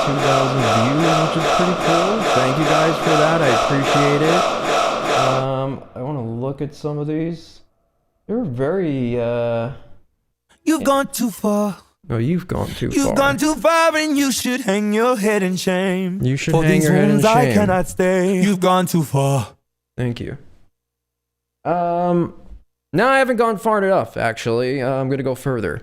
2,000 views, which is pretty cool. Thank you guys for that. I appreciate it. I want to look at some of these. They're very, You've gone too far. No, you've gone too far. You've gone too far and you should hang your head in shame. You should hang your head in shame. For these wounds I cannot stay. You've gone too far. Thank you. No, I haven't gone far enough, actually. I'm going to go further.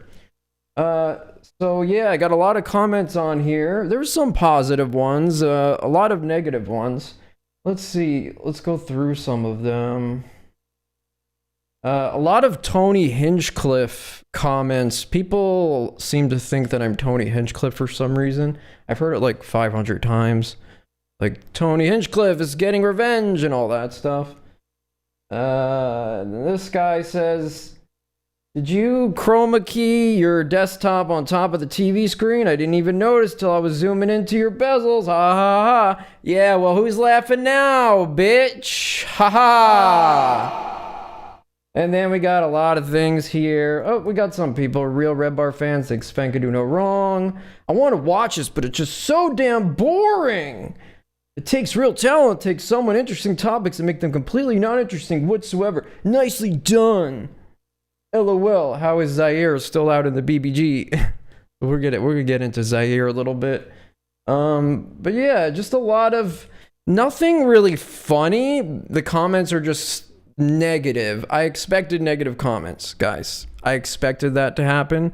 So yeah, I got a lot of comments on here. There's some positive ones, a lot of negative ones. Let's see. Let's go through some of them. A lot of Tony Hinchcliffe comments. People seem to think that I'm Tony Hinchcliffe for some reason. I've heard it like 500 times. Like, Tony Hinchcliffe is getting revenge and all that stuff. This guy says, did you chroma key your desktop on top of the TV screen? I didn't even notice till I was zooming into your bezels. Ha ha ha. Yeah, well, who's laughing now, bitch? Ha ha. And then we got a lot of things here. Oh, we got some people, real Redbar fans, think Sven could do no wrong. I want to watch this, but it's just so damn boring. It takes real talent, it takes someone interesting topics and make them completely non-interesting whatsoever. Nicely done. LOL, how is Zair still out in the BBG? we're gonna get into Zair a little bit. But yeah, just a lot of nothing really funny. The comments are just negative. I expected negative comments, guys. I expected that to happen,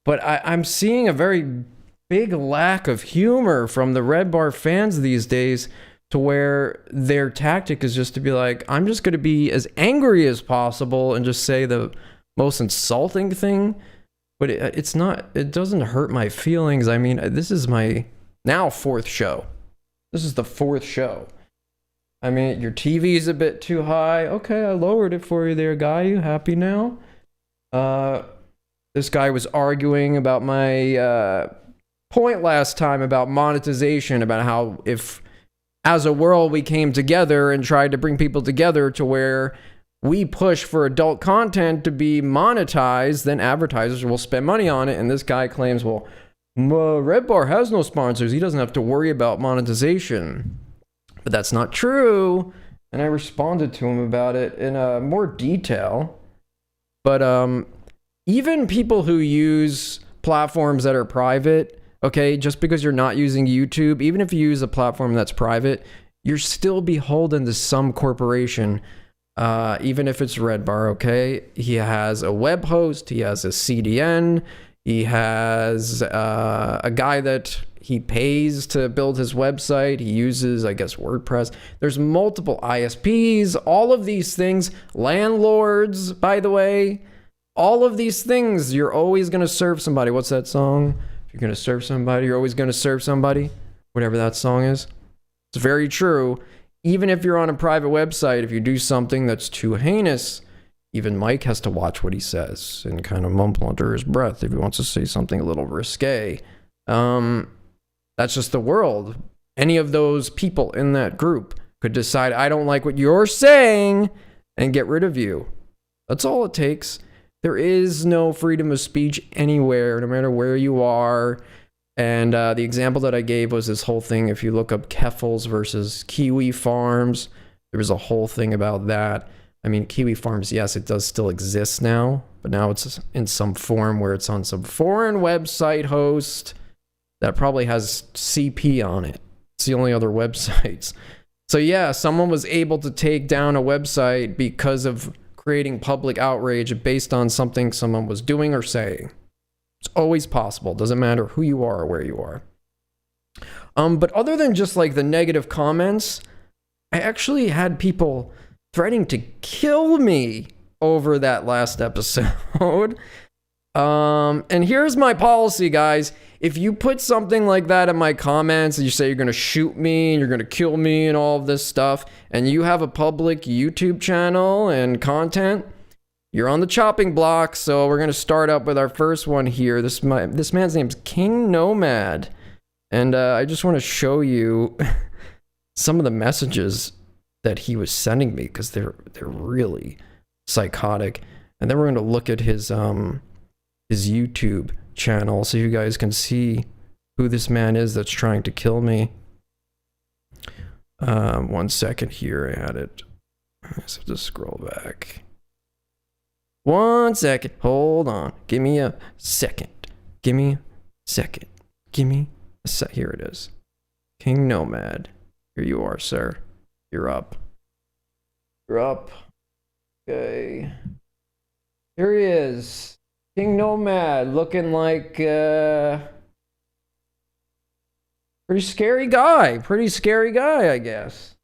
but I'm seeing a very big lack of humor from the Redbar fans these days, to where their tactic is just to be like, I'm just going to be as angry as possible and just say the most insulting thing, but it's not, it doesn't hurt my feelings. I mean, this is my now 4th show. This is the 4th show. I mean, your TV's a bit too high. Okay, I lowered it for you there, guy. You happy now? This guy was arguing about my point last time about monetization, about how if as a world we came together and tried to bring people together to where we push for adult content to be monetized, then advertisers will spend money on it. And this guy claims, well, Redbar has no sponsors. He doesn't have to worry about monetization. But that's not true. And I responded to him about it in more detail. But even people who use platforms that are private, okay, just because you're not using YouTube, even if you use a platform that's private, you're still beholden to some corporation, even if it's Redbar, okay? He has a web host, he has a CDN, he has a guy that he pays to build his website. He uses, I guess, WordPress. There's multiple ISPs, all of these things, landlords, by the way, all of these things, you're always going to serve somebody. What's that song? If you're going to serve somebody, you're always going to serve somebody. Whatever that song is. It's very true. Even if you're on a private website, if you do something that's too heinous, even Mike has to watch what he says and kind of mumble under his breath if he wants to say something a little risque. That's just the world. Any of those people in that group could decide, I don't like what you're saying, and get rid of you. That's all it takes. There is no freedom of speech anywhere, no matter where you are. And the example that I gave was this whole thing. If you look up Keffels versus Kiwi Farms, there was a whole thing about that. I mean, Kiwi Farms, yes, it does still exist now, but now it's in some form where it's on some foreign website host that probably has CP on it. It's the only other websites. So yeah, someone was able to take down a website because of creating public outrage based on something someone was doing or saying. It's always possible. Doesn't matter who you are or where you are. But other than just like the negative comments, I actually had people threatening to kill me over that last episode. And here's my policy, guys. If you put something like that in my comments and you say you're going to shoot me and you're going to kill me and all of this stuff, and you have a public YouTube channel and content, you're on the chopping block. So we're going to start up with our first one here. This man's name's King Nomad. And I just want to show you some of the messages that he was sending me, because they're really psychotic. And then we're going to look at his YouTube channel so you guys can see who this man is that's trying to kill me. 1 second here. I had it. I just have to scroll back. 1 second. Hold on. Give me a second. Give me a second. Give me a sec. Here it is. King Nomad. Here you are, sir. You're up. You're up. Okay. Here he is. King Nomad. Looking like pretty scary guy. Pretty scary guy, I guess.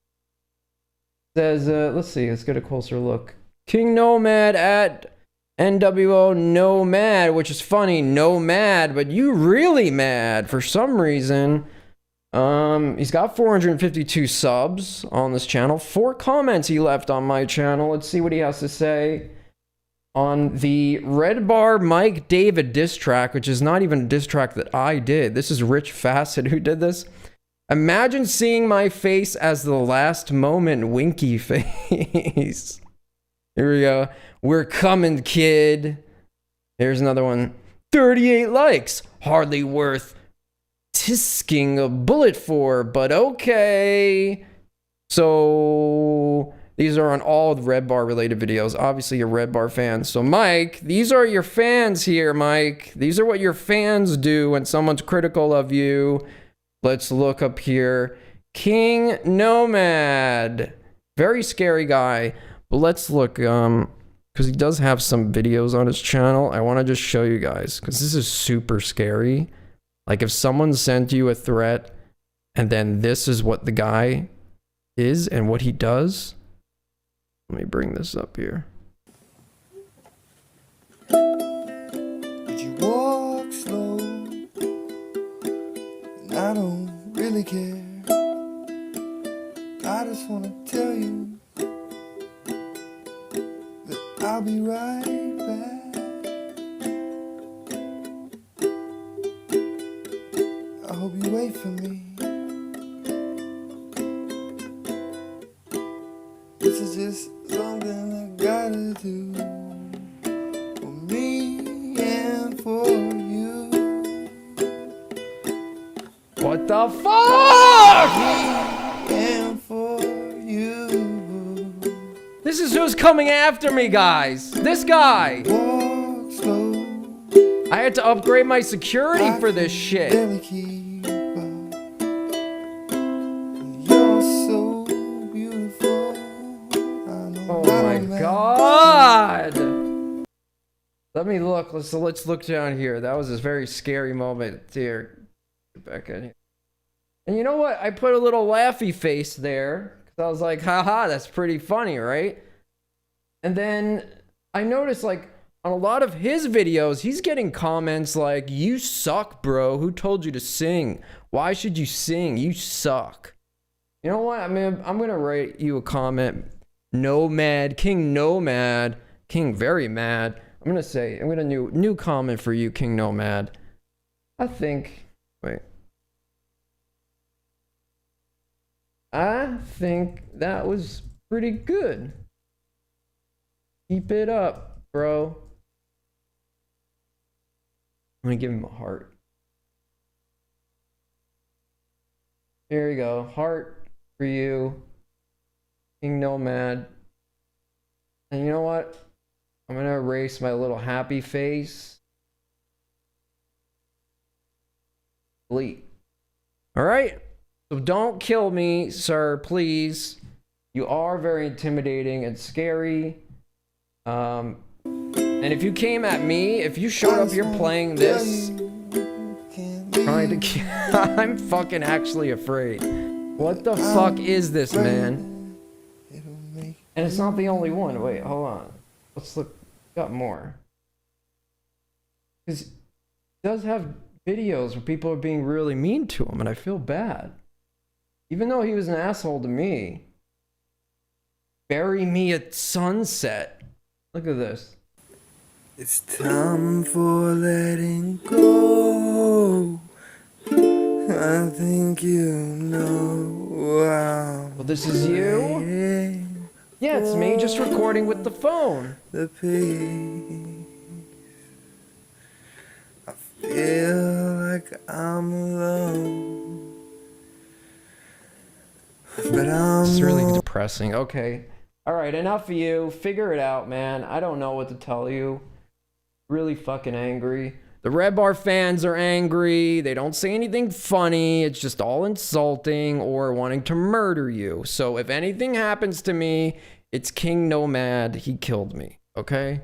Says, let's see. Let's get a closer look. King Nomad at NWO Nomad, which is funny, Nomad, but you really mad for some reason. He's got 452 subs on this channel. 4 comments he left on my channel. Let's see what he has to say on the Redbar Mike David diss track, which is not even a diss track that I did. This is Rich Fassett who did this. Imagine seeing my face as the last moment winky face. Here we go. We're coming, kid. Here's another one. 38 likes. Hardly worth tisking a bullet for, but okay. So these are on all the Redbar related videos. Obviously, you're Redbar fans. So Mike, these are your fans here, Mike. These are what your fans do when someone's critical of you. Let's look up here. King Nomad. Very scary guy. But let's look, because he does have some videos on his channel. I want to just show you guys, because this is super scary. Like, if someone sent you a threat, and then this is what the guy is and what he does. Let me bring this up here. Did you walk slow? And I don't really care. I just want to tell you I'll be right back. I hope you wait for me. This is just something I gotta do for me and for you. What the fuck? Me and for you. This is who's coming after me, guys. This guy. Walk slow. I had to upgrade my security for this shit. Barely keep up. You're so beautiful. I know Oh I my don't god. Let me look. Let's look down here. That was a very scary moment here. Get back in here. And you know what? I put a little laughy face there. I was like, haha, that's pretty funny, right? And then I noticed, like, on a lot of his videos, he's getting comments like, you suck, bro. Who told you to sing? Why should you sing? You suck. You know what? I mean, I'm going to write you a comment. Nomad, King Nomad, King very mad. I'm going to say, I'm going to new comment for you, King Nomad. I think, wait. I think that was pretty good. Keep it up, bro. I'm gonna give him a heart. Here you go. Heart for you, King Nomad. And you know what? I'm gonna erase my little happy face. Delete. Alright? So don't kill me, sir, please. You are very intimidating and scary. And if you came at me, if you showed up here playing this, trying to kill, I'm fucking actually afraid. What the fuck is this, man? And it's not the only one. Wait, hold on. Let's look. Got more. Because he does have videos where people are being really mean to him, and I feel bad. Even though he was an asshole to me. Bury me at sunset. Look at this. It's time for letting go. I think you know how. Well, this is you? Yeah, it's me just recording with the phone. The peace I feel like I'm alone. But I'm It's really depressing. Okay. All right, enough of you. Figure it out, man. I don't know what to tell you. Really fucking angry. The Redbar fans are angry. They don't say anything funny. It's just all insulting or wanting to murder you. So if anything happens to me, it's King Nomad. He killed me. Okay?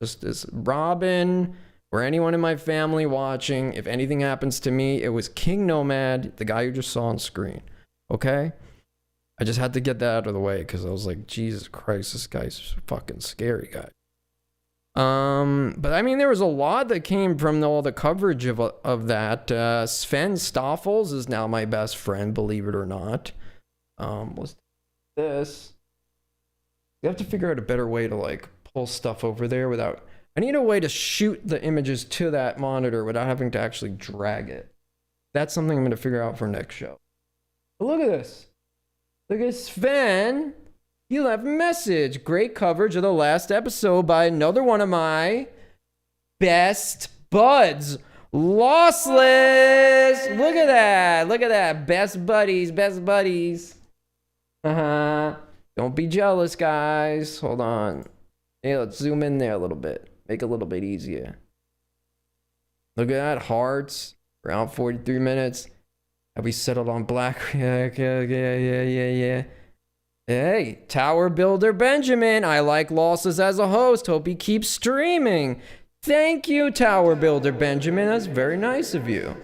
Just as Robin or anyone in my family watching, if anything happens to me, it was King Nomad, the guy you just saw on screen. Okay? I just had to get that out of the way because I was like, Jesus Christ, this guy's a fucking scary guy. But I mean, there was a lot that came from all the coverage of that. Sven Stoffels is now my best friend, believe it or not. What's this? You have to figure out a better way to like pull stuff over there without. I need a way to shoot the images to that monitor without having to actually drag it. That's something I'm going to figure out for next show. But look at this. Look at Sven. He left a message. Great coverage of the last episode by another one of my best buds. Lossless. Look at that. Look at that. Best buddies. Best buddies. Don't be jealous, guys. Hold on. Hey, let's zoom in there a little bit. Make it a little bit easier. Look at that. Hearts. Around 43 minutes. Have we settled on black? Yeah. Hey, Tower Builder Benjamin. I like Losses as a host. Hope he keeps streaming. Thank you, Tower Builder Benjamin. That's very nice of you.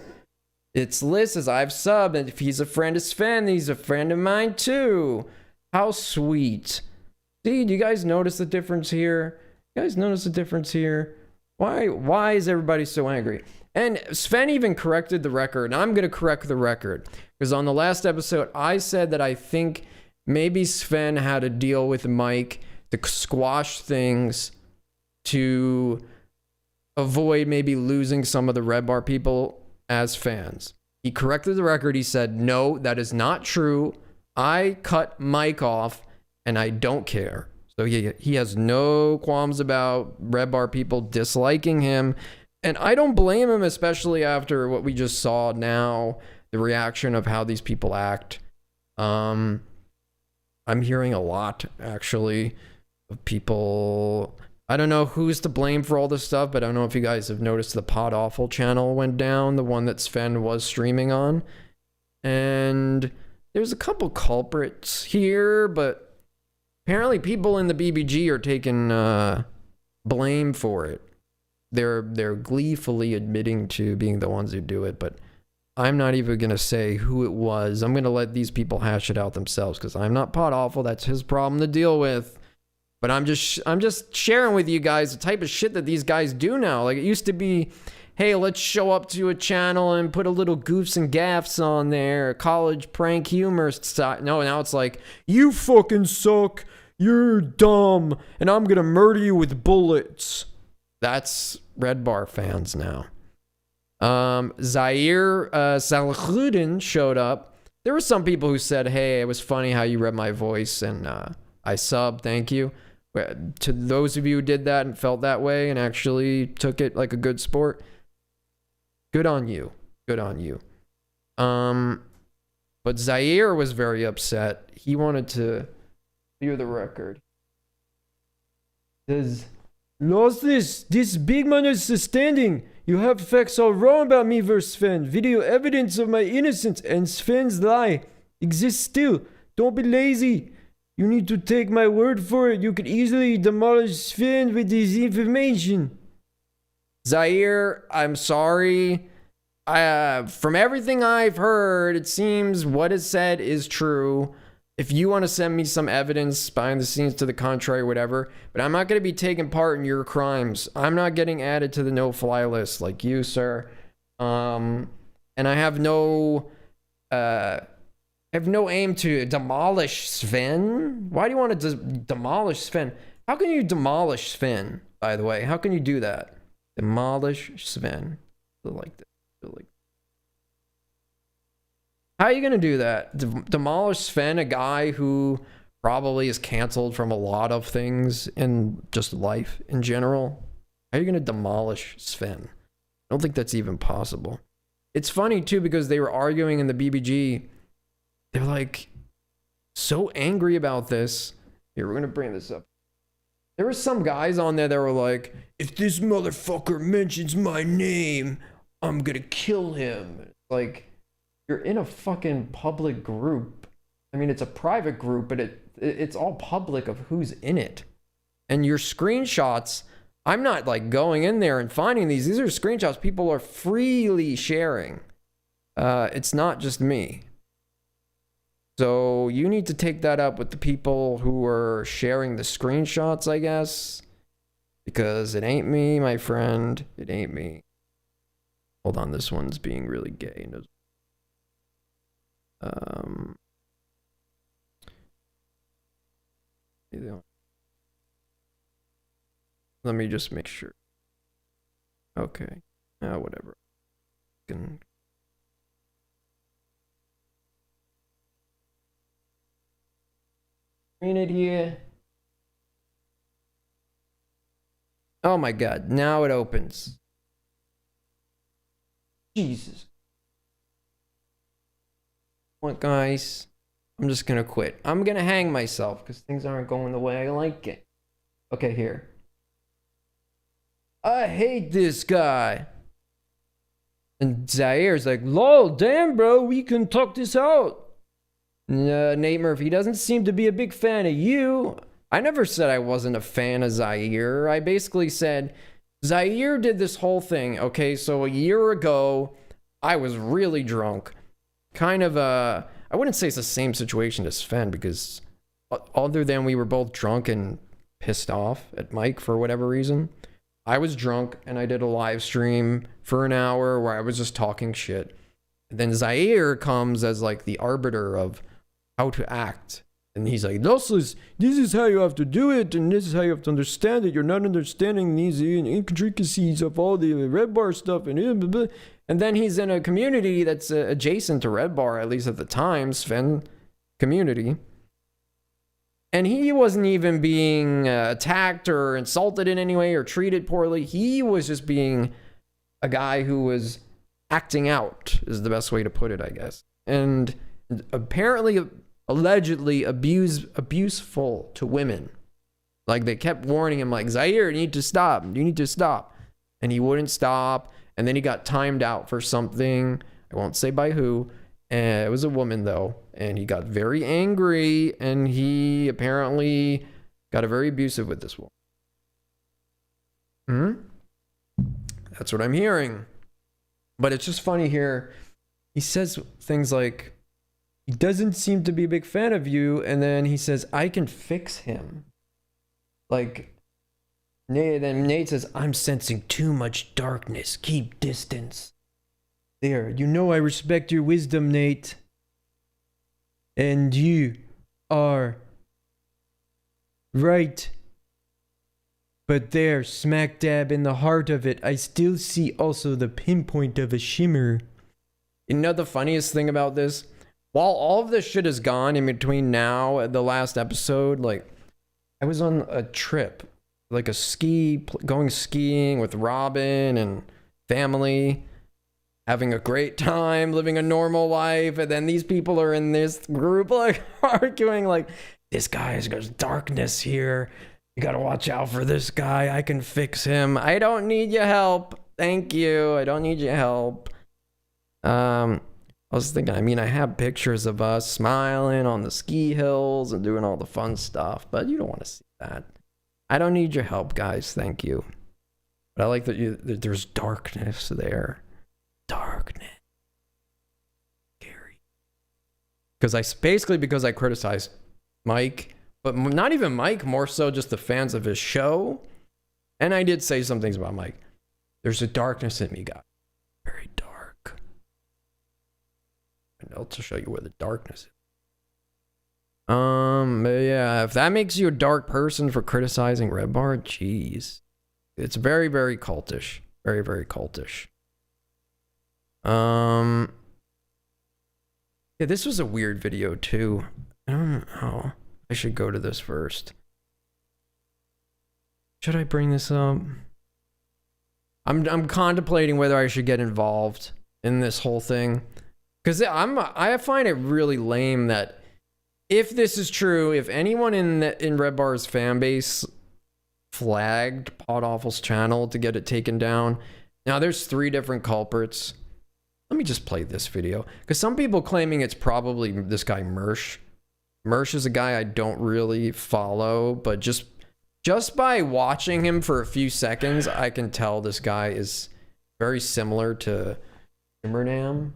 It's Liz as I've subbed, and if he's a friend of Sven, he's a friend of mine too. How sweet. See, do you guys notice the difference here? You guys notice the difference here? Why is everybody so angry? And Sven even corrected the record, and I'm going to correct the record. Because on the last episode, I said that I think maybe Sven had a deal with Mike to squash things to avoid maybe losing some of the Redbar people as fans. He corrected the record. He said, no, that is not true. I cut Mike off, and I don't care. So he has no qualms about Redbar people disliking him. And I don't blame him, especially after what we just saw now, the reaction of how these people act. I'm hearing a lot, actually, of people. I don't know who's to blame for all this stuff, but I don't know if you guys have noticed the Podawful channel went down, the one that Sven was streaming on. And there's a couple culprits here, but apparently people in the BBG are taking blame for it. They're gleefully admitting to being the ones who do it, but I'm not even going to say who it was. I'm going to let these people hash it out themselves because I'm not Podawful. That's his problem to deal with. But I'm just sharing with you guys the type of shit that these guys do now. Like, it used to be, hey, let's show up to a channel and put a little goofs and gaffs on there, college prank humor style. No, now it's like, you fucking suck, you're dumb, and I'm going to murder you with bullets. That's Redbar fans now. Zair Salahudin showed up. There were some people who said, hey, it was funny how you read my voice and I subbed, thank you. To those of you who did that and felt that way and actually took it like a good sport, good on you. Good on you. But Zaire was very upset. He wanted to hear the record. Says, Lossless, this big man is standing. You have facts all wrong about me versus Sven. Video evidence of my innocence and Sven's lie exists still. Don't be lazy. You need to take my word for it. You could easily demolish Sven with this information. Zaire, I'm sorry. From everything I've heard, it seems what is said is true. If you want to send me some evidence behind the scenes to the contrary, whatever, but I'm not going to be taking part in your crimes. I'm not getting added to the no-fly list like you, sir. And I have no aim to demolish Sven. Why do you want to demolish Sven? How can you demolish Sven, by the way? How can you do that? Demolish Sven. Like this. How are you going to do that? Demolish Sven, a guy who probably is canceled from a lot of things in just life in general? How are you going to demolish Sven? I don't think that's even possible. it's funny too because they were arguing in the BBG. They're like so angry about this. Here, we're gonna bring this up. There were some guys on there that were like, if this motherfucker mentions my name, I'm gonna kill him. Like, you're in a fucking public group. I mean, it's a private group, but it's all public of who's in it. And your screenshots, I'm not like going in there and finding these. These are screenshots people are freely sharing. It's not just me. So you need to take that up with the people who are sharing the screenshots, I guess. Because it ain't me, my friend. It ain't me. Hold on, this one's being really gay. Let me just make sure. Okay. Whatever. Screen it here. Oh my god, now it opens. Jesus. What, guys? I'm just gonna quit. I'm gonna hang myself because things aren't going the way I like it. Okay, here. I hate this guy. And Zair's like, lol, damn, bro, we can talk this out. Nate Murphy doesn't seem to be a big fan of you. I never said I wasn't a fan of Zair. I basically said, Zair did this whole thing. Okay, so a year ago, I was really drunk. Kind of I wouldn't say it's the same situation as Sven because other than we were both drunk and pissed off at Mike for whatever reason. I was drunk and I did a live stream for an hour where I was just talking shit. And then Zair comes as like the arbiter of how to act. And he's like, Lossless, this is how you have to do it, and this is how you have to understand it. You're not understanding these intricacies of all the Redbar stuff. And then he's in a community that's adjacent to Redbar, at least at the time, Sven community. And he wasn't even being attacked or insulted in any way or treated poorly. He was just being a guy who was acting out, is the best way to put it, I guess. And apparently, allegedly abuseful to women. Like they kept warning him, like, Zair, you need to stop. You need to stop. And he wouldn't stop. And then he got timed out for something. I won't say by who. And it was a woman though. And he got very angry. And he apparently got very abusive with this woman. That's what I'm hearing. But it's just funny here. He says things like, he doesn't seem to be a big fan of you, and then he says, I can fix him. Like, then Nate says, I'm sensing too much darkness. Keep distance. There, you know I respect your wisdom, Nate. And you are right. But there, smack dab in the heart of it, I still see also the pinpoint of a shimmer. You know the funniest thing about this? While all of this shit is gone in between now and the last episode, like, I was on a trip, like going skiing with Robin and family, having a great time, living a normal life, and then these people are in this group, like, arguing, like, this guy's got darkness here. You gotta watch out for this guy. I can fix him. I don't need your help. Thank you. I don't need your help. I was thinking, I mean, I have pictures of us smiling on the ski hills and doing all the fun stuff, but you don't want to see that. I don't need your help, guys. Thank you. But I like that there's darkness there. Darkness. Scary. Because I criticized Mike, but not even Mike, more so just the fans of his show. And I did say some things about Mike. There's a darkness in me, guys. Very dark. And I'll show you where the darkness is. Yeah, if that makes you a dark person for criticizing Redbar, jeez. It's very, very cultish. Very, very cultish. Yeah, this was a weird video too. I don't know how. I should go to this first. Should I bring this up? I'm contemplating whether I should get involved in this whole thing. Because I find it really lame that if this is true, if anyone in Redbar's fan base flagged Podawful's channel to get it taken down, now there's 3 different culprits. Let me just play this video, because some people claiming it's probably this guy Mersh. Mersh is a guy I don't really follow, but just by watching him for a few seconds, I can tell this guy is very similar to Jimmernam.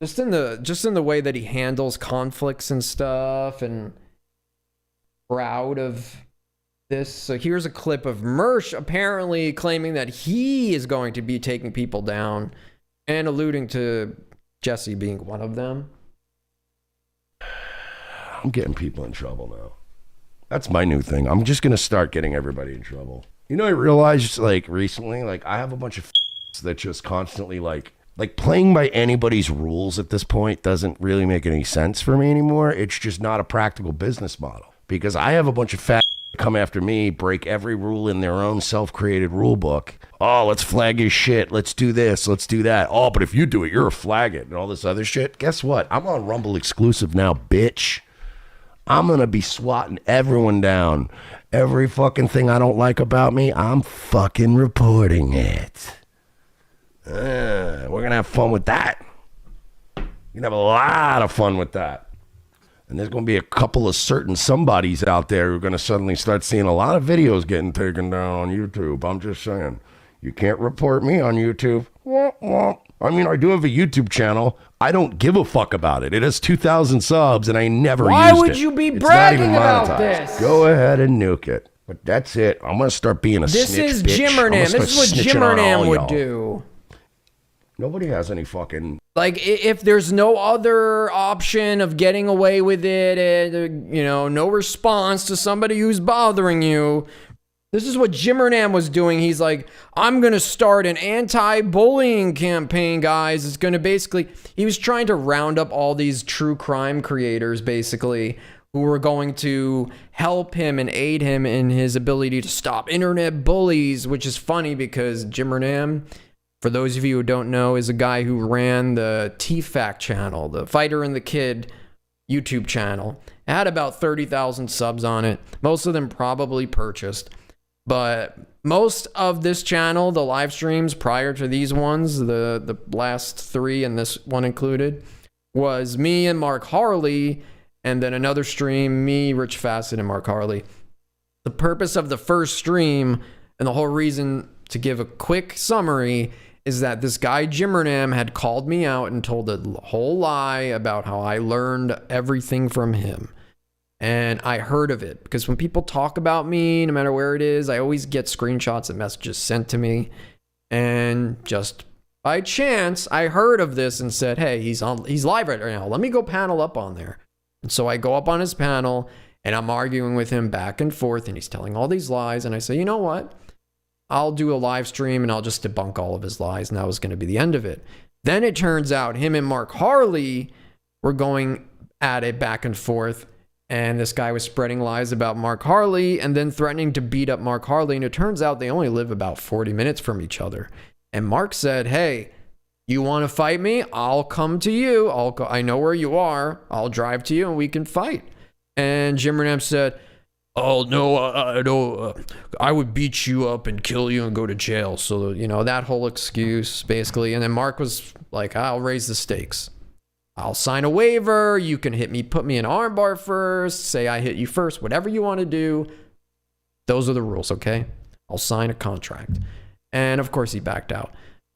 Just in the way that he handles conflicts and stuff, and proud of this. So here's a clip of Mersh apparently claiming that he is going to be taking people down and alluding to Jesse being one of them. I'm getting people in trouble now. That's my new thing. I'm just gonna start getting everybody in trouble. You know, I realized like recently, like I have a bunch of that just constantly like playing by anybody's rules at this point doesn't really make any sense for me anymore. It's just not a practical business model, because I have a bunch of fat come after me, break every rule in their own self-created rule book. Oh, let's flag his shit. Let's do this. Let's do that. Oh, but if you do it, you're a flag it and all this other shit. Guess what? I'm on Rumble exclusive now, bitch. I'm going to be swatting everyone down. Every fucking thing I don't like about me, I'm fucking reporting it. We're going to have fun with that. You're going to have a lot of fun with that. And there's going to be a couple of certain somebodies out there who are going to suddenly start seeing a lot of videos getting taken down on YouTube. I'm just saying. You can't report me on YouTube. I mean, I do have a YouTube channel. I don't give a fuck about it. It has 2,000 subs, and I never used it. Why would you be bragging about this? Go ahead and nuke it. But that's it. I'm going to start being a snitch, bitch. This is Jimmernam. This is what Jimmernam would do. Nobody has any fucking... Like, if there's no other option of getting away with it, and, you know, no response to somebody who's bothering you, this is what Jimmernam was doing. He's like, I'm going to start an anti-bullying campaign, guys. It's going to basically... He was trying to round up all these true crime creators, basically, who were going to help him and aid him in his ability to stop internet bullies, which is funny because Jimmernam... For those of you who don't know, is a guy who ran the T-Fact channel, the Fighter and the Kid YouTube channel. It had about 30,000 subs on it. Most of them probably purchased. But most of this channel, the live streams prior to these ones, the last 3 and this one included, was me and Mark Harley, and then another stream, me, Rich Fassett, and Mark Harley. The purpose of the first stream, and the whole reason to give a quick summary, is that this guy Jimmernam had called me out and told a whole lie about how I learned everything from him. And I heard of it because when people talk about me, no matter where it is, I always get screenshots and messages sent to me. And just by chance, I heard of this and said, hey, he's live right now. Let me go panel up on there. And so I go up on his panel and I'm arguing with him back and forth and he's telling all these lies. And I say, you know what? I'll do a live stream and I'll just debunk all of his lies. And that was going to be the end of it. Then it turns out him and Mark Harley were going at it back and forth. And this guy was spreading lies about Mark Harley and then threatening to beat up Mark Harley. And it turns out they only live about 40 minutes from each other. And Mark said, hey, you want to fight me? I'll come to you. I know where you are. I'll drive to you and we can fight. And Jimmernam said, oh, no, I don't. I would beat you up and kill you and go to jail. So, you know, that whole excuse, basically. And then Mark was like, I'll raise the stakes. I'll sign a waiver. You can put me in armbar first. Say I hit you first. Whatever you want to do. Those are the rules, okay? I'll sign a contract. And, of course, he backed out.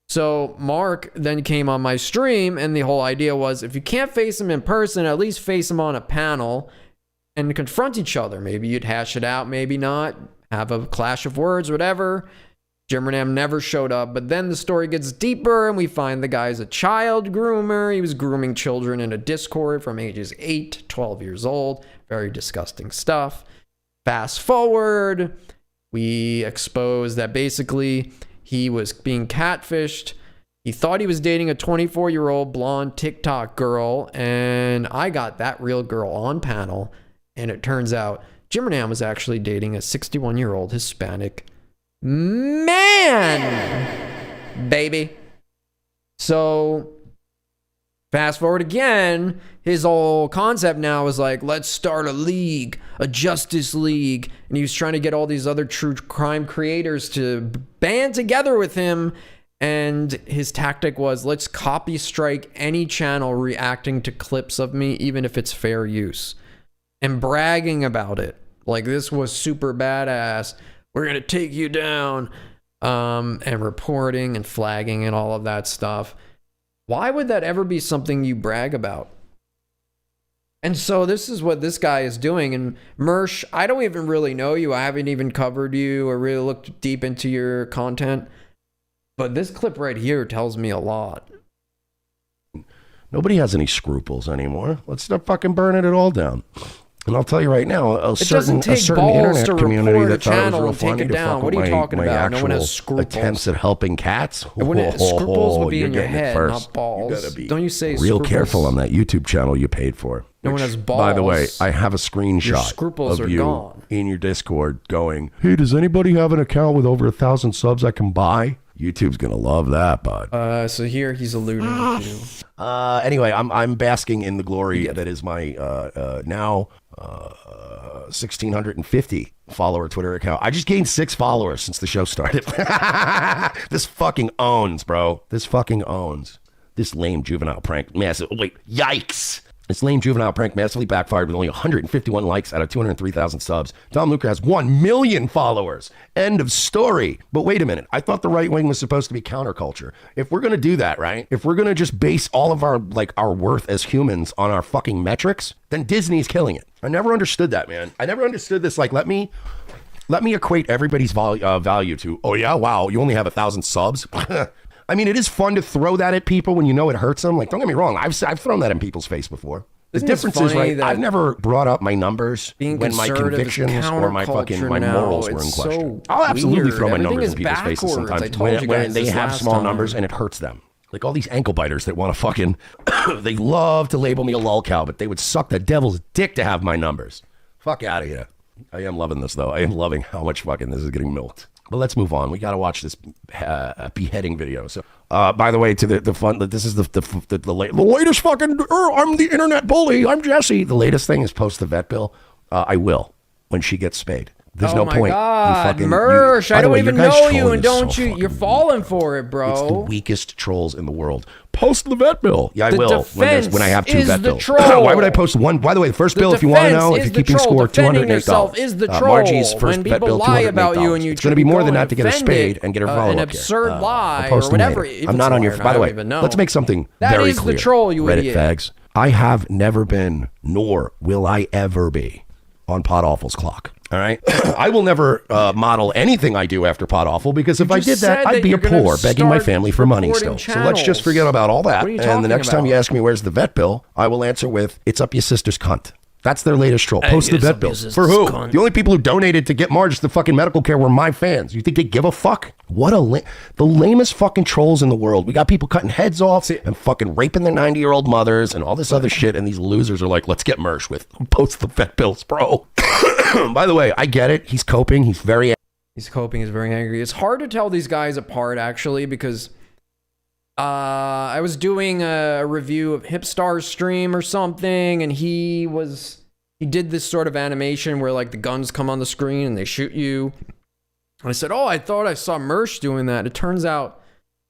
So Mark then came on my stream, and the whole idea was if you can't face him in person, at least face him on a panel and confront each other. Maybe you'd hash it out, maybe not. Have a clash of words, whatever. Jimmernam never showed up, but then the story gets deeper and we find the guy's a child groomer. He was grooming children in a Discord from ages 8 to 12 years old. Very disgusting stuff. Fast forward, we expose that basically he was being catfished. He thought he was dating a 24-year-old blonde TikTok girl, and I got that real girl on panel. And it turns out Jimmernam was actually dating a 61-year-old Hispanic man, baby. So fast forward again, his whole concept now is like, let's start a league, a justice league. And he was trying to get all these other true crime creators to band together with him. And his tactic was, let's copy strike any channel reacting to clips of me, even if it's fair use. And bragging about it. Like, this was super badass. We're going to take you down. And reporting and flagging and all of that stuff. Why would that ever be something you brag about? And so this is what this guy is doing. And Mersh, I don't even really know you. I haven't even covered you or really looked deep into your content. But this clip right here tells me a lot. Nobody has any scruples anymore. Let's start fucking burning it all down. And I'll tell you right now, a certain internet community that thought it was real funny to fuck with my actual attempts at helping cats. Scruples would be in your head, not balls. Don't you say real careful on that YouTube channel you paid for. No one has balls. By the way, I have a screenshot of you in your Discord going, hey, does anybody have an account with over 1,000 subs I can buy? YouTube's gonna love that, bud. So here he's alluding to. Anyway, I'm basking in the glory that is my now 1,650 follower Twitter account. I just gained 6 followers since the show started. This fucking owns, bro. This fucking owns. This lame juvenile prank massive. Wait, yikes. This lame juvenile prank massively backfired with only 151 likes out of 203,000 subs. Tom Luca has 1 million followers. End of story. But wait a minute. I thought the right wing was supposed to be counterculture. If we're going to do that, right? If we're going to just base all of our worth as humans on our fucking metrics, then Disney's killing it. I never understood that, man. I never understood this. Like, let me equate everybody's value to, oh yeah, wow, you only have 1,000 subs? I mean, it is fun to throw that at people when you know it hurts them. Like, don't get me wrong. I've thrown that in people's face before. The difference is, right, I've never brought up my numbers when my convictions or my morals were in question. I'll absolutely throw my numbers in people's faces sometimes when they have small numbers and it hurts them. Like all these ankle biters that want to fucking, they love to label me a lolcow, but they would suck the devil's dick to have my numbers. Fuck out of here. I am loving this, though. I am loving how much fucking this is getting milked. But let's move on. We got to watch this beheading video. So, by the way, to the fun, this is the latest fucking, I'm the internet bully. I'm Jesse. The latest thing is post the vet bill. I will when she gets spayed. There's no point. God, Mersh, I don't even know you, and don't you? You're falling for it, bro. It's the weakest trolls in the world. Post the vet bill. Yeah, I will when I have 2 vet bills. Why would I post one? By the way, the first bill, if you want to know, if you're keeping score, $208. Is the troll. Margie's first vet bill, $208. It's going to be more than that to get her spayed and get her follow-up. An absurd lie or whatever. I'm not on your. By the way, let's make something very clear. That is the troll, you Reddit idiot. fags. I have never been, nor will I ever be, on Podawful's clock. All right. I will never model anything I do after Podawful, because if I did that, I'd be a poor begging my family for money still. So let's just forget about all that. And the next time you ask me where's the vet bill, I will answer with, it's up your sister's cunt. That's their latest troll. Post the vet bills. For who? Cunt. The only people who donated to get Marge the fucking medical care were my fans. You think they give a fuck? What the lamest fucking trolls in the world. We got people cutting heads off and fucking raping their 90-year-old mothers and all this other shit. And these losers are like, let's get Mersh with post the vet bills, bro. By the way, I get it. He's coping. He's very angry. It's hard to tell these guys apart, actually, because I was doing a review of Hipstar's stream or something, and he did this sort of animation where like the guns come on the screen and they shoot you. And I said, oh, I thought I saw Mersh doing that. It turns out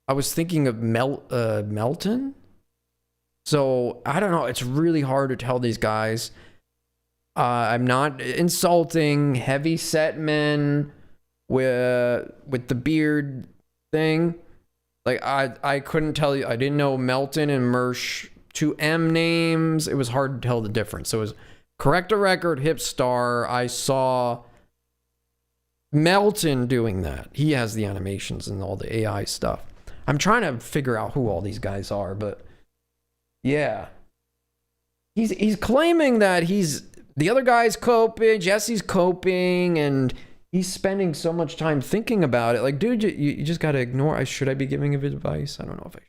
I was thinking of Melton. So I don't know. It's really hard to tell these guys. I'm not insulting heavy-set men with the beard thing. Like, I couldn't tell you. I didn't know Melton and Mersh, 2 M names. It was hard to tell the difference. So it was correct a record, Hipstar. I saw Melton doing that. He has the animations and all the AI stuff. I'm trying to figure out who all these guys are, but yeah. He's claiming that the other guy's coping, Jesse's coping, and he's spending so much time thinking about it. Like, dude, you just got to ignore. Should I be giving him advice? I don't know if I should.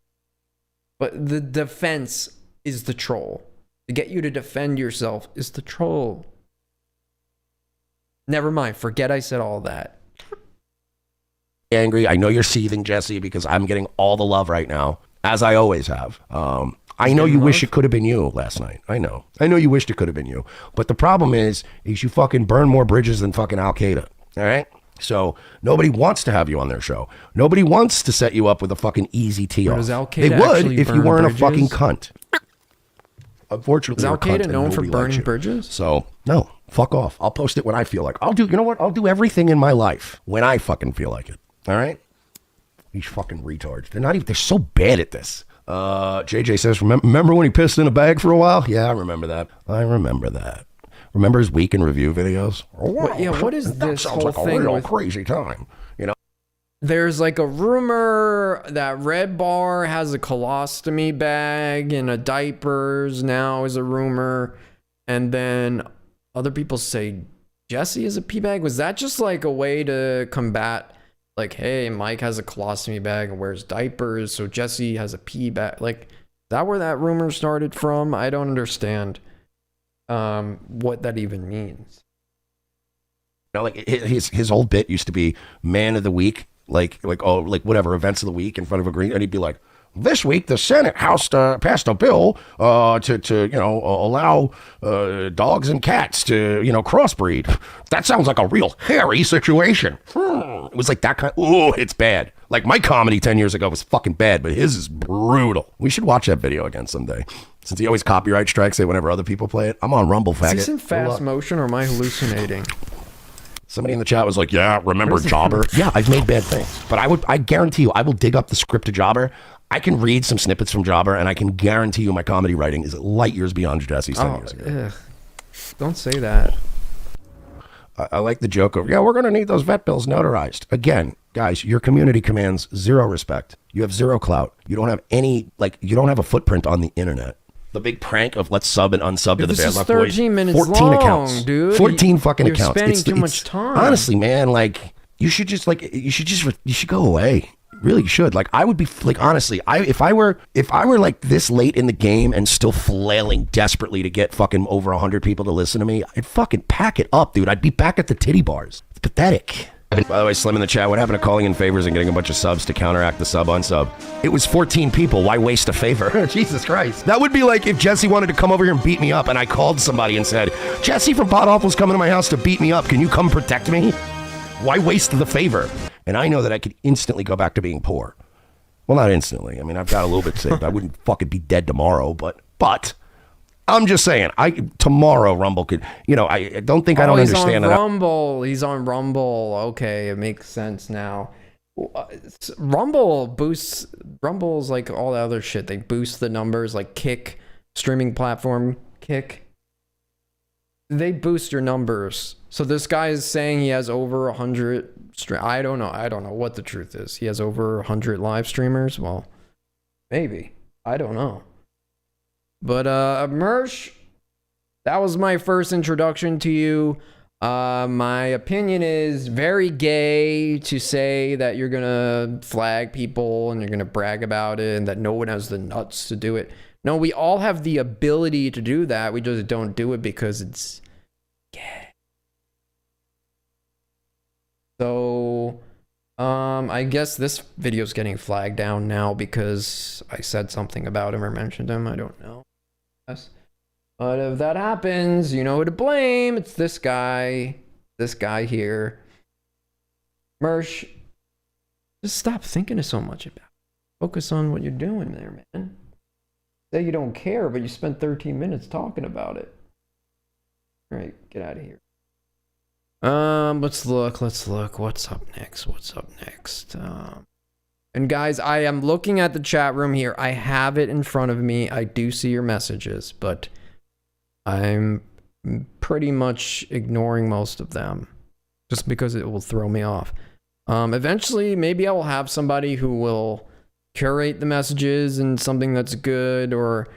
But the defense is the troll. To get you to defend yourself is the troll. Never mind. Forget I said all that. Angry. I know you're seething, Jesse, because I'm getting all the love right now, as I always have. I know you wish it could have been you last night. I know you wished it could have been you. But the problem is you fucking burn more bridges than fucking Al-Qaeda. All right? So nobody wants to have you on their show. Nobody wants to set you up with a fucking easy tee off. Does Al-Qaeda They would actually if you burn weren't bridges? a fucking cunt. Unfortunately, Is you're a cunt Al-Qaeda and known for nobody burning likes you. bridges? So, no, fuck off. I'll post it when I feel like. You know what? I'll do everything in my life when I fucking feel like it. All right? These fucking retards. They're so bad at this. JJ says, remember when he pissed in a bag for a while? Yeah, I remember that. Remember his week in review videos? What is that this sounds whole like a thing real with... crazy time. You know? There's like a rumor that Redbar has a colostomy bag and a diapers now is a rumor. And then other people say Jesse is a pee bag. Was that just like a way to combat, like, hey, Mike has a colostomy bag and wears diapers, so Jesse has a pee bag? Like, is that where that rumor started from? I don't understand what that even means. You know, like his whole bit used to be man of the week, like whatever events of the week in front of a green, and he'd be like, this week the Senate House passed a bill to allow dogs and cats to crossbreed. That sounds like a real hairy situation. It was like that kind. Oh, it's bad. Like my comedy 10 years ago was fucking bad, but his is brutal. We should watch that video again someday. Since he always copyright strikes it whenever other people play it. I'm on Rumble, faggot. Is this in fast motion or am I hallucinating? Somebody in the chat was like, yeah, remember Jobber? Yeah, I've made bad things. But I guarantee you, I will dig up the script to Jobber. I can read some snippets from Jobber, and I can guarantee you my comedy writing is light years beyond Jesse's 10 years ago. Ugh. Don't say that. I like the joke of, yeah, we're going to need those vet bills notarized. Again, guys, your community commands zero respect. You have zero clout. You don't have you don't have a footprint on the internet. The big prank of let's sub and unsub to the Bad Luck Boys. 13 minutes 14 long, accounts. dude. 14 fucking You're accounts. spending too much time. Honestly, man, like, you should go away. Really, you should. Like, I would be like, honestly, if I were like this late in the game and still flailing desperately to get fucking over 100 people to listen to me, I'd fucking pack it up, dude. I'd be back at the titty bars. It's pathetic. By the way, Slim in the chat, what happened to calling in favors and getting a bunch of subs to counteract the sub-unsub? It was 14 people. Why waste a favor? Jesus Christ. That would be like if Jesse wanted to come over here and beat me up and I called somebody and said, Jesse from Podawful's coming to my house to beat me up. Can you come protect me? Why waste the favor? And I know that I could instantly go back to being poor. Well, not instantly. I mean, I've got a little bit saved. I wouldn't fucking be dead tomorrow, but I'm just saying, tomorrow Rumble could, I don't think I don't understand that. He's on Rumble. Okay, it makes sense now. Rumble's like all the other shit. They boost the numbers, like Kick, streaming platform, Kick. They boost your numbers. So this guy is saying he has over 100. I don't know what the truth is. He has over 100 live streamers. Well, maybe. I don't know. But Mersh, that was my first introduction to you. My opinion is very gay to say that you're gonna flag people and you're gonna brag about it and that no one has the nuts to do it. No, we all have the ability to do that. We just don't do it because it's gay. So, I guess this video's getting flagged down now because I said something about him or mentioned him. I don't know. But if that happens, you know who to blame. It's this guy here. Mersh, just stop thinking so much about it. Focus on what you're doing there, man. Say you don't care, but you spent 13 minutes talking about it. All right, get out of here. Let's look. What's up next? And guys, I am looking at the chat room here. I have it in front of me. I do see your messages, but I'm pretty much ignoring most of them just because it will throw me off. Eventually, maybe I will have somebody who will curate the messages and something that's good, or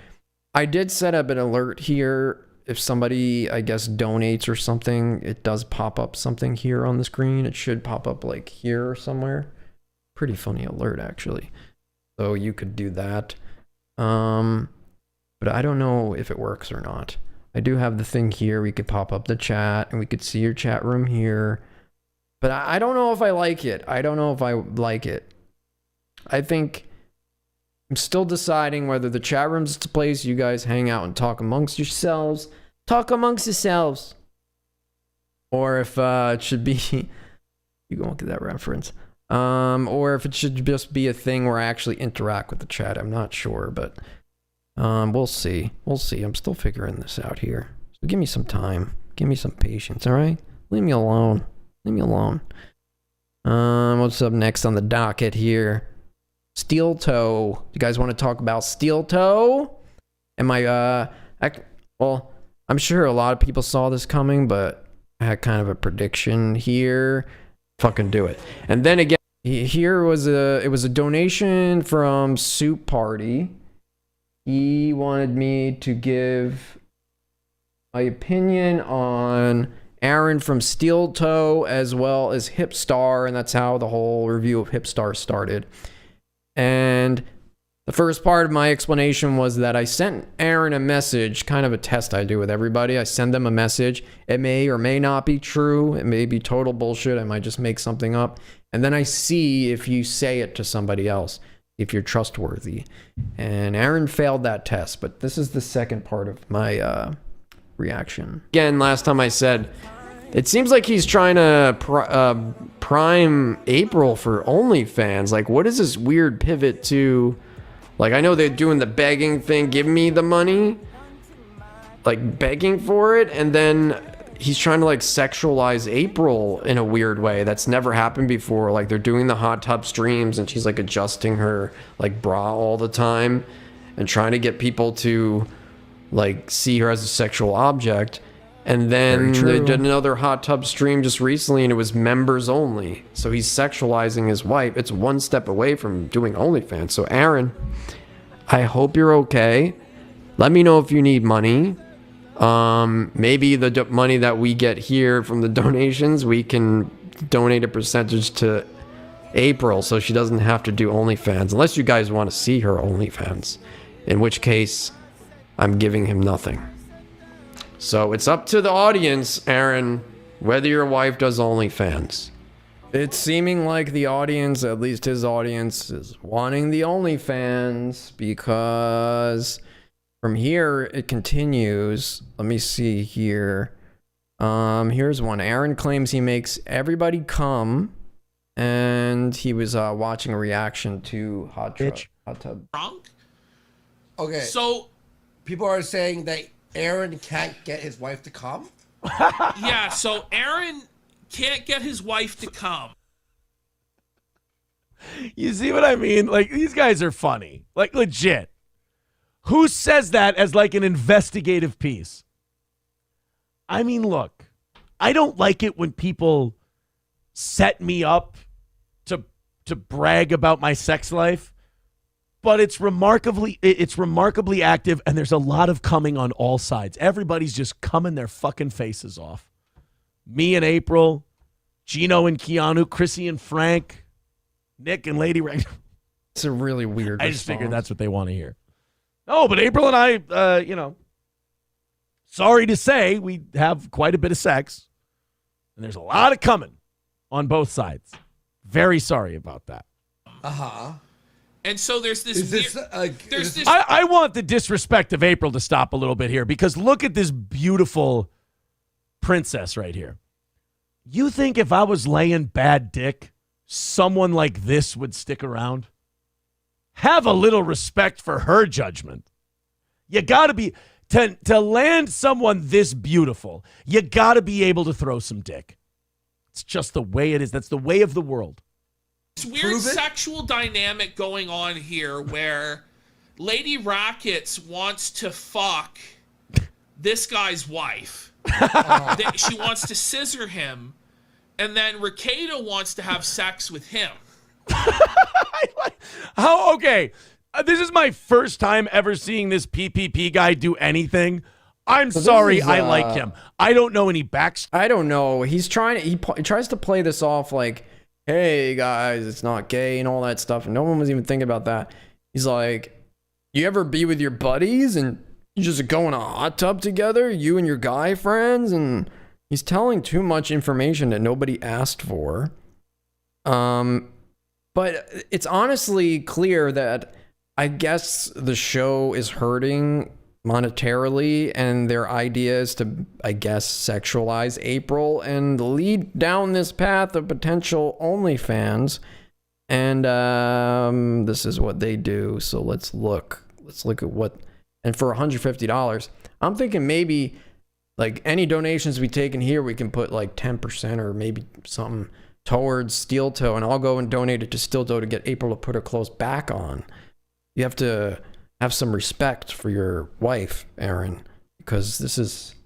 I did set up an alert here. If somebody, I guess, donates or something, it does pop up something here on the screen. It should pop up like here or somewhere. Pretty funny alert, actually. So you could do that. But I don't know if it works or not. I do have the thing here. We could pop up the chat and we could see your chat room here. But I don't know if I like it. I don't know if I like it. I think I'm still deciding whether the chat room's a place you guys hang out and talk amongst yourselves. Talk amongst yourselves. Or if it should be... You won't get that reference. Or if it should just be a thing where I actually interact with the chat. I'm not sure, but we'll see. We'll see. I'm still figuring this out here. So give me some time. Give me some patience, all right? Leave me alone. Leave me alone. What's up next on the docket here? Steel toe. You guys want to talk about steel toe? Am I, well, I'm sure a lot of people saw this coming, but I had kind of a prediction here. Fucking do it. And then again, here was it was a donation from Soup Party. He wanted me to give my opinion on Aaron from Steel Toe as well as Hipstar, and that's how the whole review of Hipstar started. And the first part of my explanation was that I sent Aaron a message, kind of a test I do with everybody. I send them a message. It may or may not be true. It may be total bullshit. I might just make something up. And then I see if you say it to somebody else, if you're trustworthy. And Aaron failed that test, but this is the second part of my reaction. Again, last time I said, it seems like he's trying to prime April for OnlyFans. Like, what is this weird pivot to... Like, I know they're doing the begging thing, give me the money, like begging for it, and then he's trying to like sexualize April in a weird way that's never happened before. Like, they're doing the hot tub streams and she's like adjusting her like bra all the time and trying to get people to like see her as a sexual object. And then they did another hot tub stream just recently and it was members only. So he's sexualizing his wife. It's one step away from doing OnlyFans. So Aaron, I hope you're okay. Let me know if you need money. Maybe the money that we get here from the donations, we can donate a percentage to April so she doesn't have to do OnlyFans. Unless you guys want to see her OnlyFans. In which case, I'm giving him nothing. So it's up to the audience, Aaron, whether your wife does OnlyFans. It's seeming like the audience, at least his audience, is wanting the OnlyFans because from here it continues. Let me see here. Here's one. Aaron claims he makes everybody come, and he was watching a reaction to Hot Tub. Drunk? Okay. So people are saying that Aaron can't get his wife to come? yeah, so Aaron can't get his wife to come. You see what I mean? Like, these guys are funny. Like, legit. Who says that as like an investigative piece? I mean, look, I don't like it when people set me up to brag about my sex life. But it's remarkably active, and there's a lot of coming on all sides. Everybody's just coming their fucking faces off. Me and April, Gino and Keanu, Chrissy and Frank, Nick and Lady Ray. It's a really weird I just response. figured that's what they want to hear. No, but April and I, sorry to say, we have quite a bit of sex, and there's a lot of coming on both sides. Very sorry about that. Uh-huh. And so there's this I want the disrespect of April to stop a little bit here, because look at this beautiful princess right here. You think if I was laying bad dick, someone like this would stick around? Have a little respect for her judgment. You got to be, to land someone this beautiful, you got to be able to throw some dick. It's just the way it is. That's the way of the world. This weird sexual dynamic going on here where Lady Rackets wants to fuck this guy's wife. She wants to scissor him, and then Ricada wants to have sex with him. How? Okay, this is my first time ever seeing this PPP guy do anything. I'm sorry, I like him. I don't know any backstory. I don't know. He's trying to. He tries to play this off like, hey guys, it's not gay and all that stuff, and no one was even thinking about that. He's like, you ever be with your buddies and You just go in a hot tub together, you and your guy friends, and he's telling too much information that nobody asked for. But it's honestly clear that I guess the show is hurting monetarily, and their idea is to, I guess, sexualize April and lead down this path of potential OnlyFans. And this is what they do. So let's look at what. And for $150, I'm thinking maybe like any donations we take in here, we can put like 10% or maybe something towards steeltoe, and I'll go and donate it to steeltoe to get April to put her clothes back on. You have to have some respect for your wife, Aaron, because this is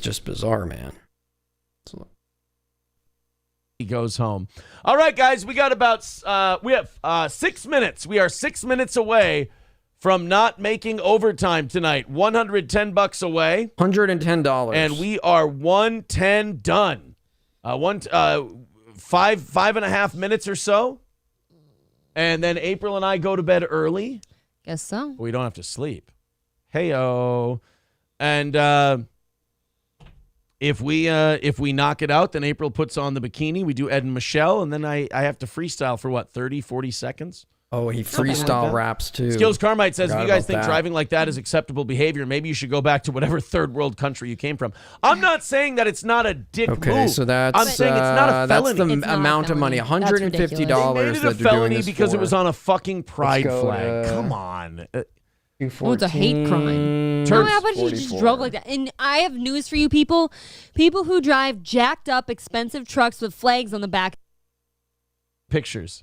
just bizarre, man. So, he goes home. All right, guys, we got about we have 6 minutes. We are 6 minutes away from not making overtime tonight. $110 away. $110. And we are 110 done. 5.5 minutes or so. And then April and I go to bed early. Guess so. We don't have to sleep. Hey-o. And if we knock it out, then April puts on the bikini. We do Ed and Michelle, and then I have to freestyle for what, 30, 40 seconds? Oh, he freestyle raps too. Skills Carmite says, if you guys think that. driving like that is acceptable behavior, maybe you should go back to whatever third world country you came from. I'm not saying that it's not a dick move. So that's I'm saying it's not a felony. That's the It's not a amount of money, felony. $150 They made it a that they're doing felony this because for. it was on a fucking pride Let's go flag. to- Come on. Oh, it's a hate crime. Turns No, how about you just drove like that? And I have news for you people. People who drive jacked up, expensive trucks with flags on the back. Pictures.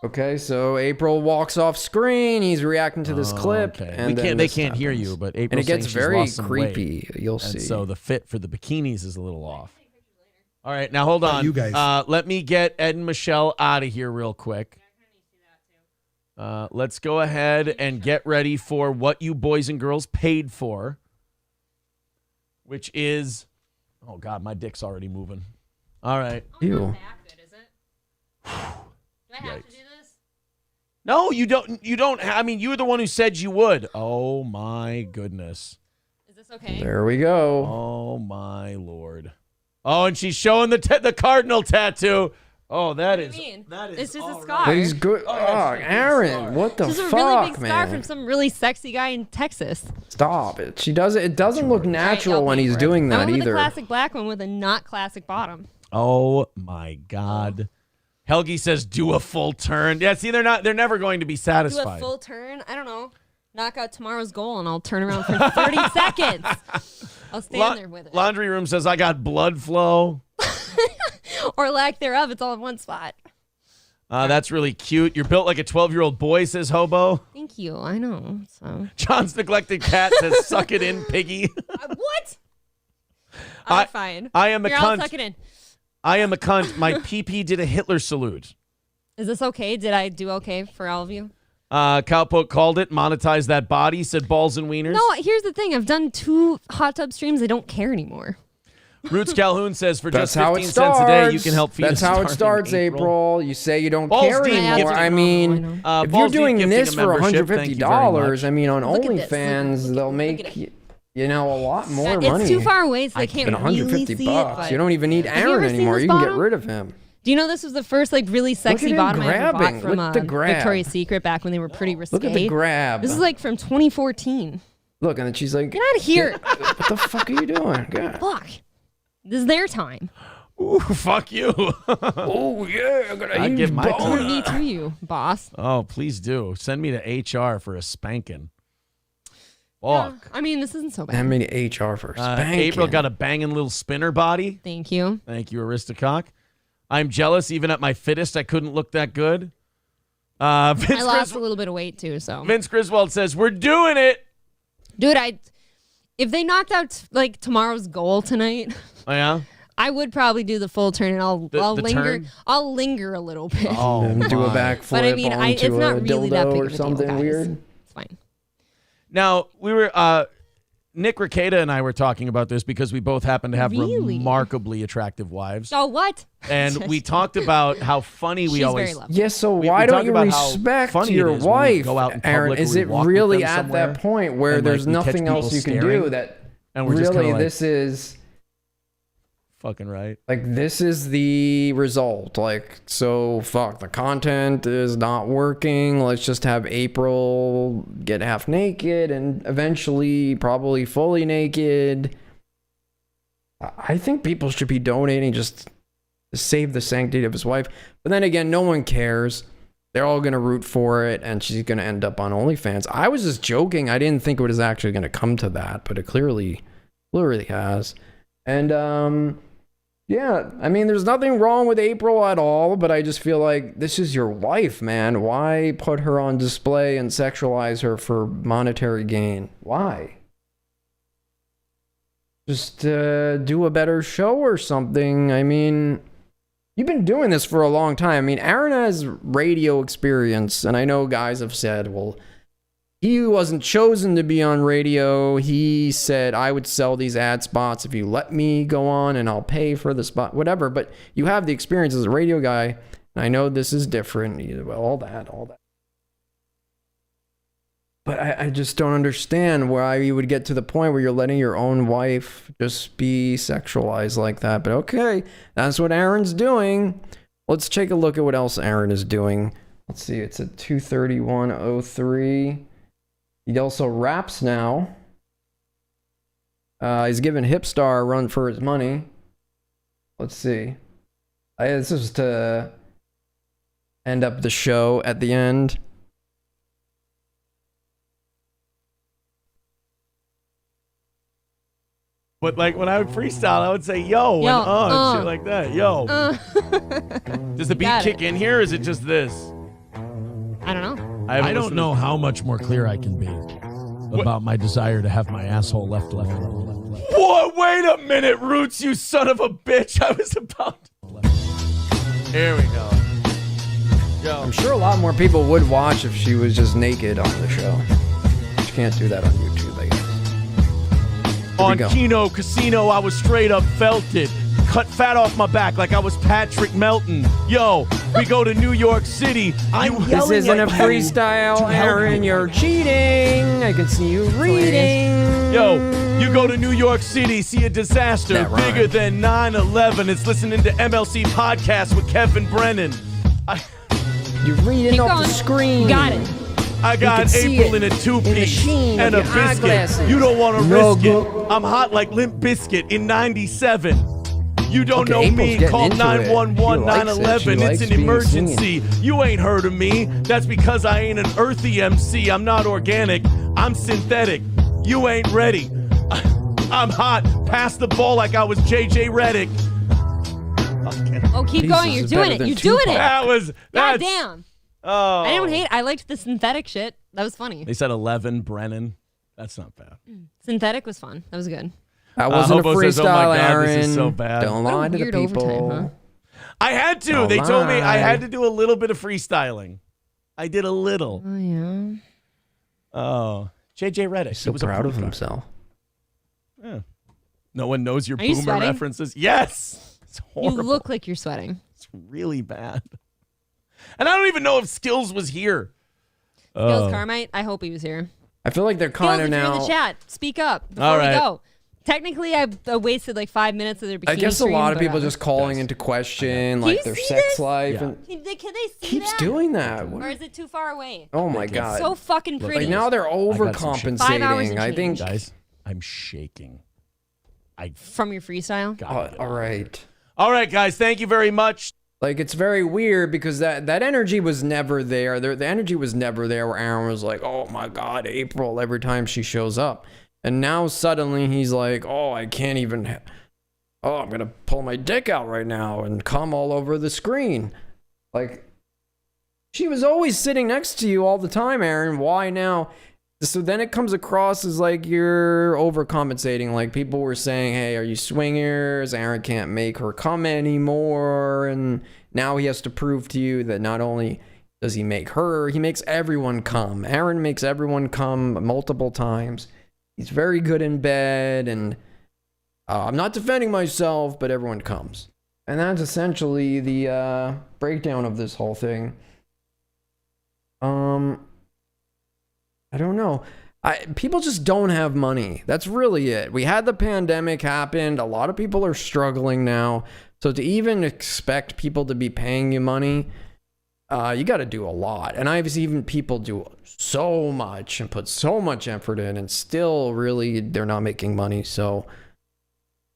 Okay, so April walks off screen. He's reacting to this clip, Okay. and then They this can't hear happens. you, but And April's it gets saying she's very lost some weight. creepy. You'll And see. so the fit for the bikinis is a little off. All right, now hold on. You guys. Let me get Ed and Michelle out of here real quick. Let's go ahead and get ready for what you boys and girls paid for, which is, oh God, my dick's already moving. All right. Ew. Do I have to do this? No, you don't. You don't. I mean, you were the one who said you would. Oh my goodness. Is this okay? There we go. Oh my Lord. Oh, and she's showing the cardinal tattoo. Oh, that is. What do you mean? That is. It's just a all scar. But he's good. Oh, Oh, that's a big Aaron, scar. what the This is a fuck, really big scar man? from some really sexy guy in Texas. Stop it. She does it. It doesn't look natural I'll when pay he's for it. doing I that went with either. a classic black one with a not classic bottom. Oh my God. Helgi says, "Do a full turn." Yeah, see, they're never going to be Do satisfied. a full turn. I don't know. Knock out tomorrow's goal and I'll turn around for 30 seconds. I'll stand there with it. Laundry room says, "I got blood flow." Or lack thereof. It's all in one spot. That's really cute. You're built like a 12-year-old boy, says Hobo. Thank you. I know. So John's neglected cat says, "Suck it in, piggy." what? All right, fine. I am a Here, I'll cunt. suck it in. I am a cunt. My PP did a Hitler salute. Is this okay? Did I do okay for all of you? Cowpoke called it. Monetize that body, said balls and wieners. No, here's the thing. I've done 2 hot tub streams. I don't care anymore. Roots Calhoun says, for That's just how 15 it cents starts. a day, you can help feed That's a how it starving starts, April. You say you don't Balls care Deep anymore. gifting- I mean, I if Balls you're Deep doing gifting this a for membership, thank you very $150, much. I mean, on Look at this. OnlyFans, they'll Look at make it. you know a lot more It's money. too far away, so I can't than really $150 see bucks. it. But You don't even need you Aaron ever seen anymore. this You can get bottom? rid of him. do you know this was the first like really sexy him bottom I ever bought grabbing. from Look at the grab. Victoria's Secret back when they were pretty risque? Look at the grab. This is like from 2014. Look, and then she's like, Get out of here. what the fuck are you doing? God. Fuck. This is their time. Ooh, fuck you. Oh, yeah, I got a I'd huge give my boner. Me to you, boss. Oh, please do. Send me to HR for a spanking. Yeah, Fuck. I mean, this isn't so How bad. many HR for spanking? April got a banging little spinner body. Thank you. Thank you, Aristocock. I'm jealous. Even at my fittest, I couldn't look that good. Vince, I lost a little bit of weight too, so. Vince Griswold says, we're doing it. Dude, if they knocked out like tomorrow's goal tonight, Oh, yeah? I would probably do the full turn and I'll The linger. turn? I'll linger a little bit. Oh, And do a my. backflip But I mean, it's onto not a really that dildo big or of a deal, something guys. weird. It's fine. Now, we were Nick Ricada and I were talking about this because we both happen to have Really? remarkably attractive wives. Oh, what? And we talked about how funny we She's always... very lovely. Yes, so We why don't talk you about how respect funny your it is when we wife, go out in Aaron? public or Is we it walk with really them at somewhere, that point where and, there's we catch nothing else people you can staring, do that and we're just really kinda like, this is fucking right. like this is the result? Like, so fuck, the content is not working. Let's just have April get half naked and eventually probably fully naked. I think people should be donating just to save the sanctity of his wife. But then again, no one cares. They're all going to root for it, and she's going to end up on OnlyFans. I was just joking. I didn't think it was actually going to come to that, but it clearly has. And, yeah, I mean, there's nothing wrong with April at all, but I just feel like this is your wife, man. Why put her on display and sexualize her for monetary gain? Why? Just do a better show or something. I mean, you've been doing this for a long time. I mean, Aaron has radio experience, and I know guys have said, well, he wasn't chosen to be on radio. He said, I would sell these ad spots if you let me go on, and I'll pay for the spot, whatever. But you have the experience as a radio guy, and I know this is different. Well, all that. But I just don't understand why you would get to the point where you're letting your own wife just be sexualized like that. But okay, that's what Aaron's doing. Let's take a look at what else Aaron is doing. Let's see, it's at 2:31:03. He also raps now. He's giving Hipstar a run for his money. Let's see. This is to end up the show at the end. But like when I would freestyle, I would say yo, and and shit like that. Yo. Does the beat Got kick it. in here or is it just this? I don't know. haven't I don't listened know to- how much more clear I can be about my desire to have my asshole left. What? Wait a minute, Roots, you son of a bitch. I was about to... Here we go. Yo. I'm sure a lot more people would watch if she was just naked on the show. She can't do that on YouTube, I guess. Here we On go. Keno Casino, I was straight up felted. Cut fat off my back like I was Patrick Melton. Yo, we go to New York City. This isn't a freestyle, Aaron. You're cheating. I can see you reading. Yo, you go to New York City, see a disaster That rhymed. bigger than 9/11. It's listening to MLC podcast with Kevin Brennan. You're reading Keep off going. the screen. You got it. I got can see April it in a in two-piece the sheen and of a your biscuit. eyeglasses. You don't want to No risk go- it. I'm hot like Limp Bizkit in 97. You don't Okay, know April's me. getting Call into it. 911, She likes it. 911. She It's likes an being emergency. You ain't heard of me. That's because I ain't an earthy MC. I'm not organic. I'm synthetic. You ain't ready. I'm hot. Pass the ball like I was JJ Redick. Oh, keep Jesus going. You're is doing better it. than You're doing Tupac. it. That was... God That's, damn. Oh. I don't hate. I liked the synthetic shit. That was funny. They said 11, Brennan. That's not bad. Synthetic was fun. That was good. That wasn't a Hobo says, freestyle, "Oh my God, Aaron. this is so bad." Don't What a lie to the weird people. overtime, huh? I had to. Don't They told me I lie. had to do a little bit of freestyling. I did a little. Oh yeah. Oh. JJ Reddick. He's so proud of himself. Yeah. No one knows your Are you boomer sweating? references. Yes. It's You horrible. look like you're sweating. It's really bad. And I don't even know if Skills was here. Skills Carmite. I hope he was here. I feel like they're Skills, kind of if you're in now. the chat, speak up before All we right. go. Technically, I wasted like 5 minutes of their bikini I guess a stream, lot of but, people just calling into question like you their see sex this? life Yeah. and Can they see keeps that? doing that. Or is it too far away? Oh my god! So fucking pretty. like now they're got some shit. 5 hours overcompensating. and I think. change. Guys, I'm shaking. From your freestyle. All right. All right, guys. Thank you very much. Like it's very weird because that energy was never there. The energy was never there where Aaron was like, "Oh my god, April!" every time she shows up, and now suddenly he's like, "Oh, I can't even. Oh, I'm gonna pull my dick out right now and come all over the screen." Like she was always sitting next to you all the time, Aaron. Why now? So then it comes across as like you're overcompensating. Like people were saying, "Hey, are you swingers? Aaron can't make her come anymore." And now he has to prove to you that not only does he make her, he makes everyone come. Aaron makes everyone come multiple times. He's very good in bed, and I'm not defending myself, but everyone comes. And that's essentially the breakdown of this whole thing. I don't know. People just don't have money. That's really it. We had the pandemic happen. A lot of people are struggling now. So to even expect people to be paying you money, you got to do a lot. And I've seen people do so much and put so much effort in, and still really they're not making money. So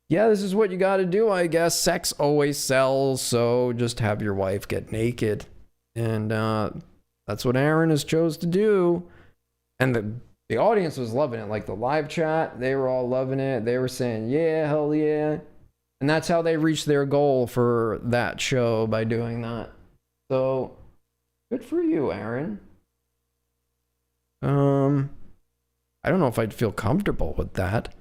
yeah, this is what you got to do, I guess. Sex always sells, so just have your wife get naked. And that's what Aaron has chose to do. And the audience was loving it. Like the live chat, they were all loving it. They were saying, yeah, hell yeah. And that's how they reached their goal for that show, by doing that. So good for you, Aaron. I don't know if I'd feel comfortable with that.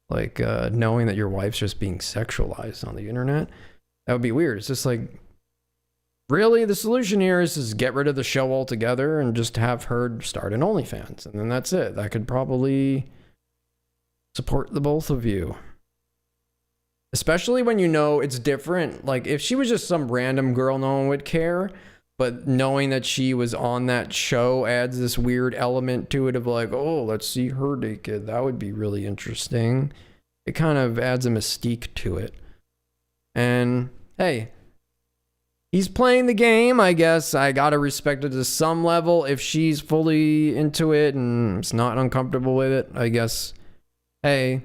Like knowing that your wife's just being sexualized on the internet. That would be weird. It's just like, really, the solution here is just get rid of the show altogether and just have her start an OnlyFans. And then that's it. That could probably support the both of you. Especially when you know it's different. Like, if she was just some random girl, no one would care. But knowing that she was on that show adds this weird element to it of like, oh, let's see her naked. That would be really interesting. It kind of adds a mystique to it. And, hey, he's playing the game, I guess. I gotta respect it to some level. If she's fully into it and is not uncomfortable with it, I guess, hey,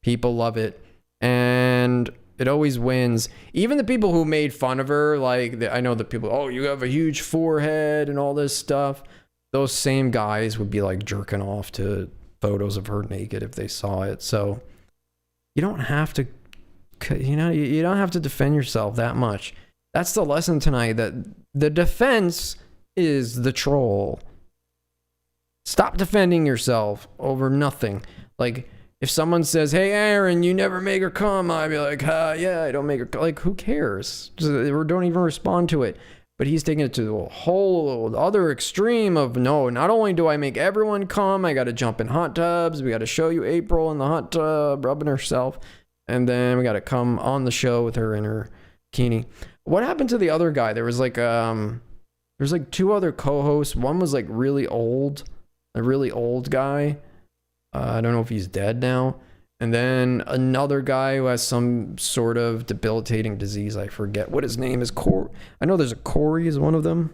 people love it. And it always wins. Even the people who made fun of her, like, I know the people, oh, you have a huge forehead and all this stuff. Those same guys would be like jerking off to photos of her naked if they saw it. So you don't have to, you don't have to defend yourself that much. That's the lesson tonight, that the defense is the troll. Stop defending yourself over nothing. Like, if someone says, hey, Aaron, you never make her come, I'd be like, yeah, I don't make her come. Like, who cares? Or don't even respond to it. But he's taking it to a whole other extreme of, no, not only do I make everyone come, I got to jump in hot tubs. We got to show you April in the hot tub rubbing herself. And then we got to come on the show with her in her bikini. What happened to the other guy? There was like there's like two other co-hosts. One was like really old, a really old guy. I don't know if he's dead now. And then another guy who has some sort of debilitating disease. I forget what his name is. I know there's a Corey is one of them.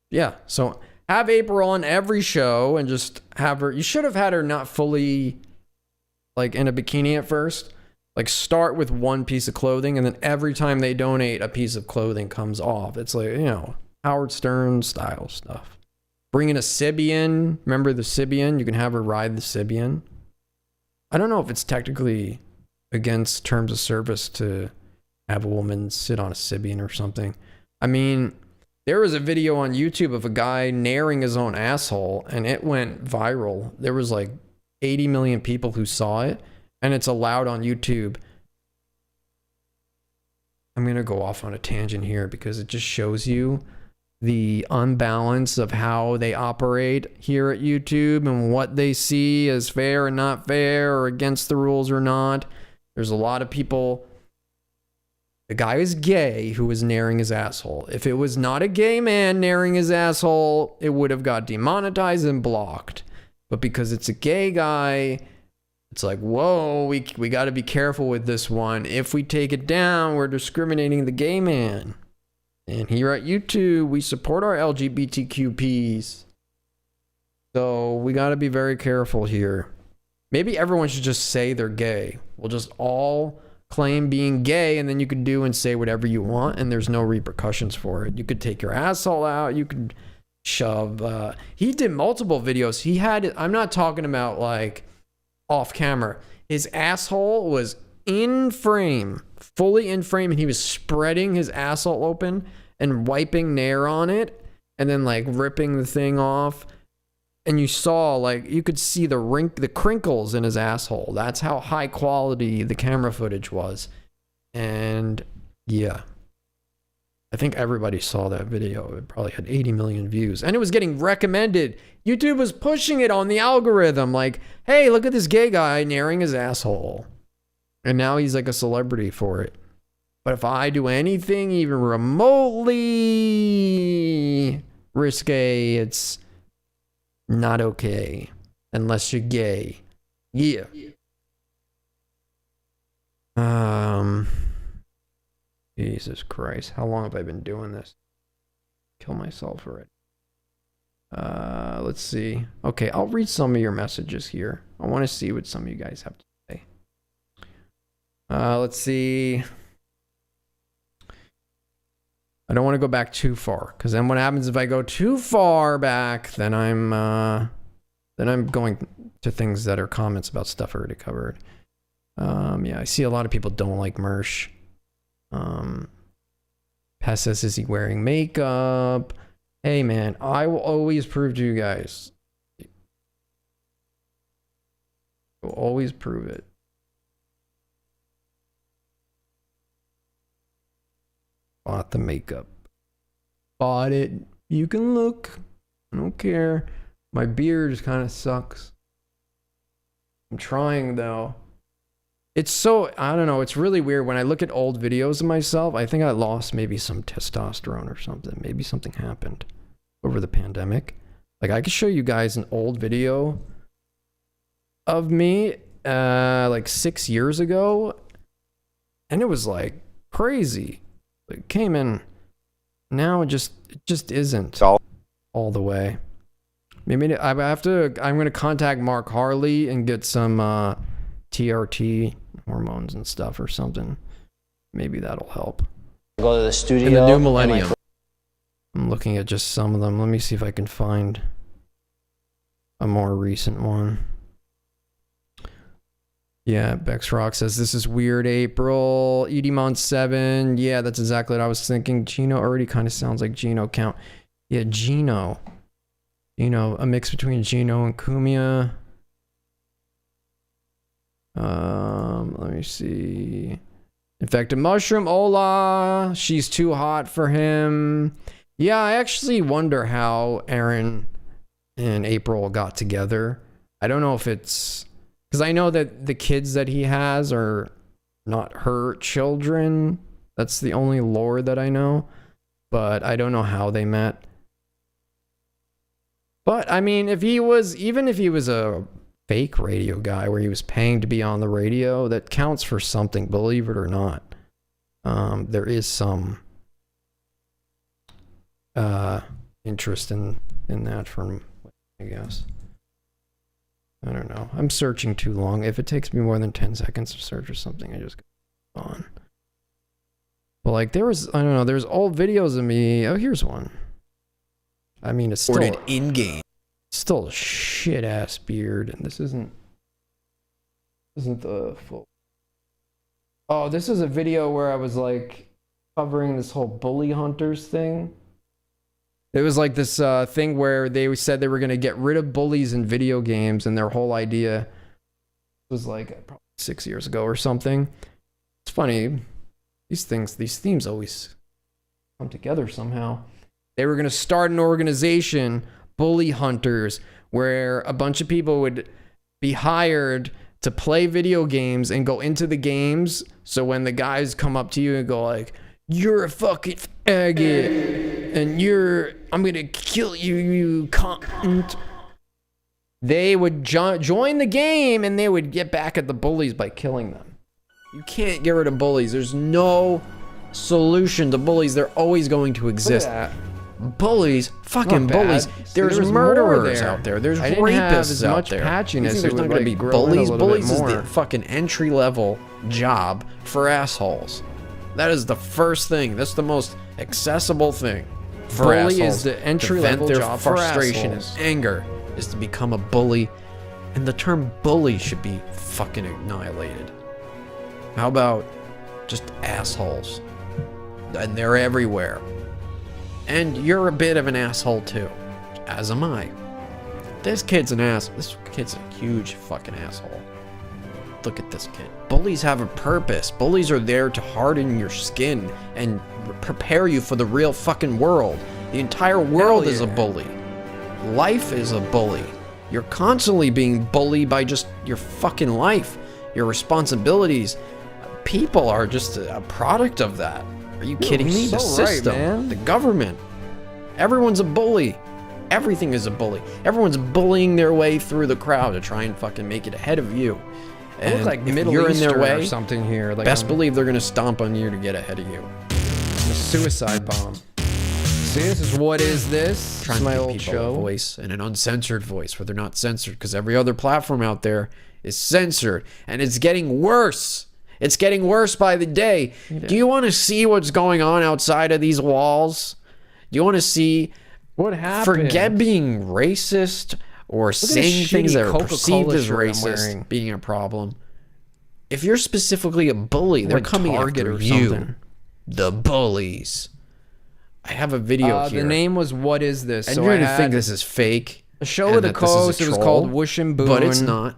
Yeah. So have April on every show and just have her. You should have had her not fully like in a bikini at first. Like, start with one piece of clothing, and then every time they donate, a piece of clothing comes off. It's like, Howard Stern style stuff. Bring in a Sibian. Remember the Sibian? You can have her ride the Sibian. I don't know if it's technically against terms of service to have a woman sit on a Sibian or something. I mean, there was a video on YouTube of a guy naring his own asshole, and it went viral. There was like 80 million people who saw it. And it's allowed on YouTube. I'm going to go off on a tangent here because it just shows you the unbalance of how they operate here at YouTube and what they see as fair and not fair or against the rules or not. There's a lot of people. The guy is gay who was naring his asshole. If it was not a gay man naring his asshole, it would have got demonetized and blocked. But because it's a gay guy, it's like, whoa, we got to be careful with this one. If we take it down, we're discriminating the gay man. And here at YouTube, we support our LGBTQPs. So we got to be very careful here. Maybe everyone should just say they're gay. We'll just all claim being gay, and then you can do and say whatever you want, and there's no repercussions for it. You could take your asshole out. You could shove. He did multiple videos. I'm not talking about like off camera. His asshole was in frame, fully in frame, and he was spreading his asshole open and wiping Nair on it and then like ripping the thing off. And you saw, like, you could see the crinkles in his asshole. That's how high quality the camera footage was. And yeah. I think everybody saw that video. It probably had 80 million views. And it was getting recommended. YouTube was pushing it on the algorithm. Like, hey, look at this gay guy narrowing his asshole. And now he's like a celebrity for it. But if I do anything even remotely risque, it's not okay. Unless you're gay. Yeah. Jesus Christ. How long have I been doing this? Kill myself already. Let's see. Okay, I'll read some of your messages here. I want to see what some of you guys have to say. Let's see. I don't want to go back too far, because then what happens if I go too far back, then I'm going to things that are comments about stuff I already covered. Yeah, I see a lot of people don't like Mersh. Pest says, is he wearing makeup? Hey man, I will always prove to you guys. I will always prove it. Bought the makeup. Bought it. You can look. I don't care. My beard just kind of sucks. I'm trying though. It's so, I don't know, it's really weird. When I look at old videos of myself, I think I lost maybe some testosterone or something. Maybe something happened over the pandemic. Like, I could show you guys an old video of me, like 6 years ago, and it was like crazy. It came in, now it just isn't all the way. Maybe I'm going to contact Mark Harley and get some TRT hormones and stuff or something. Maybe that'll help. Go to the studio. In the new millennium. I'm looking at just some of them. Let me see if I can find a more recent one. Yeah, Bex Rock says, this is weird, April. Edmon7. Yeah, that's exactly what I was thinking. Gino already kind of sounds like Gino Count. Yeah, Gino. Gino, a mix between Gino and Kumia. Let me see. Infected Mushroom, hola. She's too hot for him. Yeah, I actually wonder how Aaron and April got together. I don't know if it's because I know that the kids that he has are not her children. That's the only lore that I know. But I don't know how they met. But I mean, even if he was a fake radio guy where he was paying to be on the radio, that counts for something, believe it or not. There is some interest in that from, I guess. I don't know. I'm searching too long. If it takes me more than 10 seconds to search or something, I just go on. But like there's old videos of me. Oh, here's one. I mean, it's still in-game. Still a shit ass beard, and this isn't the full. Oh, this is a video where I was like covering this whole bully hunters thing. It was like this thing where they said they were going to get rid of bullies in video games, and their whole idea was like probably 6 years ago or something. It's funny, these themes always come together somehow. They were going to start an organization, Bully Hunters, where a bunch of people would be hired to play video games and go into the games. So when the guys come up to you and go like, you're a fucking faggot and I'm going to kill you, you cunt. They would join the game and they would get back at the bullies by killing them. You can't get rid of bullies. There's no solution to bullies. They're always going to exist. Bullies, fucking bullies. There's murderers out there. There's rapists out there. Patchiness. There's not going to be bullies. Bullies is the fucking entry level job for assholes. That is the first thing. That's the most accessible thing for assholes. Bully is the entry level job for frustration and anger is to become a bully, and the term bully should be fucking annihilated. How about just assholes? And they're everywhere. And you're a bit of an asshole too, as am I. This kid's an ass. This kid's a huge fucking asshole. Look at this kid. Bullies have a purpose. Bullies are there to harden your skin and prepare you for the real fucking world. The entire world is a bully. Life is a bully. You're constantly being bullied by just your fucking life, your responsibilities. People are just a product of that. Are you kidding me? The system, the government, everyone's a bully. Everything is a bully. Everyone's bullying their way through the crowd to try and fucking make it ahead of you. And look like if Middle you're in Eastern their way, or something here. Like best believe they're gonna stomp on you to get ahead of you. a suicide bomb. See, this is What Is This? Trying It's my to give old people show. a voice and an uncensored voice where they're not censored, because every other platform out there is censored, and it's getting worse. It's getting worse by the day. Do you want to see what's going on outside of these walls? Do you want to see? What happened? Forget being racist or saying things that are Coca-Cola perceived as shirt I'm racist wearing. being a problem. If you're specifically a bully, they're Like coming Target after or you. something. The bullies. I have a video here. The name was What Is This? And So you're I gonna had think this is fake. a show and with a that this is co-host. It was troll, called Whoosh and Boone. but it's not.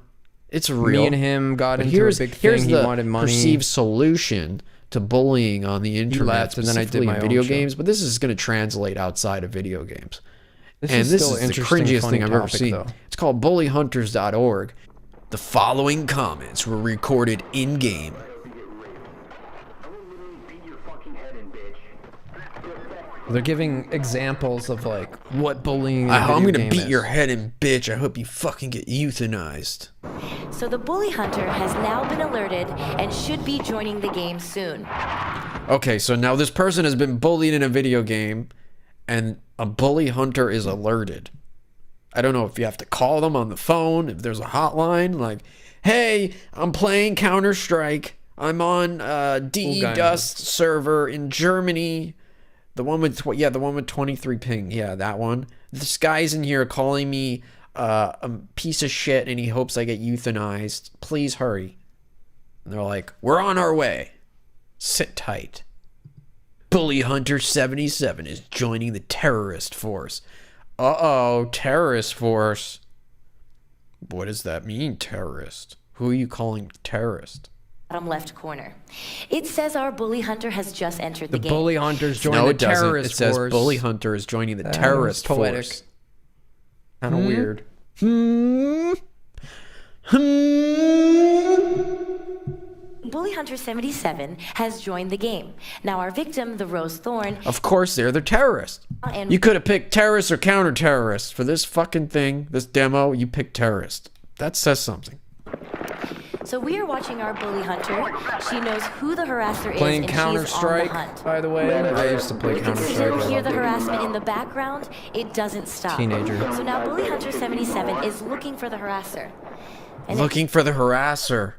It's real. Me and him got But into a big thing. Here's He the wanted money. perceived solution to bullying on the internet, left, and then I did specifically my in own video show. games. But this is going to translate outside of video games. This And is this still is the interesting, cringiest funny thing I've ever topic, seen. though. It's called bullyhunters.org. The following comments were recorded in-game. They're giving examples of like what bullying. in a I'm video gonna game beat is. your head in, bitch. I hope you fucking get euthanized. So the bully hunter has now been alerted and should be joining the game soon. Okay, so now this person has been bullied in a video game, and a bully hunter is alerted. I don't know if you have to call them on the phone, if there's a hotline, like, hey, I'm playing Counter-Strike. I'm on DE Dust server in Germany. The one with, the one with 23 ping. Yeah, that one. This guy's in here calling me a piece of shit, and he hopes I get euthanized. Please hurry. And they're like, we're on our way. Sit tight. Bully Hunter 77 is joining the terrorist force. Uh-oh, terrorist force. What does that mean, terrorist? Who are you calling terrorist? Bottom left corner. It says our bully hunter has just entered the The game. bully hunters joined No, the it doesn't. terrorist It says force. Bully Hunter is joining the That terrorist was poetic. force. Kind of weird. Bully Hunter 77 has joined the game. Now our victim, the Rose Thorn, Of course, they're the terrorist. and You could have picked terrorist or counter-terrorist. For this fucking thing, this demo, you picked terrorist. That says something. so we are watching our bully hunter. She knows who the harasser Playing is, and she's on the Counter-Strike, hunt. by the way. I used to play You can Counter-Strike. hear the harassment in the background. It doesn't stop. Teenager. So now Bully Hunter 77 is looking for the harasser. And Looking for the harasser.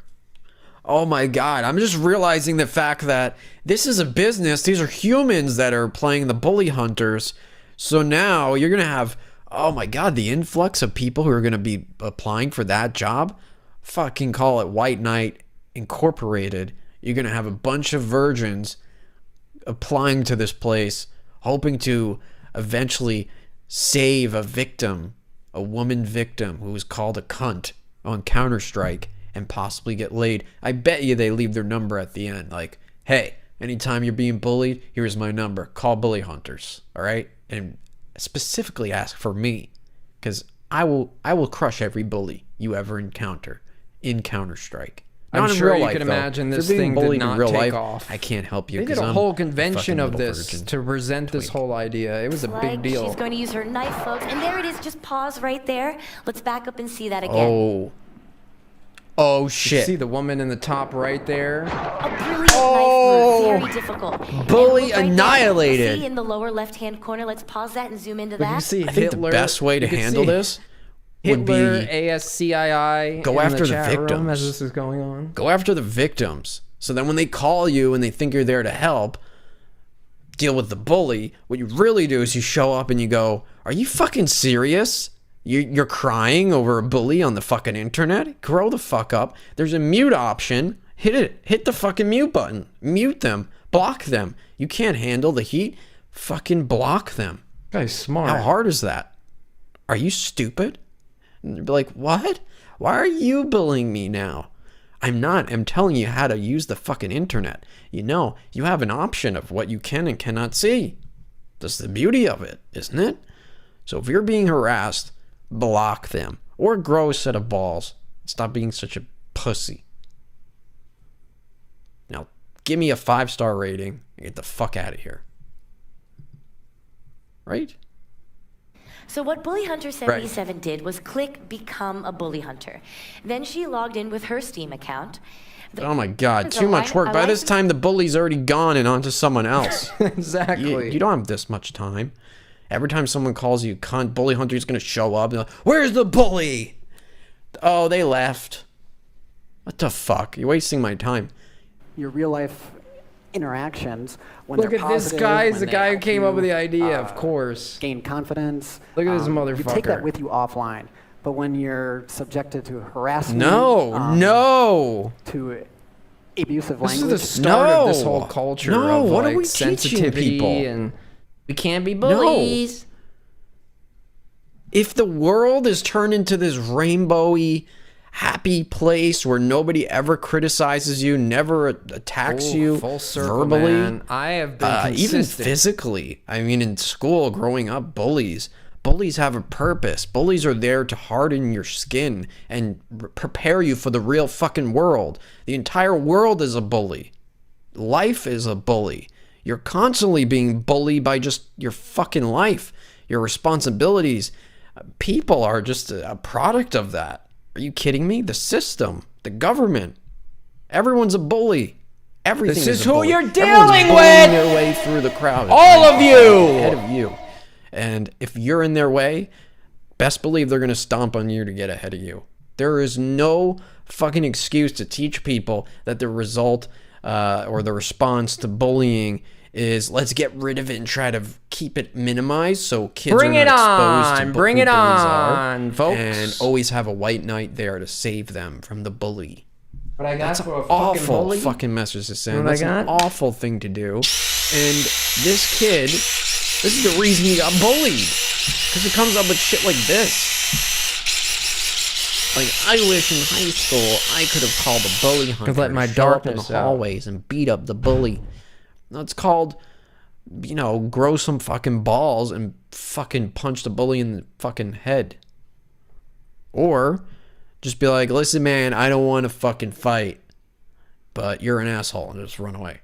Oh my god, I'm just realizing the fact that this is a business. These are humans that are playing the bully hunters. So now you're going to have, oh my god, the influx of people who are going to be applying for that job. Fucking call it White Knight Incorporated. You're going to have a bunch of virgins applying to this place, hoping to eventually save a victim, a woman victim who was called a cunt on Counter-Strike and possibly get laid. I bet you they leave their number at the end. Like, hey, anytime you're being bullied, here's my number. Call Bully Hunters, all right? And specifically ask for me, because I will crush every bully you ever encounter in Counter-Strike. I'm Not in sure real you life, could though. imagine If this you're being thing did bullied in not real take life, off. I can't help you. They did 'cause a I'm whole convention fucking of little this virgin. to present this whole idea. It was a big like deal. she's going to use her knife, folks. And there it is. Just pause right there. Let's back up and see that again. Oh You shit. see the woman in the top right there? A brilliant knife move, very difficult. And Bully look right there. annihilated. See in the lower left-hand corner. Let's pause that and zoom into But you that. see I think Hitler. the best way to you can handle see this would Hitler, be ASCII. go in after the chat room victims. as this is going on. go after the victims. So then when they call you and they think you're there to help deal with the bully, what you really do is you show up and you go, are you fucking serious? You're crying over a bully on the fucking internet? Grow the fuck up. There's a mute option. Hit it. Hit the fucking mute button. Mute them. Block them. You can't handle the heat. Fucking block them. Guy's smart. How hard is that? Are you stupid? And they'd be like, what? Why are you bullying me now? I'm telling you how to use the fucking internet. You know, you have an option of what you can and cannot see. That's the beauty of it, isn't it? So if you're being harassed, block them. Or grow a set of balls. Stop being such a pussy. Now, give me a 5-star rating and get the fuck out of here. Right? So what Bully Hunter 77 did was click Become a Bully Hunter. Then she logged in with her Steam account. Oh my god, too much work. By this time, the bully's already gone and onto someone else. Exactly. You don't have this much time. Every time someone calls you cunt, Bully Hunter's gonna show up and like, where's the bully? Oh, they left. What the fuck? You're wasting my time. Your real life interactions when Look they're at this positive, guy. when Is the they guy who help came up you, with the idea, of course. gain confidence. Look at this You take that motherfucker. with you offline, but when you're subjected to harassment, No. to abusive This is language, the start of this No. whole culture No, of what are like we teaching sensitivity people? and we can't be bullies. If the world is turned into this rainbowy, happy place where nobody ever criticizes you, never attacks you Full circle, verbally, man. I have been even consistent. physically. I mean, in school, growing up, bullies have a purpose. Bullies are there to harden your skin and prepare you for the real fucking world. The entire world is a bully. Life is a bully. You're constantly being bullied by just your fucking life, your responsibilities. People are just a product of that. Are you kidding me? The system, the government, everyone's a bully. Everything This is is a who bully. you're Everyone's dealing bullying with! their way through the crowd. All of you! Ahead of you. And if you're in their way, best believe they're going to stomp on you to get ahead of you. There is no fucking excuse to teach people that the result or the response to bullying is let's get rid of it and try to keep it minimized so kids Bring are it not exposed on! to Bring who it bullies are, on, folks. and always have a white knight there to save them from the bully. What I got That's for an a fucking awful bully? fucking message to send. What I That's an got? awful thing to do. And this kid, this is the reason he got bullied. Because he comes up with shit like this. Like, I wish in high school I could have called the bully hunter. Could let my to show up in darkness the out. hallways and beat up the bully. That's called, you know, grow some fucking balls and fucking punch the bully in the fucking head. Or just be like, listen, man, I don't want to fucking fight, but you're an asshole, and just run away.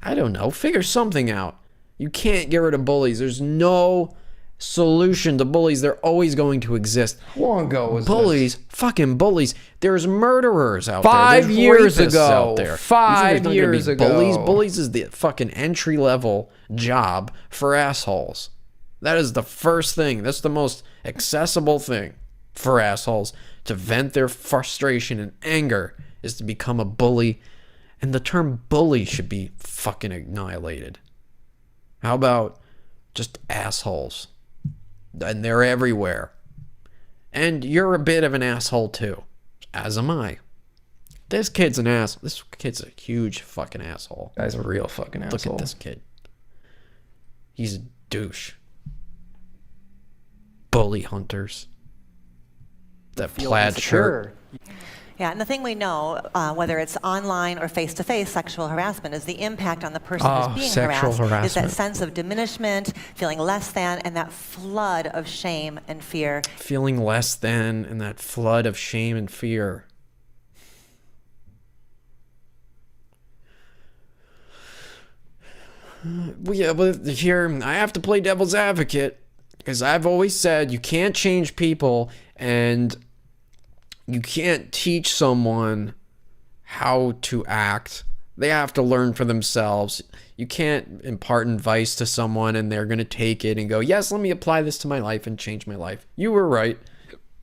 I don't know. Figure something out. You can't get rid of bullies. There's no solution to bullies. They're always going to exist. How long ago was Bullies, fucking bullies. There's murderers out there. 5 There's years rapists ago. out there. You think there's 5 not gonna years be ago. Bullies. Bullies is the fucking entry level job for assholes. That is the first thing. That's the most accessible thing for assholes to vent their frustration and anger is to become a bully. And the term bully should be fucking annihilated. How about just assholes? And they're everywhere. And you're a bit of an asshole too. As am I. This kid's an ass. This kid's a huge fucking asshole. Guy's a real fucking asshole. Look at this kid. He's a douche. Bully hunters. That plaid shirt. Yeah, and the thing we know, whether it's online or face-to-face sexual harassment, is the impact on the person who's being sexual harassed is that harassment. sense of diminishment, feeling less than, and that flood of shame and fear. Feeling less than and that flood of shame and fear. Yeah, but here I have to play devil's advocate because I've always said you can't change people and you can't teach someone how to act. They have to learn for themselves. You can't impart advice to someone and they're going to take it and go, yes, let me apply this to my life and change my life. You were right.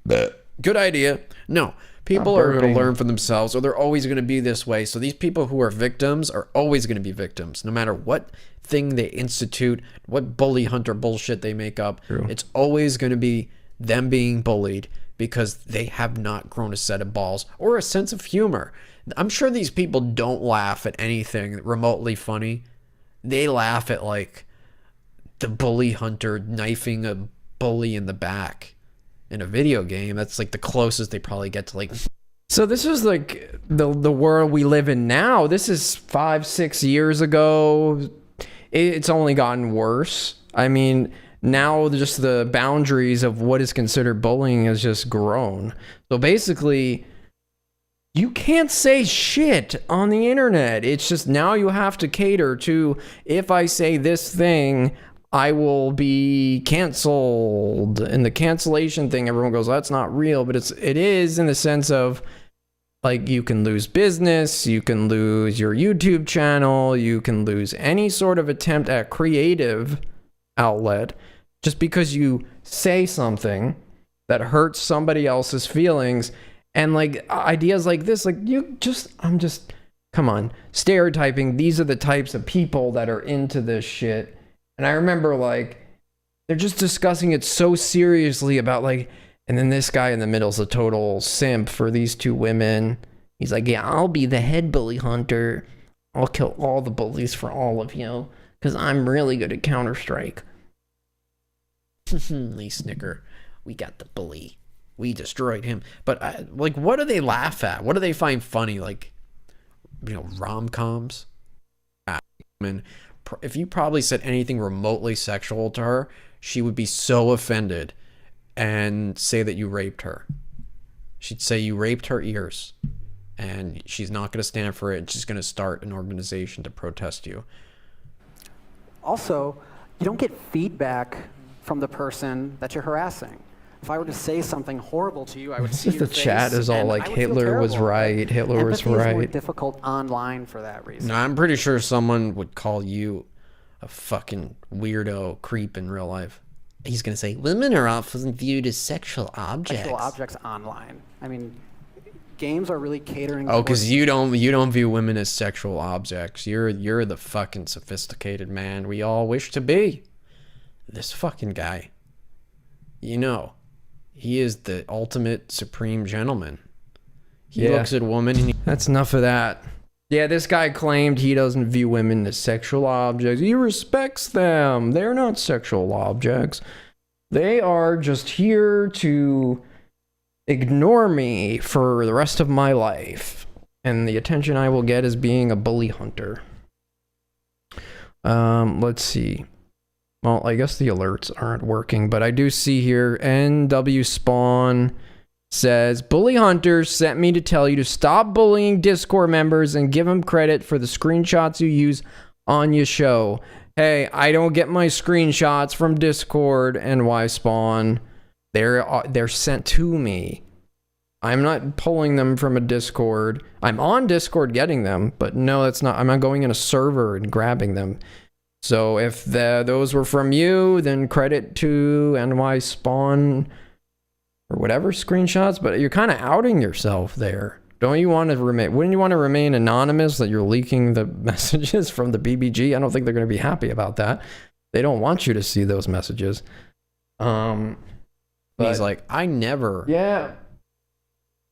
Good idea. No, people are going to learn for themselves or they're always going to be this way. So these people who are victims are always going to be victims, no matter what thing they institute, what bully hunter bullshit they make up. True. It's always going to be them being bullied because they have not grown a set of balls or a sense of humor. I'm sure these people don't laugh at anything remotely funny. They laugh at like the bully hunter knifing a bully in the back in a video game. That's like the closest they probably get to like So this is like the world we live in now. This is 5-6 years ago. It's only gotten worse. I mean, now just the boundaries of what is considered bullying has just grown. So basically, you can't say shit on the internet. It's just now you have to cater to, if I say this thing, I will be canceled. And the cancellation thing, everyone goes, that's not real, but it is in the sense of, like, you can lose business, you can lose your YouTube channel, you can lose any sort of attempt at creative outlet just because you say something that hurts somebody else's feelings. And like ideas like this, like I'm just, come on, stereotyping. These are the types of people that are into this shit. And I remember like, they're just discussing it so seriously about like, and then this guy in the middle is a total simp for these two women. He's like, yeah, I'll be the head bully hunter. I'll kill all the bullies for all of you because I'm really good at Counter-Strike. They snicker. We got the bully. We destroyed him. But like, what do they laugh at? What do they find funny? Like, you know, rom-coms? I mean, if you probably said anything remotely sexual to her, she would be so offended and say that you raped her. She'd say you raped her ears, and she's not going to stand for it. She's going to start an organization to protest you. Also, you don't get feedback from the person that you're harassing. If I were to say something horrible to you, I would see your the face chat is all and like, I would feel Hitler was terrible. right, Hitler was Empathy is more right. difficult online for that reason. No, I'm pretty sure someone would call you a fucking weirdo creep in real life. He's going to say, women are often viewed as sexual objects. Sexual objects online. I mean, games are really catering. Oh, because you don't view women as sexual objects. You're the fucking sophisticated man we all wish to be. This fucking guy, you know, he is the ultimate supreme gentleman. He looks at women and that's enough of that. Yeah, this guy claimed he doesn't view women as sexual objects. He respects them. They're not sexual objects. They are just here to ignore me for the rest of my life. And the attention I will get is being a bully hunter. Let's see. Well, I guess the alerts aren't working, but I do see here NW Spawn says, bully hunters sent me to tell you to stop bullying Discord members and give them credit for the screenshots you use on your show. Hey, I don't get my screenshots from Discord, NY Spawn. They're sent to me. I'm not pulling them from a Discord. I'm on Discord getting them, but no, that's not. I'm not going in a server and grabbing them. So if those were from you, then credit to NY Spawn or whatever screenshots, but you're kind of outing yourself there. Don't you want to remain, wouldn't you want to remain anonymous that you're leaking the messages from the BBG? I don't think they're going to be happy about that. They don't want you to see those messages. But he's like, I never. Yeah.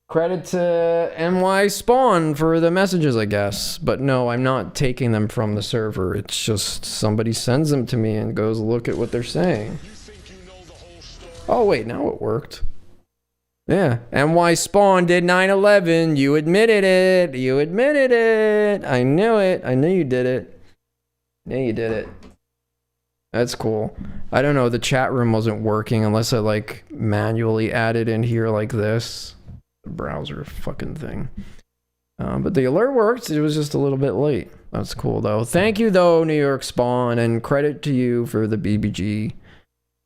Credit to NY Spawn for the messages, I guess. But no, I'm not taking them from the server. It's just somebody sends them to me and goes, look at what they're saying. Oh, wait, now it worked. Yeah, NY Spawn did 9/11. You admitted it. You admitted it. I knew it. I knew you did it. Yeah, you did it. That's cool. I don't know. The chat room wasn't working unless I like manually added in here like this. The browser fucking thing. But the alert worked. It was just a little bit late. That's cool though. Thank you though, New York Spawn, and credit to you for the BBG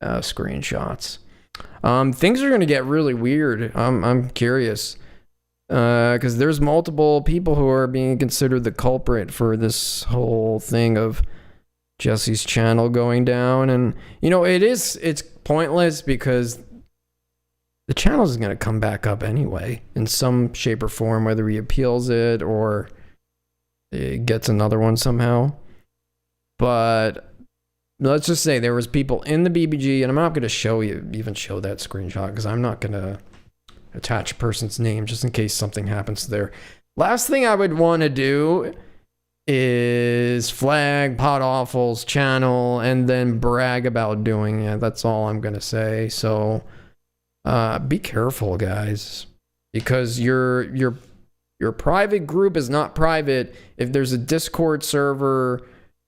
screenshots. Things are going to get really weird. I'm curious. Because there's multiple people who are being considered the culprit for this whole thing of Jesse's channel going down. And, you know, it's pointless because the channel is going to come back up anyway in some shape or form, whether he appeals it or it gets another one somehow. But let's just say there was people in the BBG, and I'm not going to even show that screenshot because I'm not going to attach a person's name just in case something happens there. Last thing I would want to do is flag Podawful's channel and then brag about doing it. That's all I'm going to say. So be careful, guys. because your private group is not private if there's a Discord server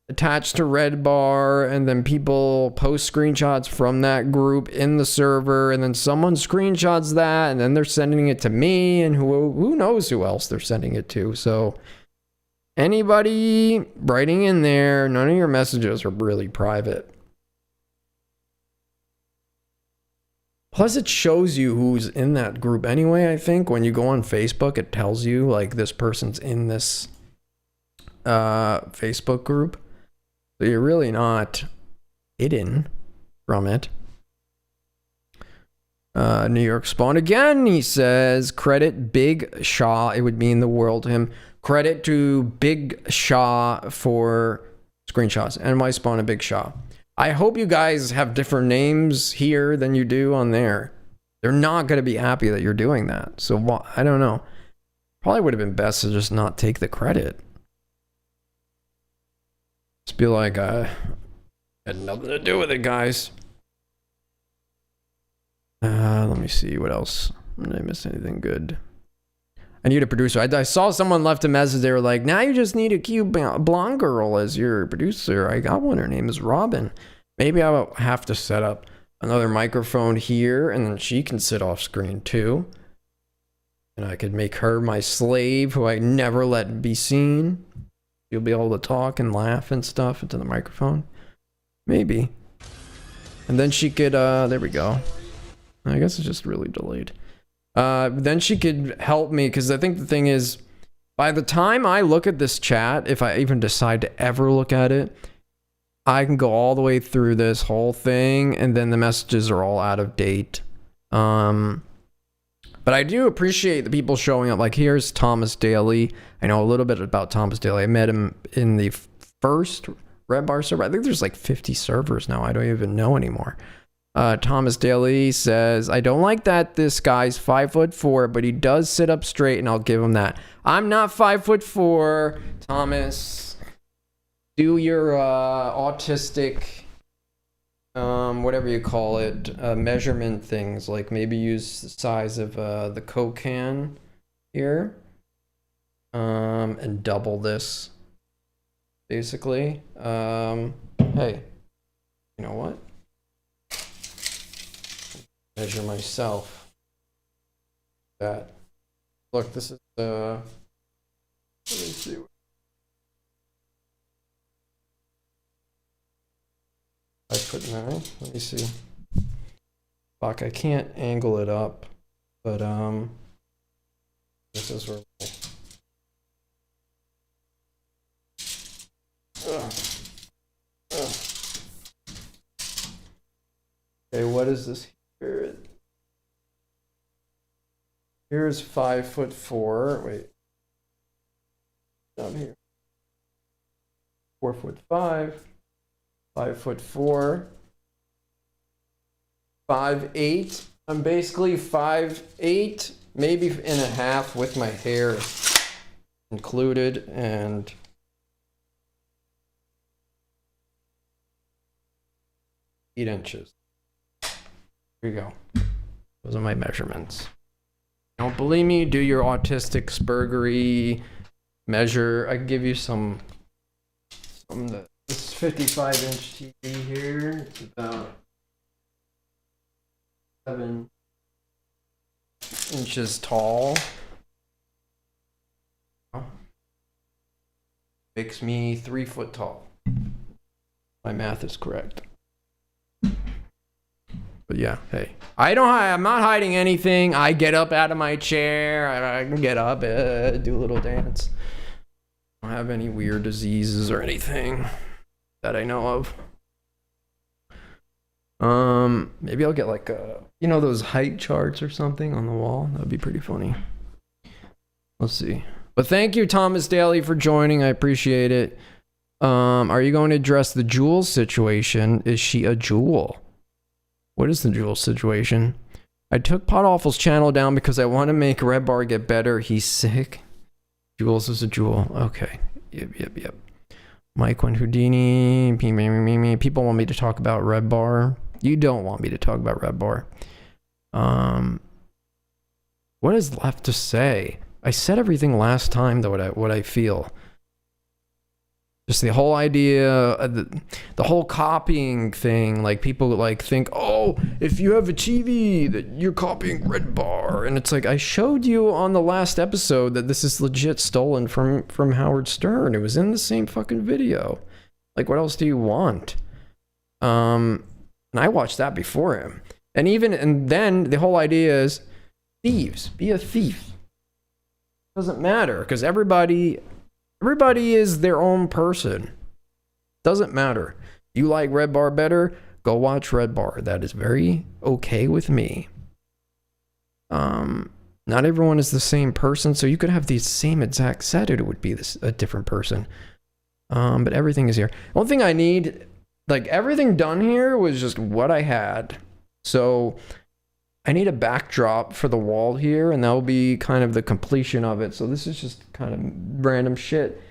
attached to Redbar, and then people post screenshots from that group in the server, and then someone screenshots that, and then they're sending it to me, and who knows who else they're sending it to. So anybody writing in there, none of your messages are really private. Plus, it shows you who's in that group anyway, I think. When you go on Facebook, it tells you, like, this person's in this Facebook group. So you're really not hidden from it. New York Spawn again, he says, credit Big Shaw. It would mean the world to him. Credit to Big Shaw for screenshots. NY Spawn and Big Shaw. I hope you guys have different names here than you do on there. They're not going to be happy that you're doing that. So I don't know. Probably would have been best to just not take the credit. Just be like, I had nothing to do with it, guys. Let me see what else. Did I miss anything good? I need a producer. I saw someone left a message. They were like, now you just need a cute blonde girl as your producer. I got one. Her name is Robin. Maybe I'll have to set up another microphone here, and then she can sit off screen too. And I could make her my slave, who I never let be seen. You'll be able to talk and laugh and stuff into the microphone. Maybe. And then she could, there we go. I guess it's just really delayed. Then she could help me, because I think the thing is, by the time I look at this chat, if I even decide to ever look at it, I can go all the way through this whole thing, and then the messages are all out of date. But I do appreciate the people showing up. Like, here's Thomas Daly. I know a little bit about Thomas Daly. I met him in the first Redbar server. I think there's like 50 servers now. I don't even know anymore. Thomas Daly says, I don't like that this guy's 5'4", but he does sit up straight, and I'll give him that. I'm not 5'4", Thomas. Do your autistic, whatever you call it, measurement things. Like maybe use the size of the Coke can here, and double this, basically. Hey, you know what? Measure myself. That. Look, this is let me see. I put 9. Let me see. Fuck, I can't angle it up, but this is where. Okay, what is this here? Here's 5'4". Wait. Down here. 4'5". 5'4". 5'8". I'm basically 5'8", maybe and a half with my hair included, and 8 inches. Here you go. Those are my measurements. Don't believe me? Do your autistic Spurgery measure. I can give you some this 55-inch TV here. It's about 7 inches tall. Makes me 3 foot tall. My math is correct. But yeah, hey, I'm not hiding anything. I get up out of my chair. I can get up, do a little dance. I don't have any weird diseases or anything that I know of. Maybe I'll get like those height charts or something on the wall. That'd be pretty funny. Let's see. But thank you, Thomas Daly, for joining. I appreciate it. Are you going to address the Jewel situation? Is she a jewel? What is the Jewel situation? I took Podawful's channel down because I want to make Redbar get better. He's sick. Jules is a jewel. Okay. Yep. Mike One Houdini. People want me to talk about Redbar. You don't want me to talk about Redbar. What is left to say? I said everything last time, though, what I feel. Just the whole idea, the whole copying thing. Like, people like think, oh, if you have a TV, that you're copying Redbar. And it's like, I showed you on the last episode that this is legit stolen from Howard Stern. It was in the same fucking video. Like, what else do you want? And I watched that before him. And then the whole idea is thieves. Be a thief. Doesn't matter, because everybody is their own person. Doesn't matter. You like Redbar better? Go watch Redbar. That is very okay with me. Not everyone is the same person, so you could have the same exact set, it would be a different person. But everything is here. One thing I need, like, everything done here was just what I had. So I need a backdrop for the wall here, and that will be kind of the completion of it. So this is just kind of random shit.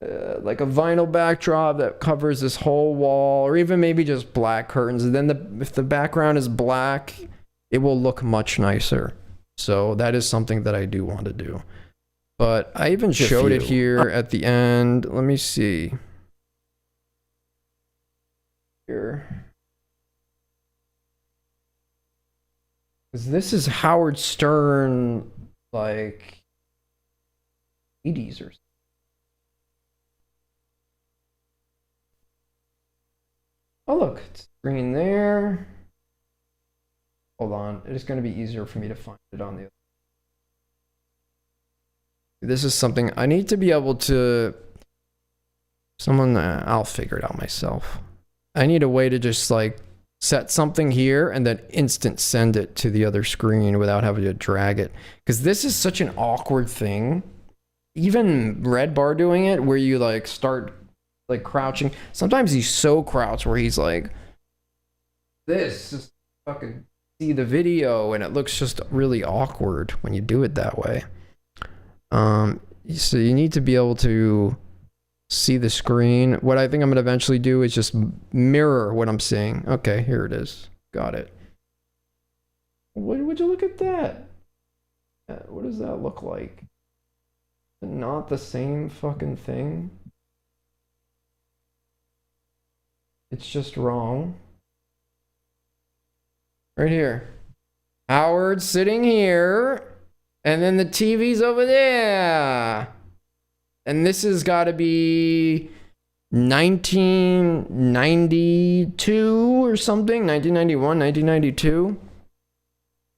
Like a vinyl backdrop that covers this whole wall, or even maybe just black curtains. And then if the background is black, it will look much nicer. So that is something that I do want to do. But I even showed it here at the end. Let me see. Here. Because this is Howard Stern, like, 80s or something. Oh, look, it's green there. Hold on, it's going to be easier for me to find it on the other. This is something I need to be able to... I'll figure it out myself. I need a way to just, like, set something here and then instant send it to the other screen without having to drag it. Because this is such an awkward thing. Even Redbar doing it, where you like start like crouching. Sometimes he's so crouched where he's like this, just fucking see the video, and it looks just really awkward when you do it that way. So you need to be able to see the screen. What I think I'm gonna eventually do is just mirror what I'm seeing. Okay, here it is. Got it. Would you look at that? What does that look like? Not the same fucking thing. It's just wrong. Right here. Howard sitting here, and then the TV's over there. And this has got to be 1992 or something, 1991, 1992.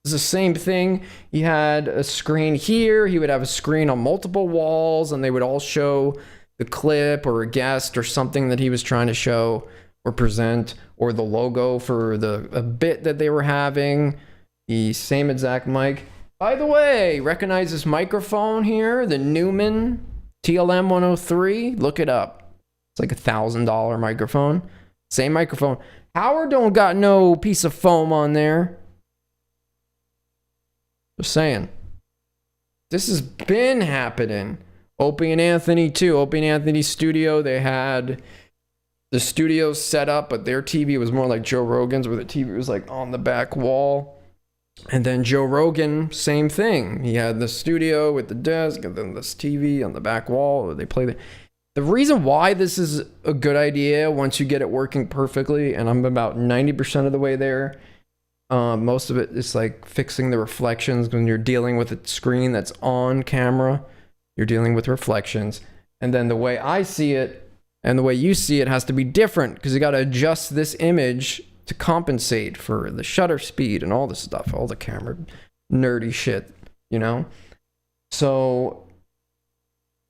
It's the same thing. He had a screen here. He would have a screen on multiple walls, and they would all show the clip or a guest or something that he was trying to show or present, or the logo for a bit that they were having. The same exact mic. By the way, recognize this microphone here, the Newman TLM 103, look it up. It's like $1,000 microphone. Same microphone. Howard don't got no piece of foam on there. Just saying. This has been happening. Opie and Anthony too. Opie and Anthony's studio, they had the studio set up, but their TV was more like Joe Rogan's, where the TV was like on the back wall. And then Joe Rogan, same thing. He had the studio with the desk and then this TV on the back wall where they play the reason why this is a good idea once you get it working perfectly, and I'm about 90% of the way there. Most of it is like fixing the reflections. When you're dealing with a screen that's on camera, you're dealing with reflections. And then the way I see it and the way you see it has to be different, because you got to adjust this image to compensate for the shutter speed and all this stuff, all the camera nerdy shit, you know? So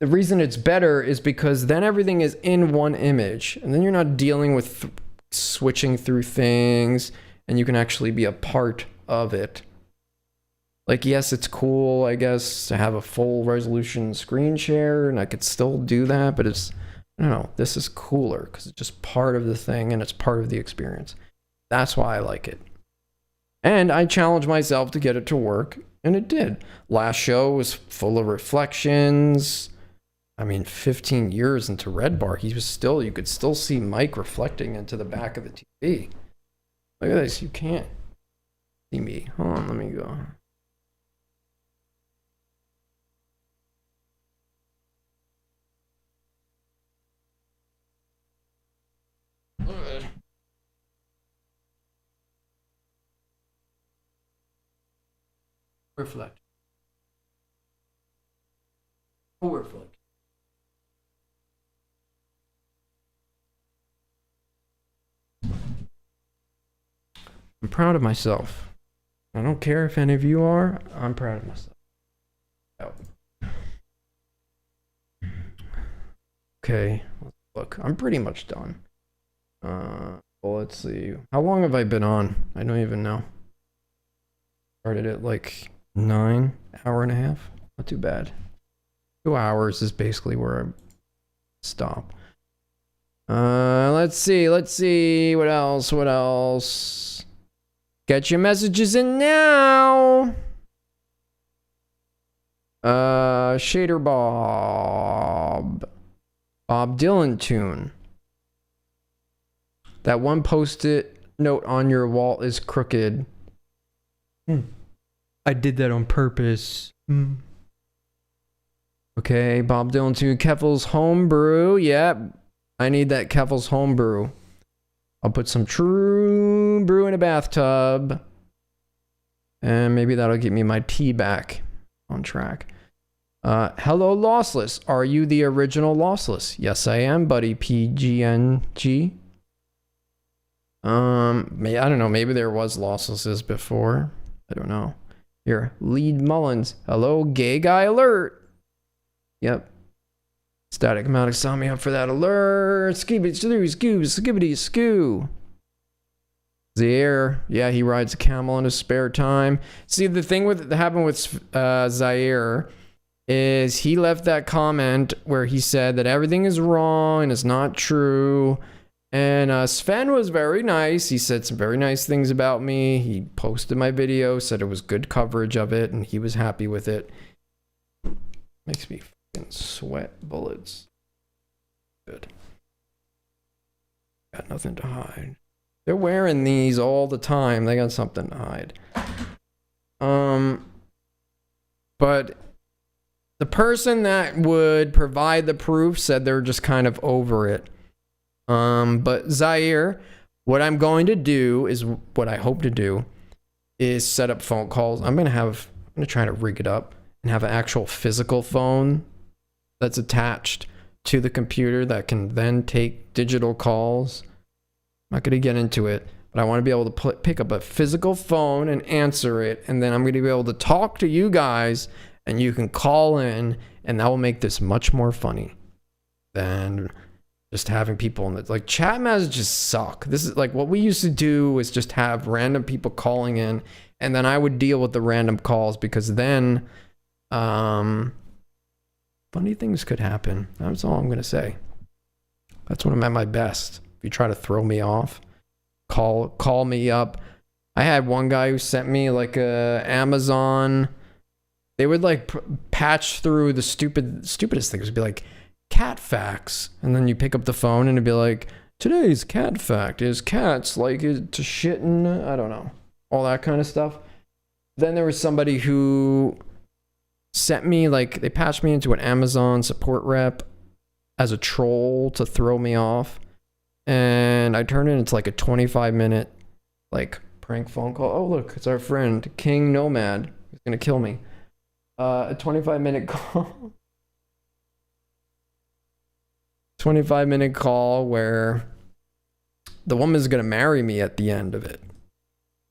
the reason it's better is because then everything is in one image, and then you're not dealing with switching through things, and you can actually be a part of it. Like, yes, it's cool, I guess, to have a full resolution screen share, and I could still do that, but it's, I don't know, this is cooler because it's just part of the thing and it's part of the experience. That's why I like it. And I challenged myself to get it to work, and it did. Last show was full of reflections. I mean, 15 years into Redbar, he was still, you could still see Mike reflecting into the back of the TV. Look at this, you can't see me. Hold on, let me go. Reflect. Reflect. I'm proud of myself. I don't care if any of you are. I'm proud of myself. Okay, look, I'm pretty much done. Well, let's see. How long have I been on? I don't even know. Started at like 9 hour and a half. Not too bad. 2 hours is basically where I stop. Let's see. What else? Get your messages in now. Shader Bob Dylan tune. That one post-it note on your wall is crooked. I did that on purpose. Okay, Bob Dylan tune. Keffel's homebrew. Yep. I need that Keffel's homebrew. I'll put some true brew in a bathtub. And maybe that'll get me my tea back on track. Hello, Lossless. Are you the original Lossless? Yes, I am, buddy. PGNG. I don't know. Maybe there was Losslesses before. I don't know. Here, Lead Mullins. Hello, gay guy alert. Yep. Static Matic saw me up for that alert. Skibbity skoo. Zair. Yeah, he rides a camel in his spare time. See, the thing that happened with Zair is he left that comment where he said that everything is wrong and it's not true. And Sven was very nice. He said some very nice things about me. He posted my video, said it was good coverage of it, and he was happy with it. Makes me fucking sweat bullets. Good. Got nothing to hide. They're wearing these all the time. They got something to hide. But the person that would provide the proof said they're just kind of over it. But Zair, what I'm going to do is what I hope to do is set up phone calls. I'm gonna try to rig it up and have an actual physical phone that's attached to the computer that can then take digital calls. I'm not gonna get into it, but I want to be able to pick up a physical phone and answer it, and then I'm gonna be able to talk to you guys, and you can call in, and that will make this much more funny than just having people in the, like, chat messages suck. This is like what we used to do was just have random people calling in, and then I would deal with the random calls, because then funny things could happen. That's all I'm gonna say. That's when I'm at my best. If you try to throw me off, call me up. I had one guy who sent me like a Amazon. They would like patch through the stupidest things. It would be like cat facts, and then you pick up the phone and it'd be like, today's cat fact is cats like to shit in, I don't know, all that kind of stuff. Then there was somebody who sent me, like, they patched me into an Amazon support rep as a troll to throw me off, and I turned it into like a 25-minute like prank phone call. Oh look, it's our friend King Nomad. He's gonna kill me. A 25-minute call. 25-minute call where the woman's gonna marry me at the end of it.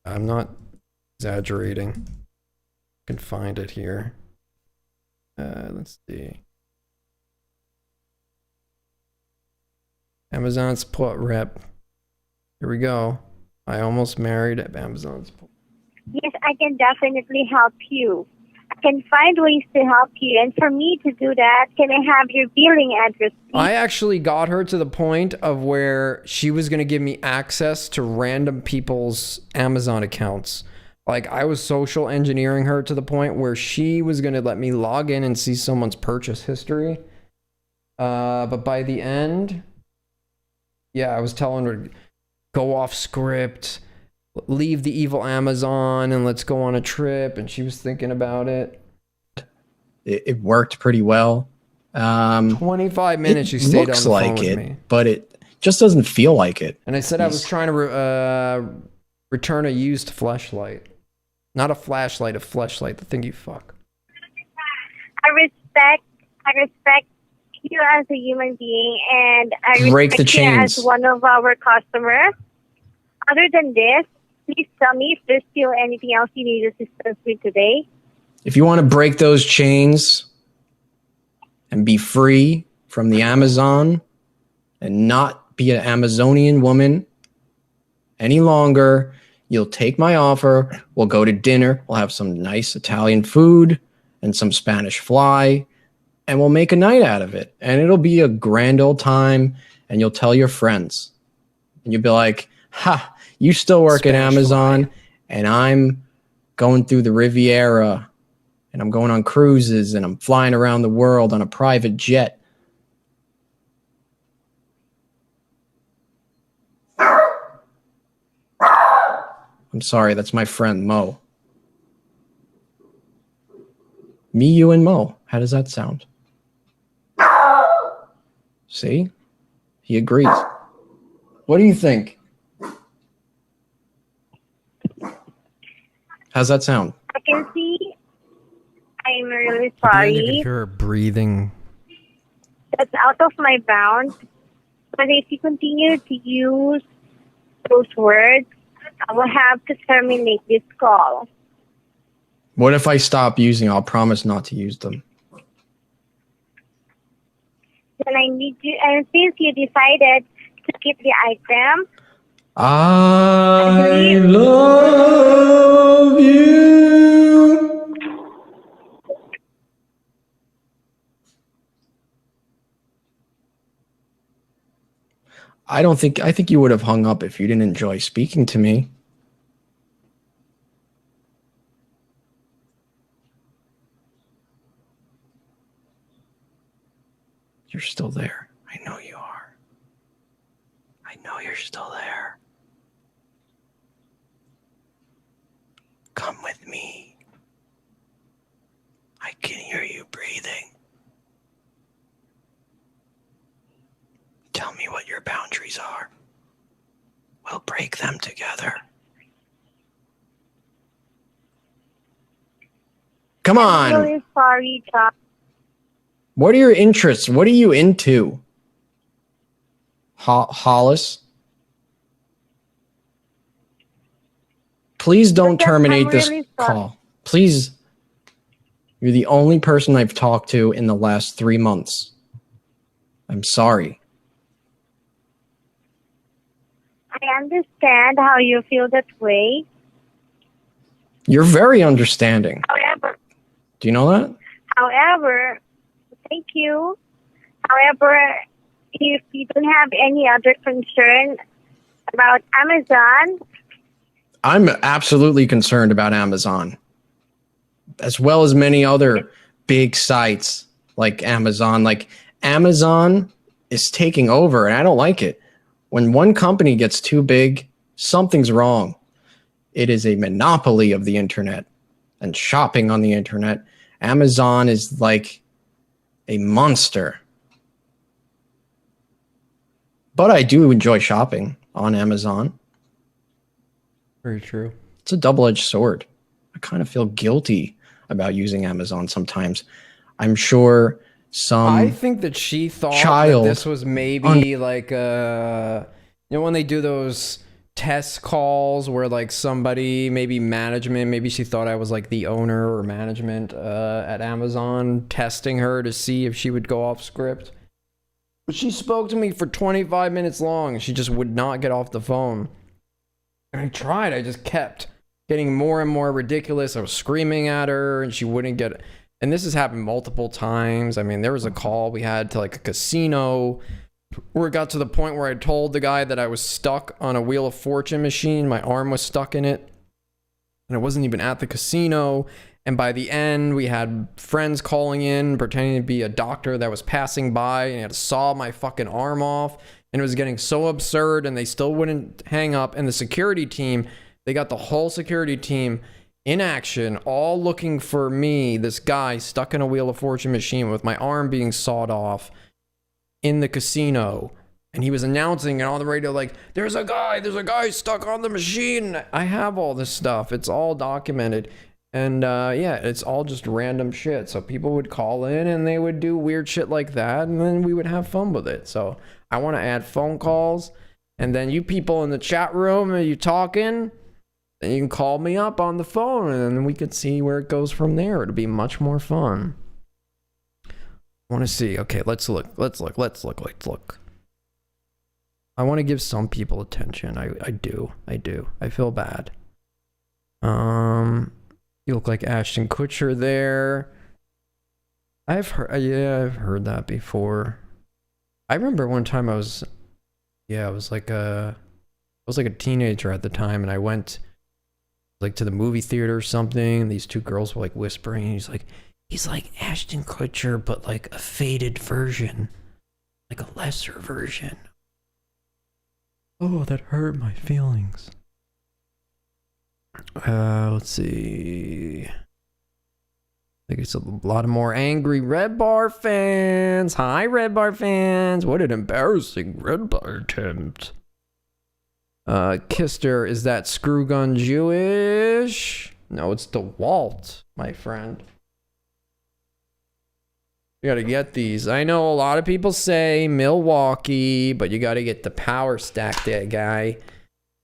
I'm not exaggerating. I can find it here. Let's see. Amazon support rep. Here we go. I almost married at Amazon support. Yes, I can definitely help you. I can find ways to help you. And for me to do that, can I have your billing address, please? I actually got her to the point of where she was going to give me access to random people's Amazon accounts. Like, I was social engineering her to the point where she was going to let me log in and see someone's purchase history. But by the end, yeah, I was telling her, go off script, leave the evil Amazon, and let's go on a trip. And she was thinking about it. It worked pretty well. 25 minutes she stayed on the phone with me. But it just doesn't feel like it. And I said I was trying to return a used fleshlight. Not a flashlight, a fleshlight, the thing you fuck. I respect you as a human being, and I Break the respect you chains. as one of our customers. Other than this, please tell me if there's still anything else you need assistance with today. If you want to break those chains and be free from the Amazon and not be an Amazonian woman any longer, you'll take my offer. We'll go to dinner. We'll have some nice Italian food and some Spanish fly, and we'll make a night out of it. And it'll be a grand old time, and you'll tell your friends. And you'll be like, ha, you still work at Amazon, and I'm going through the Riviera, and I'm going on cruises, and I'm flying around the world on a private jet. I'm sorry, that's my friend Mo. Me, you, and Mo. How does that sound? See? He agrees. What do you think? How's that sound? I can see. I'm really You can sorry. hear her breathing. That's out of my bounds. But if you continue to use those words, I will have to terminate this call. What if I stop using? I'll promise not to use them. Then I need you, and since you decided to keep the item, I love you. I think you would have hung up if you didn't enjoy speaking to me. You're still there. I know you are. I know you're still there. Come with me. I can hear you breathing. Tell me what your boundaries are. We'll break them together. Come I'm on. really sorry, John. What are your interests? What are you into? Hollis? Please don't terminate this really sorry. call. Please. You're the only person I've talked to in the last 3 months. I'm sorry. I understand how you feel that way. You're very understanding. However, Do you know that? Thank you. However, if you don't have any other concern about Amazon, I'm absolutely concerned about Amazon, as well as many other big sites like Amazon. Like, Amazon is taking over, and I don't like it. When one company gets too big, something's wrong. It is a monopoly of the internet and shopping on the internet. Amazon is like a monster. But I do enjoy shopping on Amazon. Very true. It's a double-edged sword. I kind of feel guilty about using Amazon sometimes. I'm sure I think that she thought child that this was maybe like when they do those test calls where like somebody, maybe management, maybe she thought I was like the owner or management at Amazon testing her to see if she would go off script. But she spoke to me for 25 minutes long. She just would not get off the phone. And I tried. I just kept getting more and more ridiculous. I was screaming at her and she wouldn't get it. And this has happened multiple times. I mean, there was a call we had to like a casino where it got to the point where I told the guy that I was stuck on a Wheel of Fortune machine. My arm was stuck in it. And I wasn't even at the casino. And by the end, we had friends calling in, pretending to be a doctor that was passing by, and he had to saw my fucking arm off. And it was getting so absurd, and they still wouldn't hang up. And the security team, they got the whole security team in action, all looking for me, this guy stuck in a Wheel of Fortune machine with my arm being sawed off in the casino. And he was announcing it on the radio like, there's a guy stuck on the machine. I have all this stuff. It's all documented. And yeah, it's all just random shit. So people would call in and they would do weird shit like that. And then we would have fun with it. So I want to add phone calls. And then you people in the chat room, are you talking? And you can call me up on the phone and then we could see where it goes from there. It'll be much more fun. I want to see. Okay, let's look. I want to give some people attention. I do. I feel bad. You look like Ashton Kutcher there. I've heard that before. I remember one time I was like a teenager at the time, and I went like to the movie theater or something, and these two girls were like whispering, and he's like Ashton Kutcher, but like a faded version, like a lesser version. Oh, that hurt my feelings. Let's see. I think it's a lot of more angry Redbar fans. Hi, Redbar fans. What an embarrassing Redbar attempt. Kister, is that Screwgun Jewish? No, it's DeWalt, my friend. You gotta get these. I know a lot of people say Milwaukee, but you gotta get the power stack there, guy.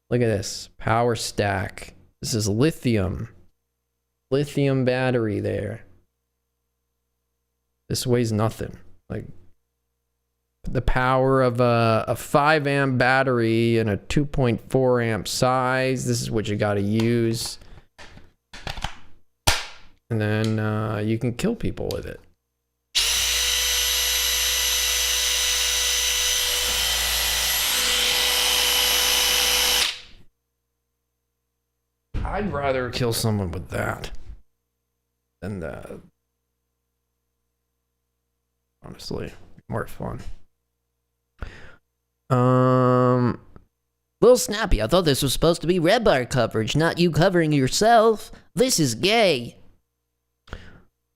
Look at this. Power stack. This is lithium. Lithium battery there. This weighs nothing. Like the power of a 5 amp battery and a 2.4 amp size. This is what you gotta use. And then you can kill people with it. I'd rather kill someone with that than that. Honestly, more fun. Little Snappy, I thought this was supposed to be Redbar coverage, not you covering yourself. This is gay.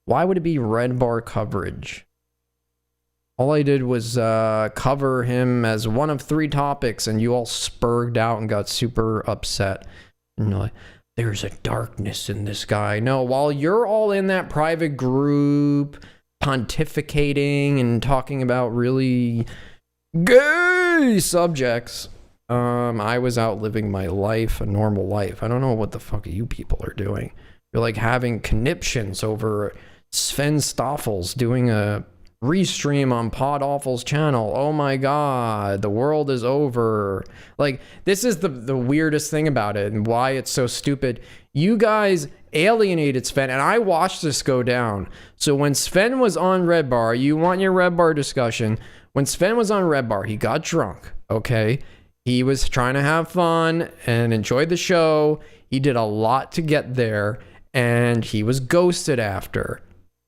Why would it be Redbar coverage? All I did was cover him as one of 3 topics, and you all spurred out and got super upset. And you're like, there's a darkness in this guy. No, while you're all in that private group pontificating and talking about really gay subjects, I was out living my life, a normal life. I don't know what the fuck you people are doing. You're like having conniptions over Sven Stoffels doing a restream on Podawful's channel. Oh my god, the world is over. Like, this is the weirdest thing about it and why it's so stupid. You guys alienated Sven, and I watched this go down. So when Sven was on Redbar, you want your Redbar discussion. When Sven was on Redbar, he got drunk, okay? He was trying to have fun and enjoy the show. He did a lot to get there, and he was ghosted after.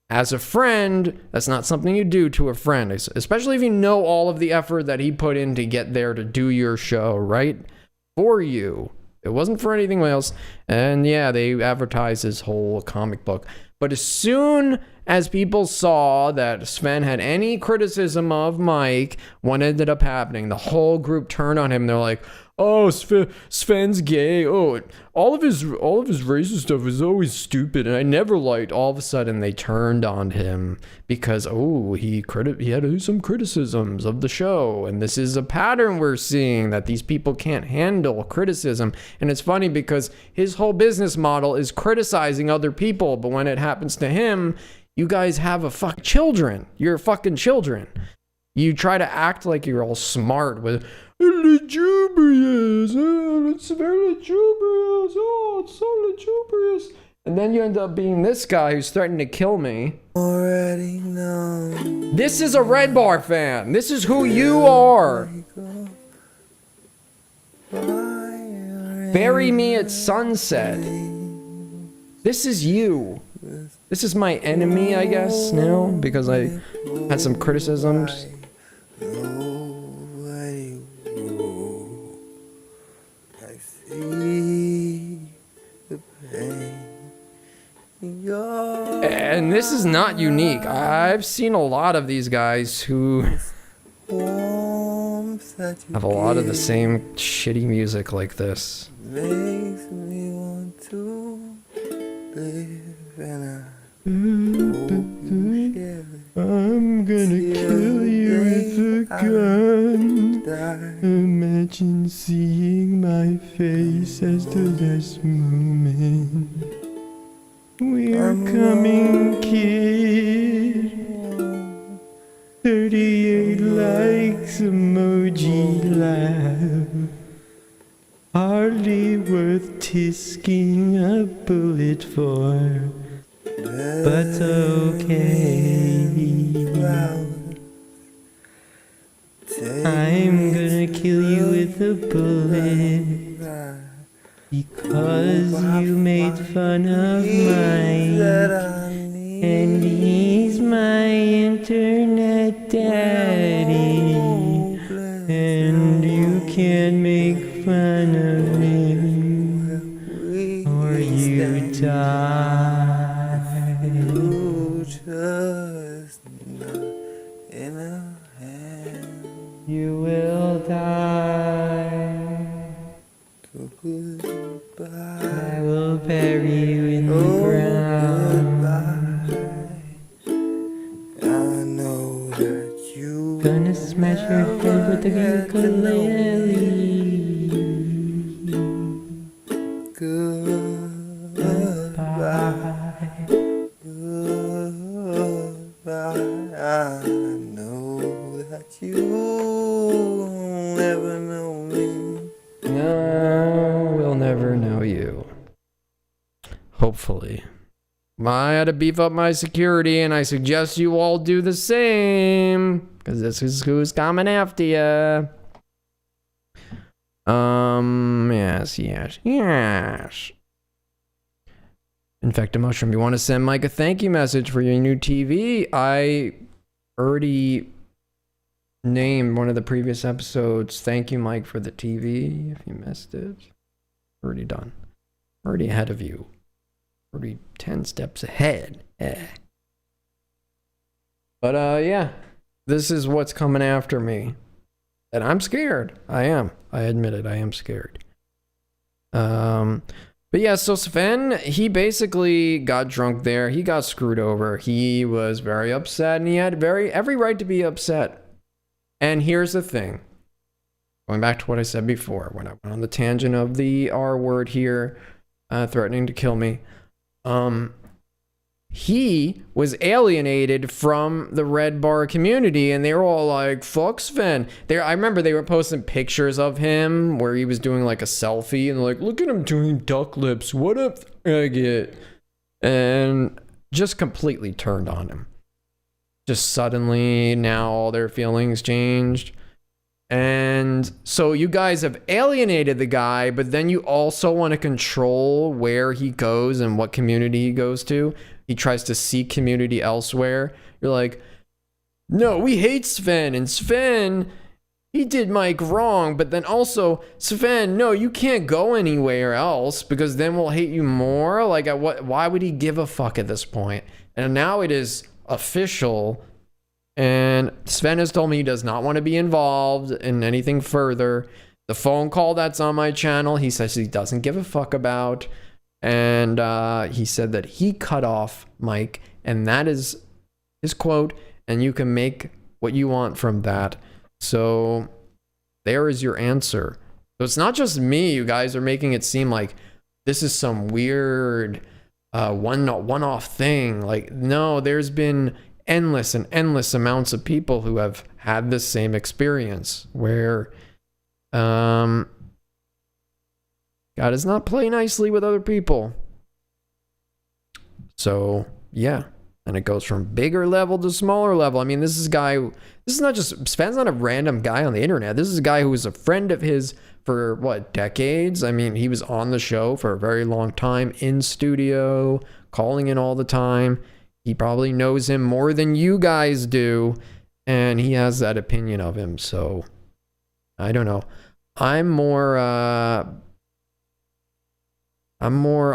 As a friend, that's not something you do to a friend, especially if you know all of the effort that he put in to get there to do your show, right? For you. It wasn't for anything else. And yeah, they advertised his whole comic book. But as soon as people saw that Sven had any criticism of Mike, what ended up happening? The whole group turned on him. They're like, oh, Sven's gay. Oh, all of his racist stuff is always stupid, and I never liked. All of a sudden, they turned on him because he had some criticisms of the show, and this is a pattern we're seeing that these people can't handle criticism. And it's funny because his whole business model is criticizing other people, but when it happens to him, you guys have children. You're fucking children. You try to act like you're all smart with lugubrious. Oh, it's very lugubrious. Oh, it's so lugubrious. And then you end up being this guy who's threatening to kill me. Already know. This is a Redbar fan. This is who you are. Bury me at sunset. This is you. This is my enemy, I guess, now, because I had some criticisms. And this is not unique. I've seen a lot of these guys who have a lot of the same shitty music like this. Makes me want to live and I'm gonna kill you with a gun. Imagine seeing my face as the last moment. We're coming, kid. 38 likes, emoji laugh. Hardly worth tisking a bullet for, but okay. I'm gonna kill you with a bullet because you made fun of Mike, and he's my internet daddy, and you can't make fun of him or you die. You will die. I will bury you in the ground. I know that you Gonna smash your head with a ukulele. Goodbye. Goodbye. I know that you won't ever know me. No, we'll never know you. Hopefully. I had to beef up my security, and I suggest you all do the same, because this is who's coming after you. Yes. Infected Mushroom, you want to send Mike a thank you message for your new TV? I already named one of the previous episodes. Thank you, Mike, for the TV. If you missed it, already done. Already ahead of you. Already 10 steps ahead. But yeah, this is what's coming after me. And I'm scared. I am. I admit it. I am scared. But yeah, so Sven, he basically got drunk there. He got screwed over. He was very upset, and he had every right to be upset. And here's the thing. Going back to what I said before, when I went on the tangent of the R word here, threatening to kill me. He was alienated from the Redbar community, and they were all like, fuck Sven. I remember they were posting pictures of him where he was doing like a selfie, and like, look at him doing duck lips. What up, faggot? And just completely turned on him. Just suddenly, now all their feelings changed. And so you guys have alienated the guy, but then you also want to control where he goes and what community he goes to. He tries to seek community elsewhere. You're like, no, we hate Sven, and Sven, he did Mike wrong, but then also, Sven, no, you can't go anywhere else because then we'll hate you more. Like, why would he give a fuck at this point? And now it is official. And Sven has told me he does not want to be involved in anything further. The phone call that's on my channel, he says he doesn't give a fuck about. And he said that he cut off Mike. And that is his quote. And you can make what you want from that. So there is your answer. So it's not just me. You guys are making it seem like this is some weird one-off thing. Like, no, there's been endless and endless amounts of people who have had this same experience where God does not play nicely with other people. So yeah, and it goes from bigger level to smaller level. I mean, this is not just, Sven's not a random guy on the internet. This is a guy who was a friend of his for what, decades? I mean, he was on the show for a very long time, in studio, calling in all the time. He probably knows him more than you guys do, and he has that opinion of him. So I don't know. I'm more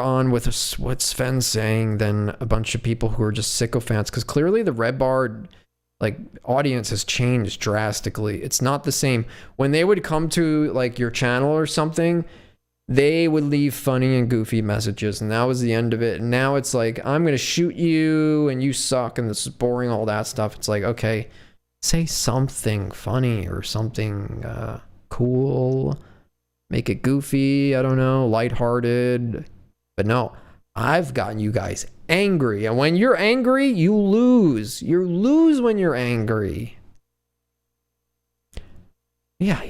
on with what Sven's saying than a bunch of people who are just sycophants, because clearly the Redbar Like, audience has changed drastically. It's not the same. When they would come to like your channel or something, they would leave funny and goofy messages, and that was the end of it. And now it's like, I'm gonna shoot you and you suck and this is boring, all that stuff. It's like, okay, say something funny or something cool, make it goofy, I don't know, lighthearted. But no, I've gotten you guys angry, and when you're angry, you lose. You lose when you're angry. Yeah.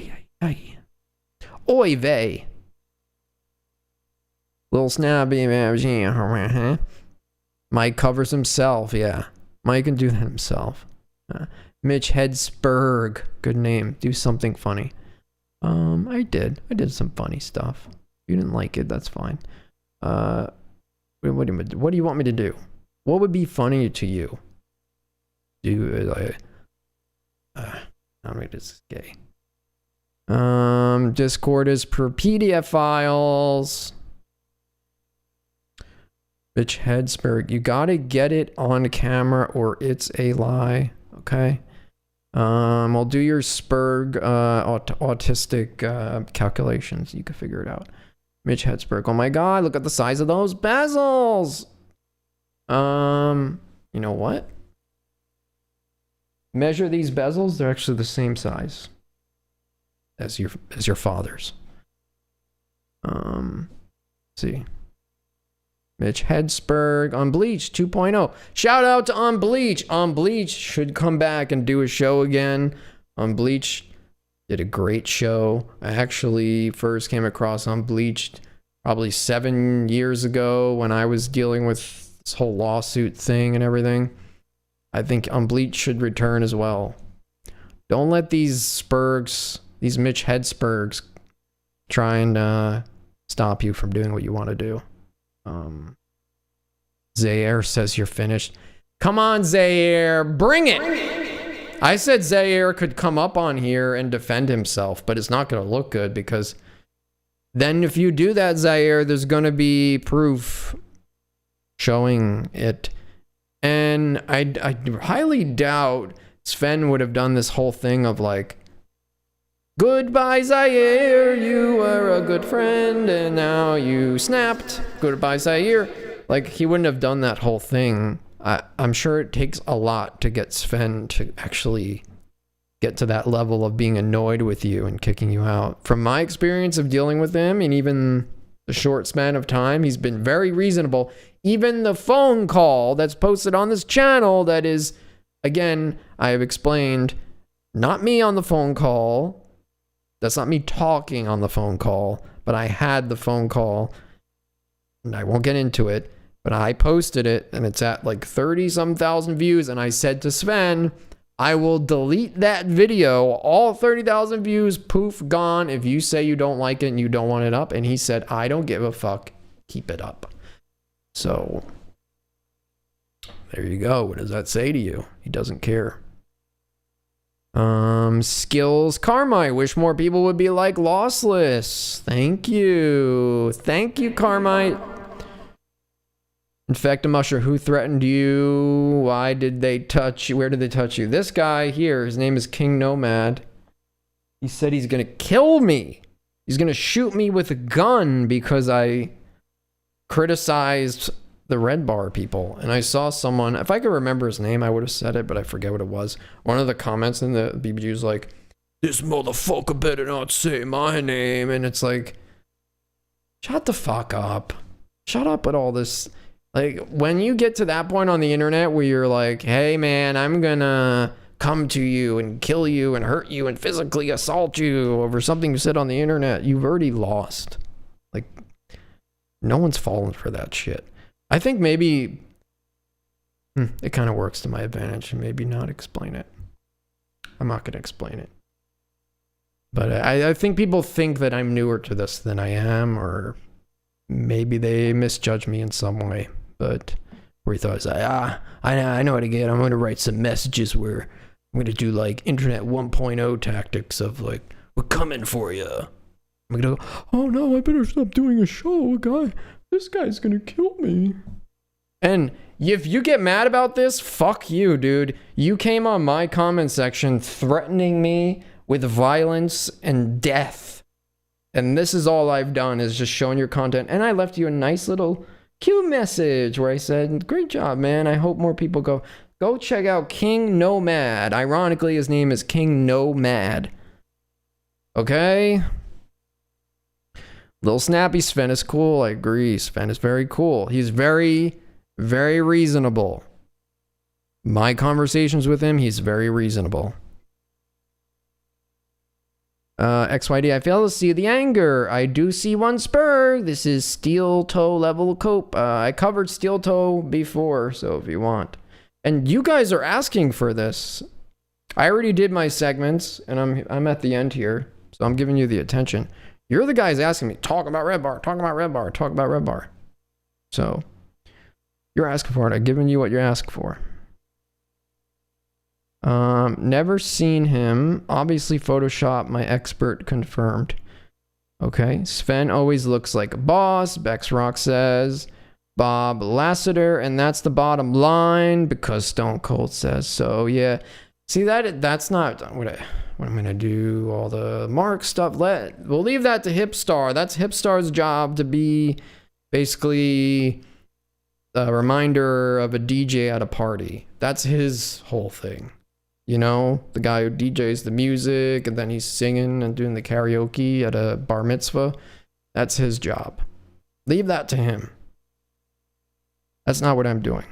Oy vey. Little snappy man. Mike covers himself, yeah. Mike can do that himself. Mitch Hedsberg, good name. Do something funny. I did some funny stuff. If you didn't like it, that's fine. What do you want me to do? What would be funny to you? This is gay. Discord is per PDF files. Bitch Hedsberg, you gotta get it on camera or it's a lie. Okay. I'll do your Spurg autistic calculations. You can figure it out. Mitch Hedsberg. Oh my god, look at the size of those bezels. You know what? Measure these bezels, they're actually the same size as your father's. See. Mitch Hedsberg, Unbleached 2.0. Shout out to Unbleached. Unbleached should come back and do a show again. Unbleached did a great show. I actually first came across Unbleached probably 7 years ago when I was dealing with this whole lawsuit thing and everything. I think Unbleached should return as well. Don't let these Spurgs, these Mitch Hedsbergs, try and stop you from doing what you want to do. Zair says you're finished. Come on, Zair, bring it. I said Zair could come up on here and defend himself, but it's not going to look good because then if you do that, Zair, there's going to be proof showing it. And I highly doubt Sven would have done this whole thing of like, goodbye, Zair, you were a good friend, and now you snapped. Goodbye, Zair. Like, he wouldn't have done that whole thing. I'm sure it takes a lot to get Sven to actually get to that level of being annoyed with you and kicking you out. From my experience of dealing with him, and even the short span of time, he's been very reasonable. Even the phone call that's posted on this channel that is, again, I have explained, not me on the phone call. That's not me talking on the phone call, but I had the phone call, and I won't get into it, but I posted it, and it's at like 30-some thousand views, and I said to Sven, I will delete that video, all 30,000 views, poof, gone, if you say you don't like it and you don't want it up, and he said, I don't give a fuck, keep it up. So, there you go. What does that say to you? He doesn't care. Skills Karma. I wish more people would be like Lossless. Thank you. Thank you, Carmite. Infectamusher, who threatened you? Why did they touch you? Where did they touch you? This guy here, his name is King Nomad. He said he's gonna kill me. He's gonna shoot me with a gun because I criticized the Redbar people. And I saw someone, if I could remember his name, I would have said it, but I forget what it was. One of the comments in the BBG was like, this motherfucker better not say my name. And it's like, shut the fuck up. Shut up with all this. Like, when you get to that point on the internet where you're like, hey man, I'm gonna come to you and kill you and hurt you and physically assault you over something you said on the internet, you've already lost. Like, no one's fallen for that shit. I think maybe it kind of works to my advantage and maybe not explain it. I'm not going to explain it. But I think people think that I'm newer to this than I am, or maybe they misjudge me in some way. But where he thought, it's like, I know how to get. I'm going to write some messages where I'm going to do like Internet 1.0 tactics of like, we're coming for you. I'm going to go, oh no, I better stop doing a show. This guy's going to kill me. And if you get mad about this, fuck you, dude. You came on my comment section threatening me with violence and death. And this is all I've done is just showing your content. And I left you a nice little cute message where I said, great job, man. I hope more people go check out King Nomad. Ironically, his name is King Nomad. Okay? Little snappy Sven is cool. I agree. Sven is very cool. He's very, very reasonable. My conversations with him, he's very reasonable. XYD, I fail to see the anger. I do see one spur. This is steel toe level cope. I covered steel toe before, so if you want. And you guys are asking for this. I already did my segments, and I'm at the end here, so I'm giving you the attention. You're the guys asking me, talk about Redbar, talk about Redbar, talk about Redbar. So, you're asking for it. I've given you what you're asking for. Never seen him. Obviously Photoshop, my expert confirmed. Okay, Sven always looks like a boss. Bex Rock says. Bob Lassiter, and that's the bottom line because Stone Cold says so. Yeah, see that's not what I'm gonna do. All the Mark stuff. We'll leave that to Hipstar. That's Hipstar's job to be basically a reminder of a DJ at a party. That's his whole thing. You know, the guy who DJs the music and then he's singing and doing the karaoke at a bar mitzvah. That's his job. Leave that to him. That's not what I'm doing.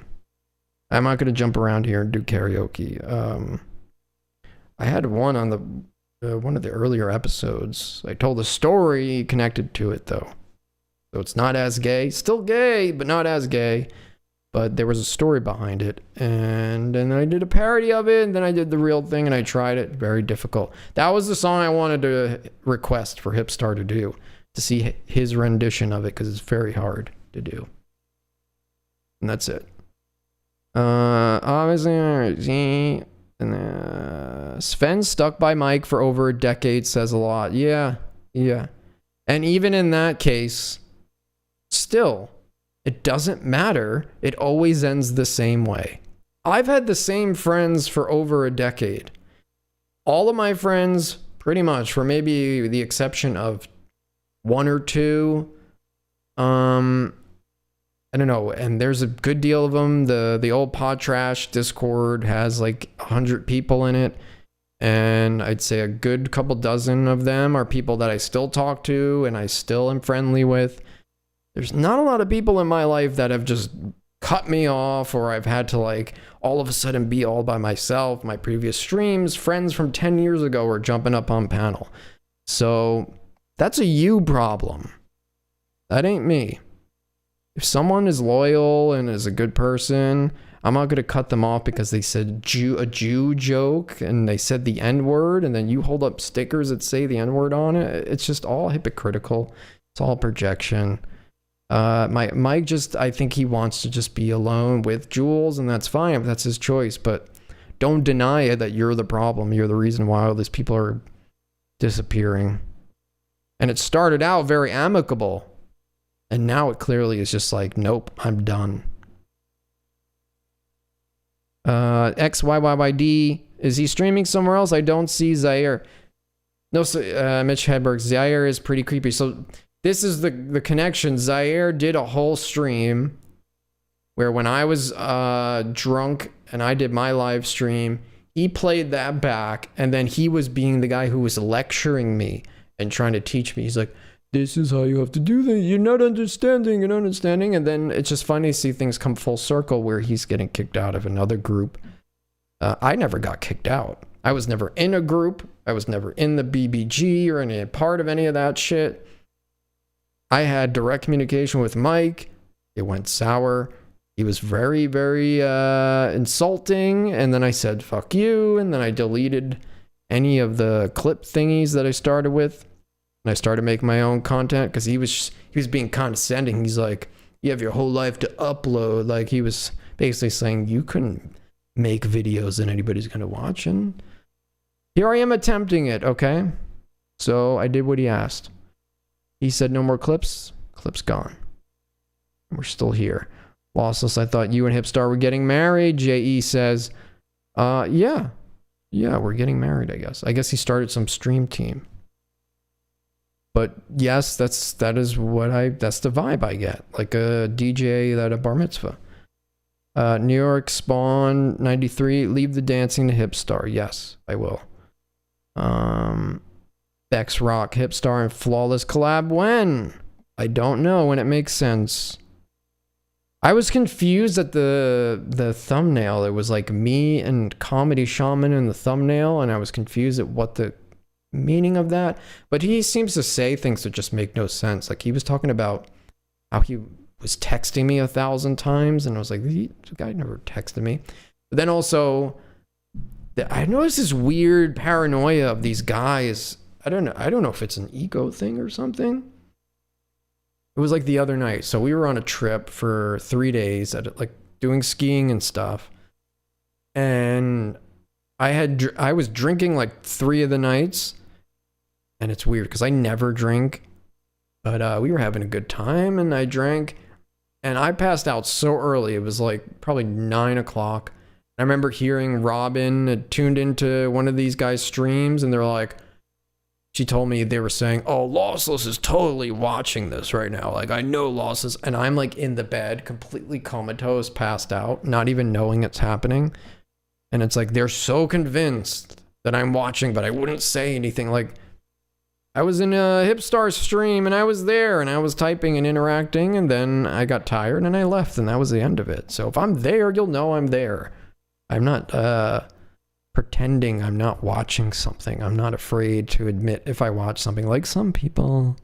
I'm not going to jump around here and do karaoke. I had one on one of the earlier episodes. I told a story connected to it, though. So it's not as gay. Still gay, but not as gay. But there was a story behind it. And then I did a parody of it, and then I did the real thing, and I tried it. Very difficult. That was the song I wanted to request for Hipstar to do, to see his rendition of it, because it's very hard to do. And that's it. Obviously, Sven stuck by Mike for over a decade says a lot. Yeah. And even in that case, still, it doesn't matter. It always ends the same way. I've had the same friends for over a decade. All of my friends, pretty much, for maybe the exception of one or two, I don't know, and there's a good deal of them. The old Pod Trash Discord has like 100 people in it, and I'd say a good couple dozen of them are people that I still talk to and I still am friendly with. There's not a lot of people in my life that have just cut me off, or I've had to like all of a sudden be all by myself. My previous streams, friends from 10 years ago were jumping up on panel. So that's a you problem. That ain't me. If someone is loyal and is a good person, I'm not going to cut them off because they said a Jew joke and they said the N-word, and then you hold up stickers that say the N-word on it. It's just all hypocritical. It's all projection. Mike just, I think he wants to just be alone with Jules, and that's fine. That's his choice. But don't deny it that you're the problem. You're the reason why all these people are disappearing. And it started out very amicable. And now it clearly is just like, nope, I'm done. XYYYD, is he streaming somewhere else? I don't see Zair. No, so, Mitch Hedberg, Zair is pretty creepy. So this is the connection. Zair did a whole stream where when I was drunk and I did my live stream, he played that back, and then he was being the guy who was lecturing me and trying to teach me. He's like, this is how you have to do things. You're not understanding. And then it's just funny to see things come full circle where he's getting kicked out of another group. I never got kicked out. I was never in a group. I was never in the BBG or any part of any of that shit. I had direct communication with Mike. It went sour. He was very, very insulting. And then I said, fuck you. And then I deleted any of the clip thingies that I started with. And I started making my own content because he was being condescending. He's like, you have your whole life to upload. Like, he was basically saying you couldn't make videos that anybody's going to watch. And here I am attempting it, okay? So I did what he asked. He said no more clips. Clips gone. We're still here. Lossless, I thought you and Hipstar were getting married. JE says, yeah, we're getting married, I guess. I guess he started some stream team. But yes, that's the vibe I get. Like a DJ at a bar mitzvah. New York Spawn 93, leave the dancing to Hipstar. Yes, I will. Bex Rock, Hipstar, and Flawless collab when? I don't know when it makes sense. I was confused at the thumbnail. It was like me and Comedy Shaman in the thumbnail, and I was confused at what the meaning of that. But he seems to say things that just make no sense. Like he was talking about how he was texting me 1,000 times, and I was like, the guy never texted me. But then also, I noticed this weird paranoia of these guys. I don't know if it's an ego thing or something. It was like the other night. So we were on a trip for 3 days at like doing skiing and stuff. And I was drinking like 3 of the nights. And it's weird because I never drink. But we were having a good time and I drank. And I passed out so early. It was like probably 9 o'clock. I remember hearing Robin had tuned into one of these guys' streams and they're like, she told me they were saying, oh, Lossless is totally watching this right now. Like, I know Lossless. And I'm like in the bed, completely comatose, passed out, not even knowing it's happening. And it's like, they're so convinced that I'm watching, but I wouldn't say anything. Like, I was in a Hipstar stream and I was there and I was typing and interacting. And then I got tired and I left and that was the end of it. So if I'm there, you'll know I'm there. I'm not, pretending I'm not watching something. I'm not afraid to admit if I watch something, like some people.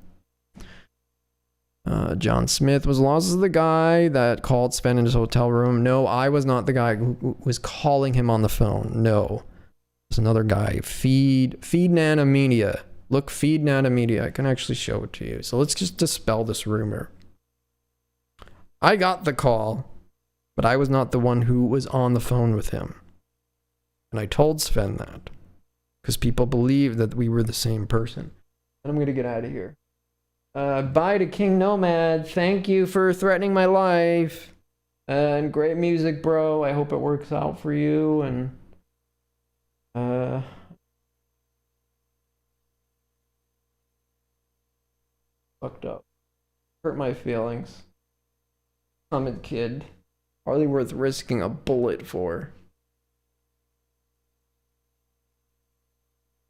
John Smith was Lossless the guy that called Sven in his hotel room. No, I was not the guy who was calling him on the phone. No, there's another guy. Feed Nana Media. Look, Feed Nana Media. I can actually show it to you. So let's just dispel this rumor. I got the call, but I was not the one who was on the phone with him. And I told Sven that because people believe that we were the same person. And I'm going to get out of here. Bye to King Nomad. Thank you for threatening my life. And great music, bro. I hope it works out for you. And fucked up. Hurt my feelings. I'm a kid. Hardly worth risking a bullet for.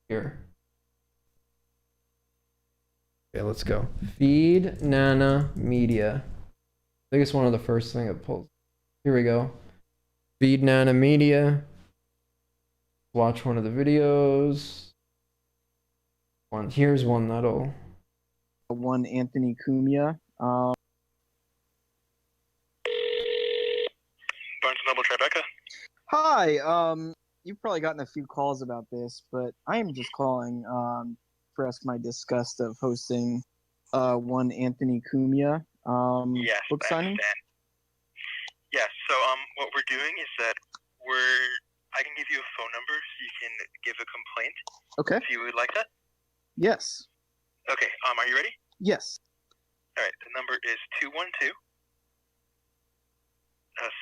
Here. Okay, let's go. Feed Nana Media. I think it's one of the first thing it pulls. Here we go. Feed Nana Media. Watch one of the videos. Here's one that'll. One Anthony Cumia. Barnes Noble Tribeca. Hi. You've probably gotten a few calls about this, but I am just calling to express my disgust of hosting one Anthony Cumia yes, book signing. Yes, so what we're doing is that I can give you a phone number so you can give a complaint. Okay. If you would like that. Yes. Okay, are you ready? Yes. All right, the number is 212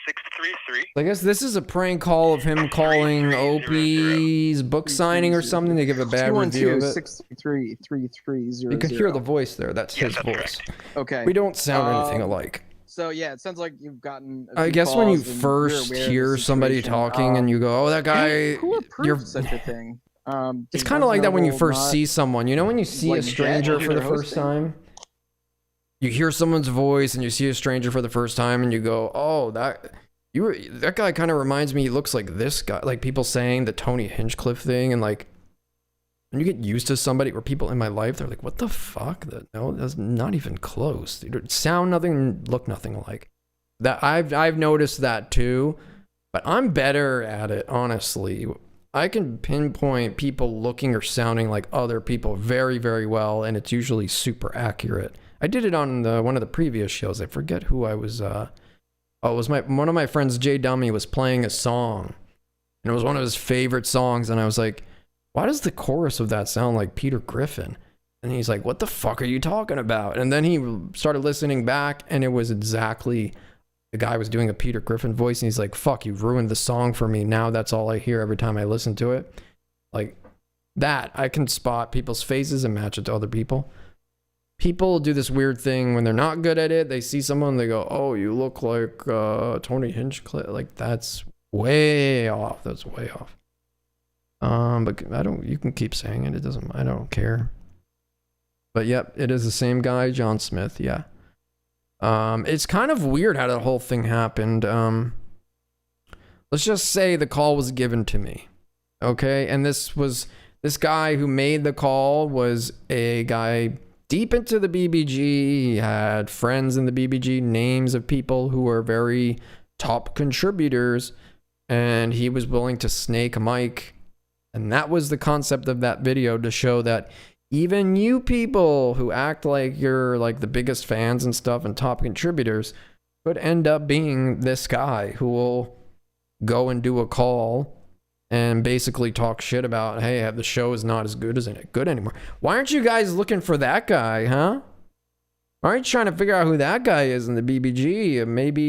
633. I guess this is a prank call of him calling Opie's book signing or something to give a bad review of it. 212-633-3300. You can hear the voice there. That's his voice. Correct. Okay. We don't sound anything alike. So yeah, it sounds like you've gotten. I guess when you first hear somebody talking and you go, "Oh, that guy," you're such a thing. It's kind of like that when you first see someone. You know, when you see a stranger for the first time, you hear someone's voice and you see a stranger for the first time, and you go, "Oh, that guy kind of reminds me. He looks like this guy." Like people saying the Tony Hinchcliffe thing, and like when you get used to somebody, or people in my life, they're like, "What the fuck? No, that's not even close. Dude, sound nothing, look nothing alike." That I've noticed that too, but I'm better at it, honestly. I can pinpoint people looking or sounding like other people very, very well, and it's usually super accurate. I did it on one of the previous shows. I forget who I was. It was one of my friends, Jay Dummy, was playing a song, and it was one of his favorite songs, and I was like, why does the chorus of that sound like Peter Griffin? And he's like, what the fuck are you talking about? And then he started listening back, and it was exactly the guy was doing a Peter Griffin voice, and he's like, fuck, you've ruined the song for me. Now that's all I hear every time I listen to it. Like, that, I can spot people's faces and match it to other people. People do this weird thing when they're not good at it. They see someone, they go, oh, you look like Tony Hinchcliffe. Like, that's way off. That's way off. But you can keep saying it. It doesn't, I don't care. But yep, it is the same guy, John Smith. Yeah. It's kind of weird how that whole thing happened. Let's just say the call was given to me. Okay. And this guy who made the call was a guy deep into the BBG. He had friends in the BBG, names of people who were very top contributors, and he was willing to snake a mic. And that was the concept of that video, to show that even you people who act like you're like the biggest fans and stuff and top contributors could end up being this guy who will go and do a call and basically talk shit about, hey, the show is not as good anymore. Why aren't you guys looking for that guy, huh? Why aren't you trying to figure out who that guy is in the BBG? Maybe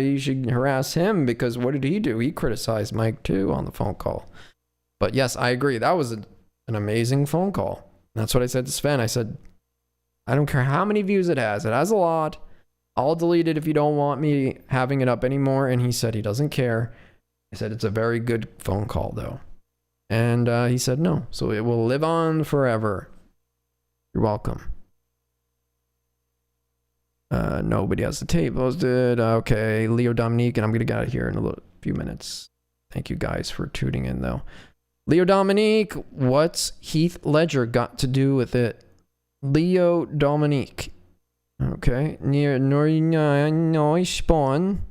you should harass him, because what did he do? He criticized Mike too on the phone call. But yes, I agree. That was an amazing phone call. That's what I said to Sven. I said, I don't care how many views it has. It has a lot. I'll delete it if you don't want me having it up anymore. And he said he doesn't care. I said, it's a very good phone call, though. And he said no. So it will live on forever. You're welcome. Nobody has the tape posted. Okay, Leo Dominique, and I'm going to get out of here in a few minutes. Thank you guys for tuning in, though. Leo Dominique, what's Heath Ledger got to do with it? Leo Dominique. Okay. No, spawn.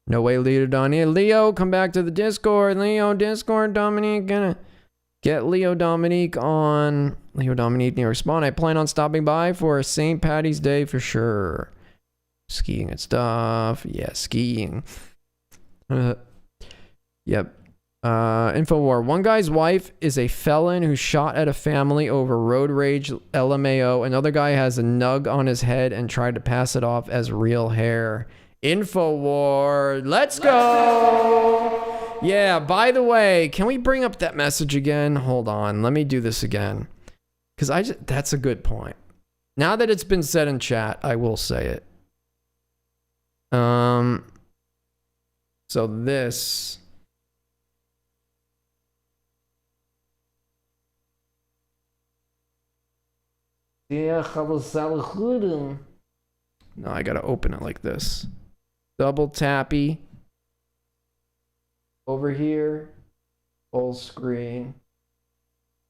No way, Leo Dominique. Leo, come back to the Discord. Leo, Discord, Dominique. Gonna get Leo Dominique on. Leo Dominique near spawn. I plan on stopping by for St. Patty's Day for sure. Skiing and stuff. Yeah, skiing. Yep. Infowar. One guy's wife is a felon who shot at a family over road rage LMAO. Another guy has a nug on his head and tried to pass it off as real hair. Infowar. Let's go. Yeah, by the way, can we bring up that message again? Hold on. Let me do this again. Because that's a good point. Now that it's been said in chat, I will say it. So this... No, I gotta open it like this. Double tappy. Over here. Full screen.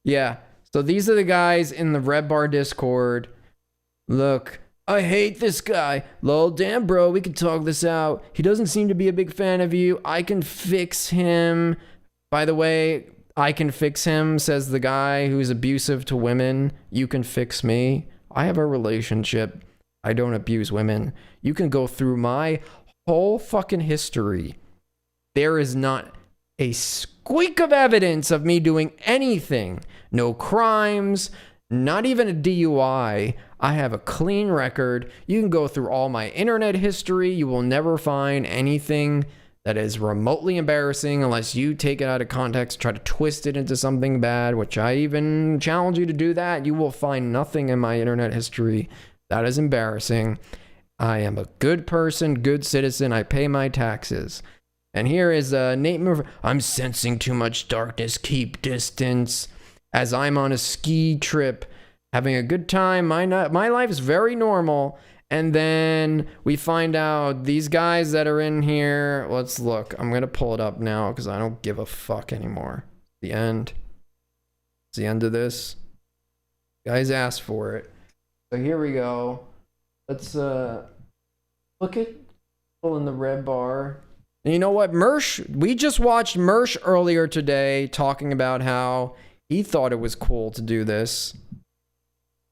Yeah. So these are the guys in the Redbar Discord. Look, I hate this guy. Lol, damn bro, we can talk this out. He doesn't seem to be a big fan of you. I can fix him. By the way, I can fix him, says the guy who's abusive to women. You can fix me. I have a relationship. I don't abuse women. You can go through my whole fucking history. There is not a squeak of evidence of me doing anything. No crimes, not even a DUI. I have a clean record. You can go through all my internet history. You will never find anything that is remotely embarrassing unless you take it out of context, try to twist it into something bad, which I even challenge you to do that. You will find nothing in my internet history that is embarrassing. I am a good person, good citizen. I pay my taxes. And here is Nate Mover. I'm sensing too much darkness. Keep distance. As I'm on a ski trip, having a good time. My life is very normal. And then we find out these guys that are in here. Let's look. I'm going to pull it up now because I don't give a fuck anymore. The end. It's the end of this. Guys asked for it. So here we go. Let's look at people in the Redbar. And you know what? Mersh, we just watched Mersh earlier today talking about how he thought it was cool to do this.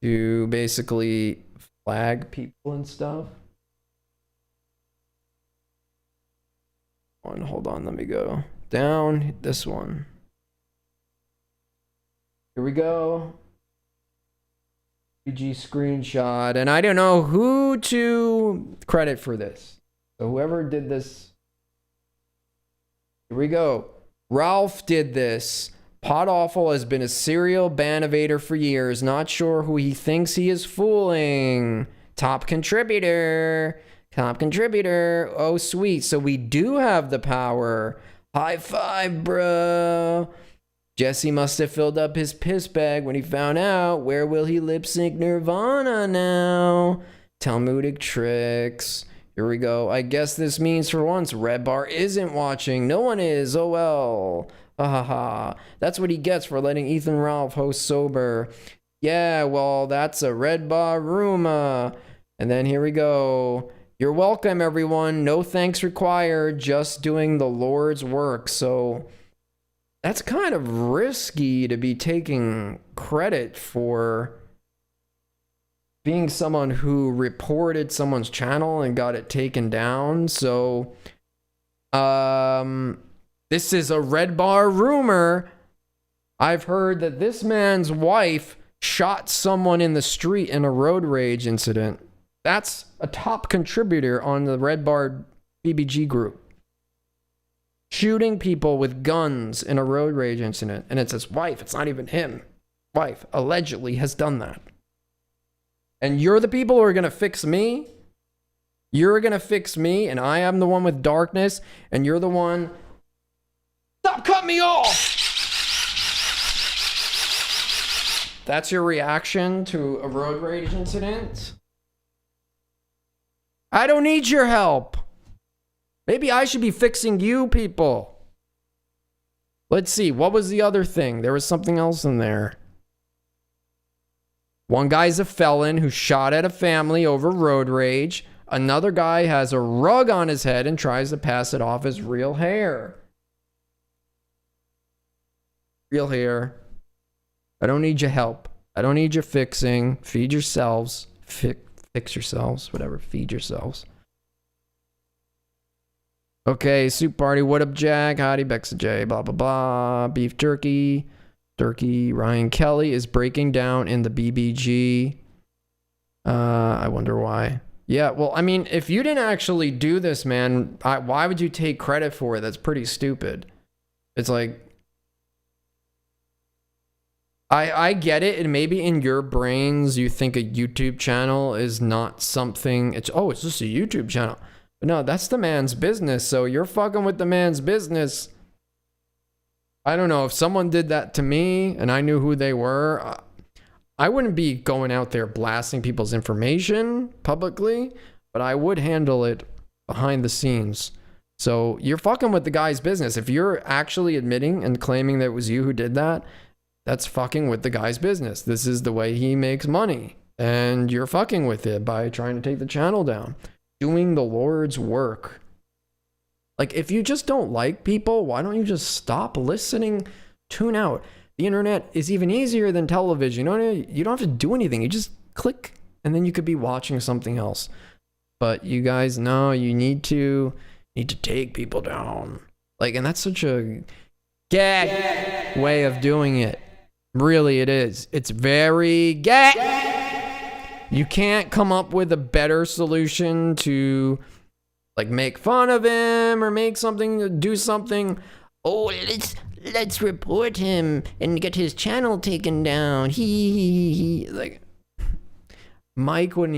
To basically flag people and stuff. Hold on, let me go down this one. Here we go. BG screenshot, and I don't know who to credit for this. So whoever did this, here we go. Ralph did this. Podawful has been a serial ban-evader for years. Not sure who he thinks he is fooling. Top contributor. Top contributor. Oh, sweet. So we do have the power. High five, bro. Jesse must have filled up his piss bag when he found out. Where will he lip sync Nirvana now? Talmudic tricks. Here we go. I guess this means for once Redbar isn't watching. No one is. Oh well. Ha ha ha. That's what he gets for letting Ethan Ralph host sober. Yeah, well, that's a Redbar rumor. And then here we go. You're welcome, everyone. No thanks required. Just doing the Lord's work. So that's kind of risky to be taking credit for being someone who reported someone's channel and got it taken down. So, this is a Redbar rumor. I've heard that this man's wife shot someone in the street in a road rage incident. That's a top contributor on the Redbar BBG group. Shooting people with guns in a road rage incident. And it's his wife. It's not even him. Wife allegedly has done that. And you're the people who are going to fix me? You're going to fix me, and I am the one with darkness, and you're the one... Stop cutting me off! That's your reaction to a road rage incident? I don't need your help. Maybe I should be fixing you people. Let's see, what was the other thing? There was something else in there. One guy's a felon who shot at a family over road rage. Another guy has a rug on his head and tries to pass it off as real hair. Real hair. I don't need your help. I don't need your fixing. Feed yourselves. Fix yourselves. Whatever. Feed yourselves. Okay, soup party. What up, Jack? Howdy, Bexa J. Blah, blah, blah. Beef turkey. Turkey. Ryan Kelley is breaking down in the BBG. I wonder why. Yeah, well, I mean, if you didn't actually do this, man, why would you take credit for it? That's pretty stupid. It's like, I get it, and maybe in your brains you think a YouTube channel is not something, it's just a YouTube channel. But no, that's the man's business, so you're fucking with the man's business. I don't know, if someone did that to me and I knew who they were, I wouldn't be going out there blasting people's information publicly, but I would handle it behind the scenes. So you're fucking with the guy's business. If you're actually admitting and claiming that it was you who did that, that's fucking with the guy's business. This is the way he makes money. And you're fucking with it by trying to take the channel down. Doing the Lord's work. Like, if you just don't like people, why don't you just stop listening? Tune out. The internet is even easier than television. You don't have to do anything. You just click, and then you could be watching something else. But you guys know you need to take people down. Like, and that's such a gag way of doing it. Really, it is. It's very gag. You can't come up with a better solution to, like, make fun of him or make something, do something. Oh, let's report him and get his channel taken down. He. Like, Mike would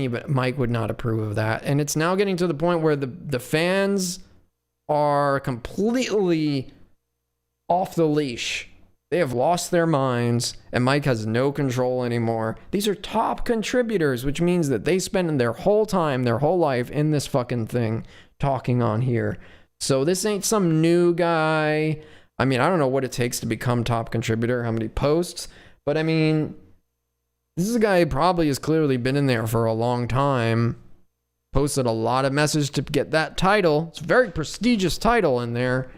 not approve of that. And it's now getting to the point where the fans are completely off the leash. They have lost their minds, and Mike has no control anymore. These are top contributors, which means that they spend their whole time, their whole life in this fucking thing, talking on here. So this ain't some new guy. I mean, I don't know what it takes to become top contributor, how many posts, but I mean, this is a guy who probably has clearly been in there for a long time. Posted a lot of messages to get that title. It's a very prestigious title in there.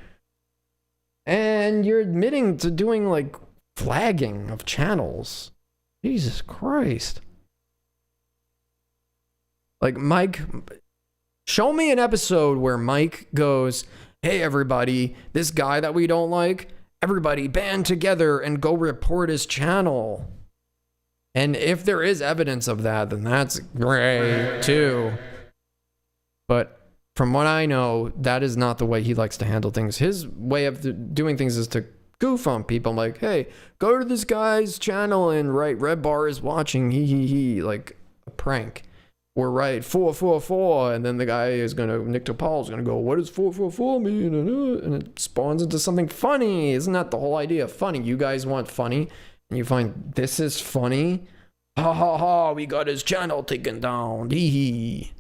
And you're admitting to doing, like, flagging of channels. Jesus Christ. Like, Mike, show me an episode where Mike goes, hey, everybody, this guy that we don't like, everybody band together and go report his channel. And if there is evidence of that, then that's great, too. But from what I know, that is not the way he likes to handle things. His way of doing things is to goof on people. I'm like, hey, go to this guy's channel and write Redbar is watching, he, like a prank. Or write 444, and then the guy is gonna, Nick DePaul is gonna go, what does 444 mean? And it spawns into something funny. Isn't that the whole idea of funny? You guys want funny, and you find this is funny. Ha ha ha, we got his channel taken down. Hee hee.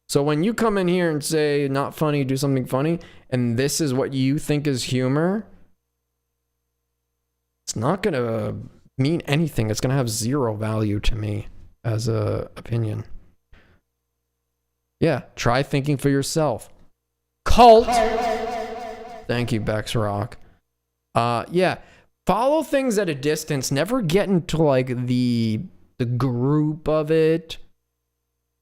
So when you come in here and say, not funny, do something funny, and this is what you think is humor, it's not gonna mean anything. It's gonna have zero value to me as a opinion. Yeah, try thinking for yourself. Cult. Thank you, Bex Rock. Yeah, follow things at a distance. Never get into like the group of it.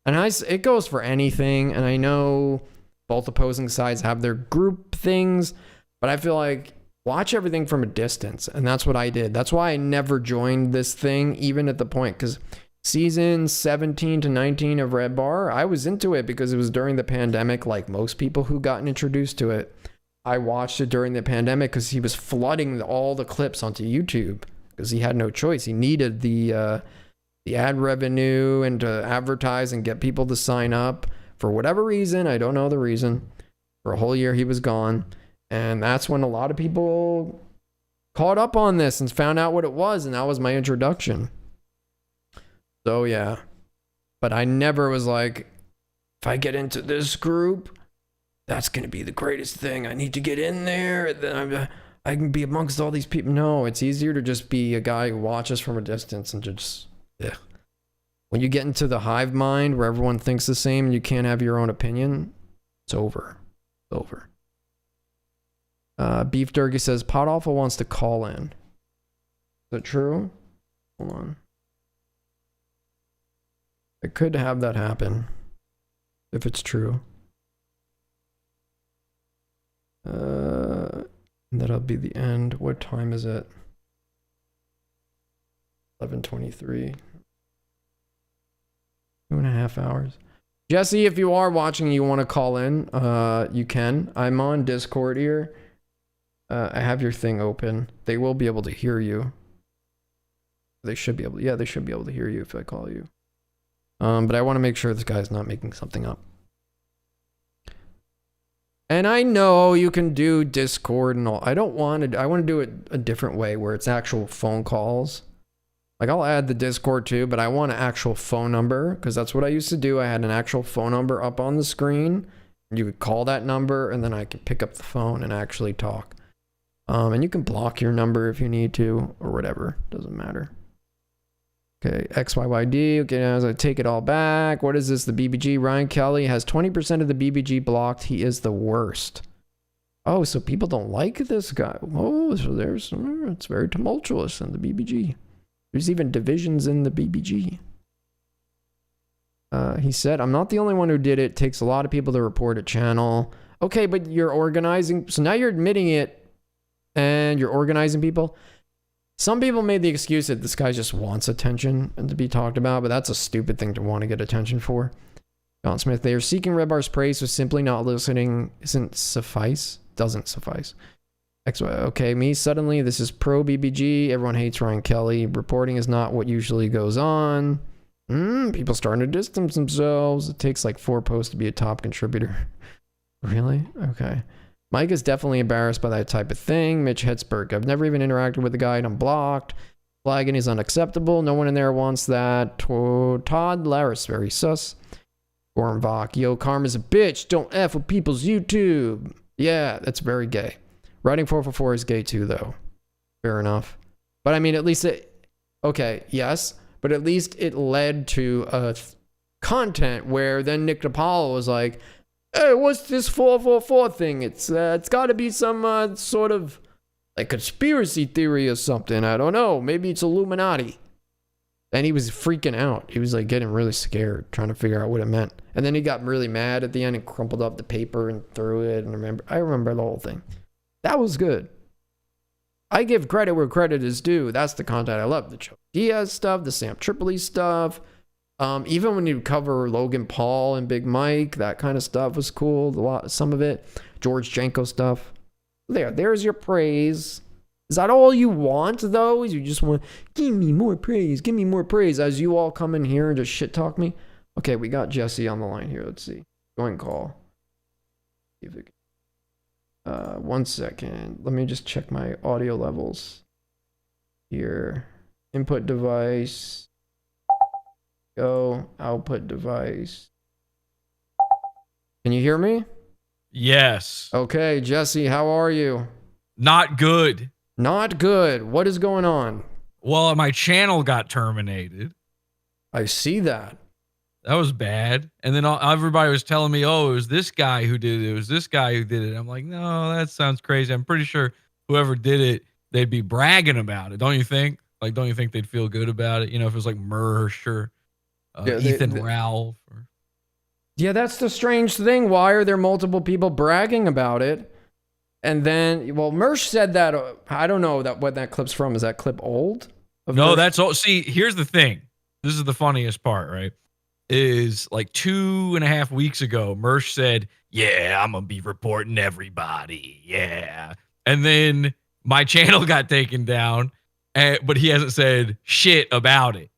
And it goes for anything. And I know both opposing sides have their group things, but I feel like watch everything from a distance. And that's what I did. That's why I never joined this thing, even at the point, because season 17 to 19 of Redbar, I was into it because it was during the pandemic, like most people who gotten introduced to it. I watched it during the pandemic because he was flooding all the clips onto YouTube because he had no choice. He needed the ad revenue and to advertise and get people to sign up for whatever reason. I don't know the reason. For a whole year he was gone. And that's when a lot of people caught up on this and found out what it was. And that was my introduction. So yeah, but I never was like, if I get into this group, that's going to be the greatest thing. I need to get in there. Then I can be amongst all these people. No, it's easier to just be a guy who watches from a distance and just, ugh. When you get into the hive mind where everyone thinks the same and you can't have your own opinion, it's over. It's over. Beef Durkee says, Podawful wants to call in. Is that true? Hold on. I could have that happen if it's true. That'll be the end. What time is it? 11:23. 2.5 hours. Jesse, if you are watching and you want to call in, you can. I'm on Discord here. I have your thing open. They will be able to hear you. They should be able. Yeah, they should be able to hear you if I call you. But I want to make sure this guy's not making something up. And I know you can do Discord and all. I want to do it a different way where it's actual phone calls. Like I'll add the Discord too, but I want an actual phone number because that's what I used to do. I had an actual phone number up on the screen. You could call that number and then I could pick up the phone and actually talk. And you can block your number if you need to or whatever. Doesn't matter. Okay, XYYD. Okay, as I take it all back. What is this? The BBG. Ryan Kelley has 20% of the BBG blocked. He is the worst. Oh, so people don't like this guy. Oh, so it's very tumultuous in the BBG. There's even divisions in the BBG. He said, I'm not the only one who did it. Takes a lot of people to report a channel. Okay, but you're organizing. So now you're admitting it and you're organizing people. Some people made the excuse that this guy just wants attention and to be talked about, but that's a stupid thing to want to get attention for. John Smith, they are seeking Redbar's praise, so simply not listening doesn't suffice. Okay, me, suddenly this is pro BBG. Everyone hates Ryan Kelley. Reporting is not what usually goes on. People starting to distance themselves. It takes like 4 posts to be a top contributor. Really? Okay. Mike is definitely embarrassed by that type of thing. Mitch Hetzberg, I've never even interacted with the guy and I'm blocked. Flagging is unacceptable. No one in there wants that. Todd Laris, very sus. Gormvach, yo, Karma's a bitch. Don't F with people's YouTube. Yeah, that's very gay. Writing 444 is gay too, though. Fair enough. But I mean, at least okay, yes, but at least it led to content where then Nick DePaul was like, hey, what's this 444 thing? It's got to be some sort of like conspiracy theory or something. I don't know. Maybe it's Illuminati. And he was freaking out. He was like getting really scared, trying to figure out what it meant. And then he got really mad at the end and crumpled up the paper and threw it. And I remember the whole thing. That was good. I give credit where credit is due. That's the content I love. The Joe Diaz stuff, the Sam Tripoli stuff, Even when you cover Logan Paul and Big Mike, that kind of stuff was cool. Some of it, George Janko stuff. There's your praise. Is that all you want, though? Is you just want, give me more praise, as you all come in here and just shit talk me? Okay, we got Jesse on the line here. Let's see. Go and call. See if it can... 1 second. Let me just check my audio levels here. Input device. Go. Output device. Can you hear me? Yes. Okay, Jesse, how are you? Not good. Not good. What is going on? Well, my channel got terminated. I see that. That was bad. And then everybody was telling me, oh, it was this guy who did it. It was this guy who did it. I'm like, no, that sounds crazy. I'm pretty sure whoever did it, they'd be bragging about it. Don't you think? Like, don't you think they'd feel good about it? You know, if it was like Mersh or Ethan Ralph. Yeah, that's the strange thing. Why are there multiple people bragging about it? And then, well, Mersh said that, I don't know what that clip's from. Is that clip old? No, Mersh? that's all. See, here's the thing. This is the funniest part, right? Is like 2.5 weeks ago, Mersh said, yeah, I'm going to be reporting everybody. Yeah. And then my channel got taken down, but he hasn't said shit about it.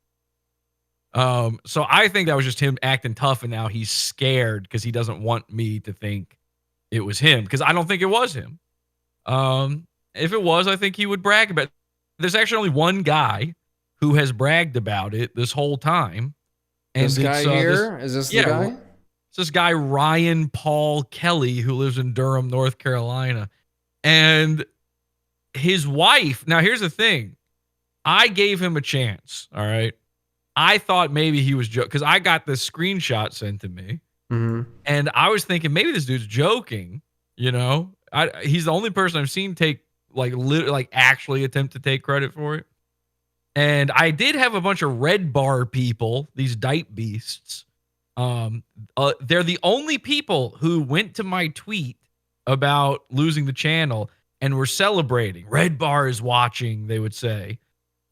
So I think that was just him acting tough, and now he's scared because he doesn't want me to think it was him, because I don't think it was him. If it was, I think he would brag about it. There's actually only one guy who has bragged about it this whole time. And this guy here? Is this the guy? It's this guy, Ryan Paul Kelley, who lives in Durham, North Carolina. And his wife, now here's the thing. I gave him a chance, all right? I thought maybe he was joking, because I got this screenshot sent to me. Mm-hmm. And I was thinking maybe this dude's joking, you know? He's the only person I've seen take, actually attempt to take credit for it. And I did have a bunch of Redbar people, these dipe beasts. They're the only people who went to my tweet about losing the channel and were celebrating. Redbar is watching, they would say.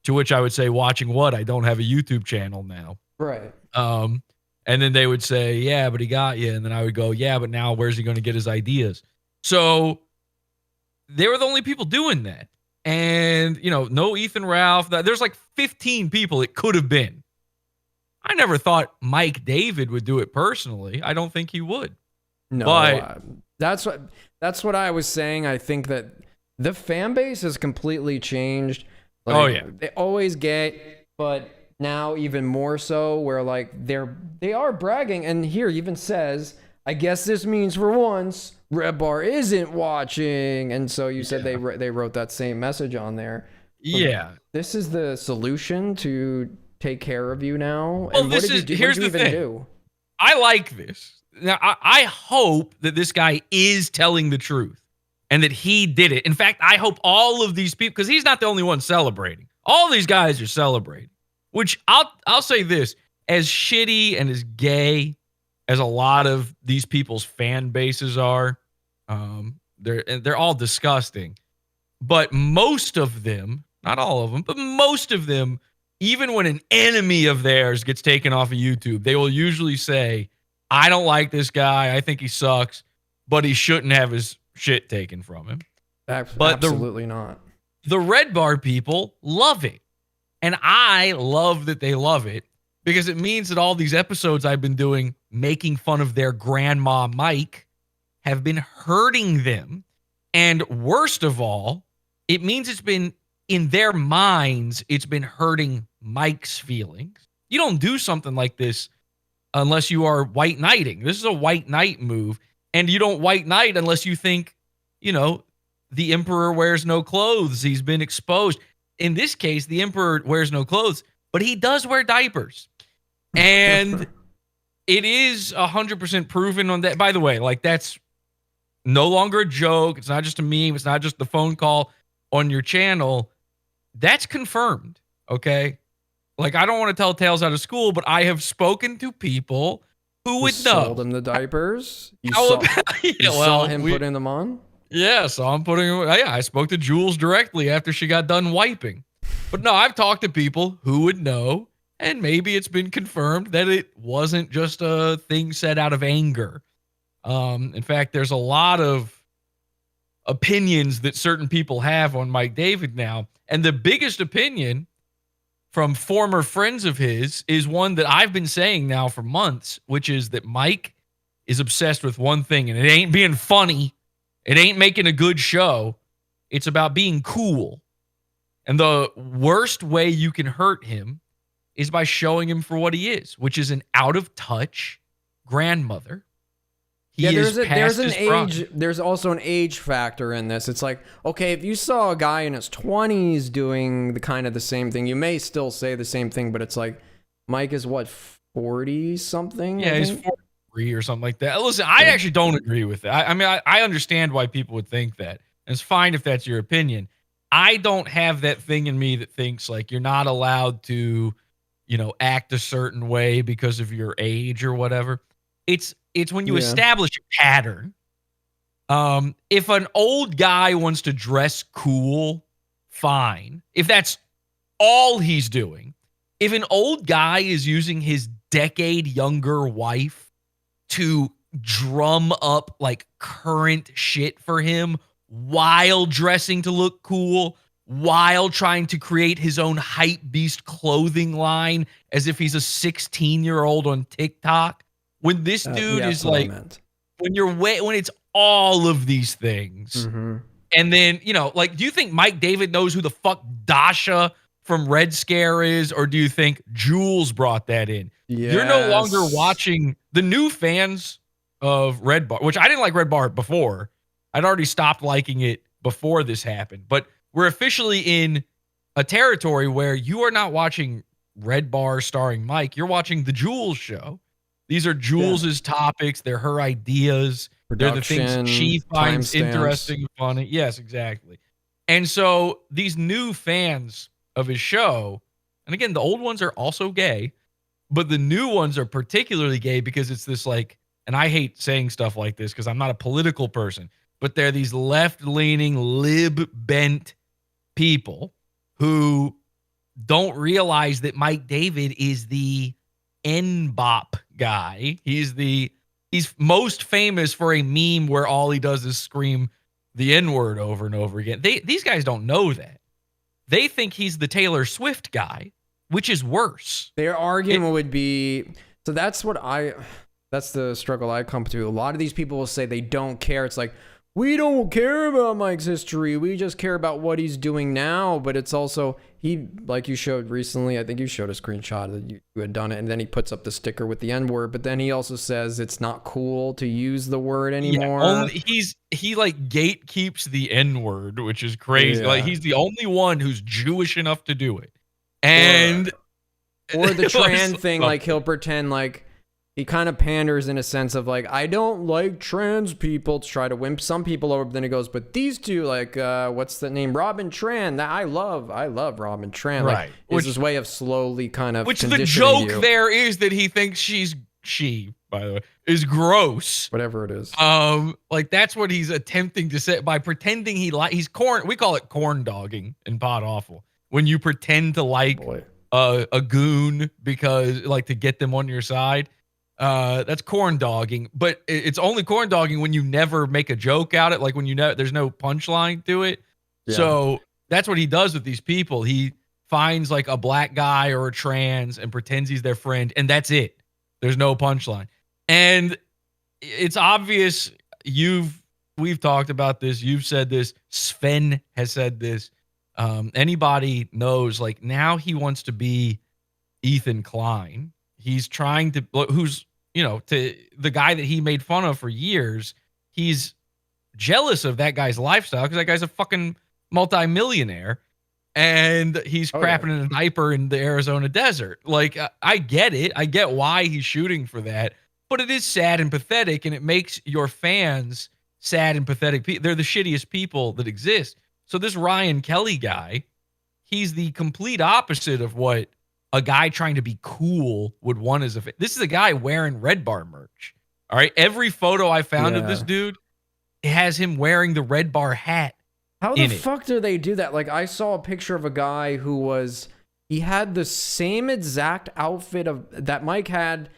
To which I would say, watching what? I don't have a YouTube channel now. Right. And then they would say, yeah, but he got you. And then I would go, yeah, but now where's he going to get his ideas? So they were the only people doing that. And, you know, no Ethan Ralph. There's like 15 people it could have been. I never thought Mike David would do it personally. I don't think he would. No, but that's what I was saying. I think that the fan base has completely changed. Like, oh, yeah. They always get, but now even more so, where like they are bragging. And here even says, I guess this means for once Redbar isn't watching. And so you said they wrote that same message on there. Yeah. This is the solution to take care of you now. Well, and what did you do? Here's what did you the even thing. do? I like this. Now, I hope that this guy is telling the truth and that he did it. In fact, I hope all of these people, because he's not the only one celebrating. All these guys are celebrating, which I'll say this, as shitty and as gay as a lot of these people's fan bases are, they're all disgusting. But most of them, not all of them, but most of them, even when an enemy of theirs gets taken off of YouTube, they will usually say, I don't like this guy. I think he sucks, but he shouldn't have his shit taken from him. But absolutely not. The Redbar people love it. And I love that they love it, because it means that all these episodes I've been doing making fun of their grandma Mike have been hurting them. And worst of all, it means it's been, in their minds, it's been hurting Mike's feelings. You don't do something like this unless you are white knighting. This is a white knight move. And you don't white knight unless you think, you know, the emperor wears no clothes. He's been exposed. In this case, the emperor wears no clothes, but he does wear diapers. And it is 100% proven on that. By the way, like, that's no longer a joke. It's not just a meme. It's not just the phone call on your channel. That's confirmed, okay? Like, I don't want to tell tales out of school, but I have spoken to people who would know. Sold him the diapers? You saw him putting them on? Yeah, so I'm putting. Yeah, I spoke to Jules directly after she got done wiping. But no, I've talked to people who would know, And maybe it's been confirmed that it wasn't just a thing said out of anger. In fact, there's a lot of opinions that certain people have on Mike David now. And the biggest opinion from former friends of his is one that I've been saying now for months, which is that Mike is obsessed with one thing, and it ain't being funny. It ain't making a good show. It's about being cool. And the worst way you can hurt him is by showing him for what he is, which is an out-of-touch grandmother. There's an age. There's also an age factor in this. It's like, okay, if you saw a guy in his 20s doing the same thing, you may still say the same thing, but it's like, Mike is what, 40 something? Yeah, he's 43 or something like that. Listen, I actually don't agree with that. I mean, I understand why people would think that. And it's fine if that's your opinion. I don't have that thing in me that thinks like you're not allowed to, act a certain way because of your age or whatever. It's when you establish a pattern. If an old guy wants to dress cool, fine. If that's all he's doing. If an old guy is using his decade younger wife to drum up like current shit for him while dressing to look cool, while trying to create his own hype beast clothing line as if he's a 16-year-old on TikTok. When this dude is like, when it's all of these things, and then, do you think Mike David knows who the fuck Dasha from Red Scare is, or do you think Jules brought that in? Yes. You're no longer watching the new fans of Redbar, which I didn't like Redbar before. I'd already stopped liking it before this happened, but we're officially in a territory where you are not watching Redbar starring Mike. You're watching the Jules show. These are Jules's topics. They're her ideas. They're the things she finds interesting and funny. Yes, exactly. And so these new fans of his show, and again, the old ones are also gay, but the new ones are particularly gay because it's this like, and I hate saying stuff like this because I'm not a political person, but they're these left-leaning, lib-bent people who don't realize that Mike David is the N-bop guy. He's most famous for a meme where all he does is scream the N-word over and over again. These guys don't know that. They think he's the Taylor Swift guy, which is worse. Their argument would be, so that's the struggle I come to. A lot of these people will say they don't care. It's like, we don't care about Mike's history. We just care about what he's doing now. But it's also, like you showed recently, I think you showed a screenshot that you had done it, and then he puts up the sticker with the N-word, but then he also says it's not cool to use the word anymore. Yeah, he like gatekeeps the N-word, which is crazy. Yeah. Like he's the only one who's Jewish enough to do it. And or the trans thing, like he'll pretend like he kind of panders in a sense of like, I don't like trans people, to try to wimp some people over. But then he goes, but these two, like, what's the name? Robin Tran. That I love Robin Tran. Right. Like, is his way of slowly kind of which the joke there is that he thinks she, by the way, is gross. Whatever it is. Like that's what he's attempting to say by pretending he's corn. We call it corn dogging in Podawful. When you pretend to like a goon because like to get them on your side. That's corn dogging, but it's only corn dogging when you never make a joke out of it, like when there's no punchline to it. Yeah. So that's what he does with these people. He finds like a black guy or a trans and pretends he's their friend, and that's it. There's no punchline. And it's obvious we've talked about this, you've said this, Sven has said this. Anybody knows, like now he wants to be Ethan Klein. He's trying to, who's, to the guy that he made fun of for years. He's jealous of that guy's lifestyle because that guy's a fucking multimillionaire and he's crapping in a diaper in the Arizona desert. Like, I get it. I get why he's shooting for that, but it is sad and pathetic and it makes your fans sad and pathetic. They're the shittiest people that exist. So this Ryan Kelley guy, he's the complete opposite of what a guy trying to be cool would want as this is a guy wearing Redbar merch. All right. Every photo I found of this dude, it has him wearing the Redbar hat. How the fuck do they do that? Like I saw a picture of a guy who was He had the same exact outfit that Mike had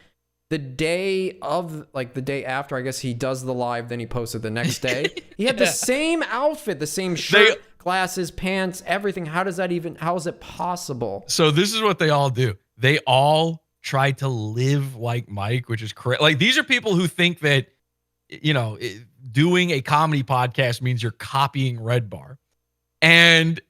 the day after. I guess he does the live, then he posted the next day. He had the same outfit, the same shirt, glasses, pants, everything. How is it possible? So this is what they all do. They all try to live like Mike, which is crazy. Like, these are people who think that, doing a comedy podcast means you're copying Redbar. And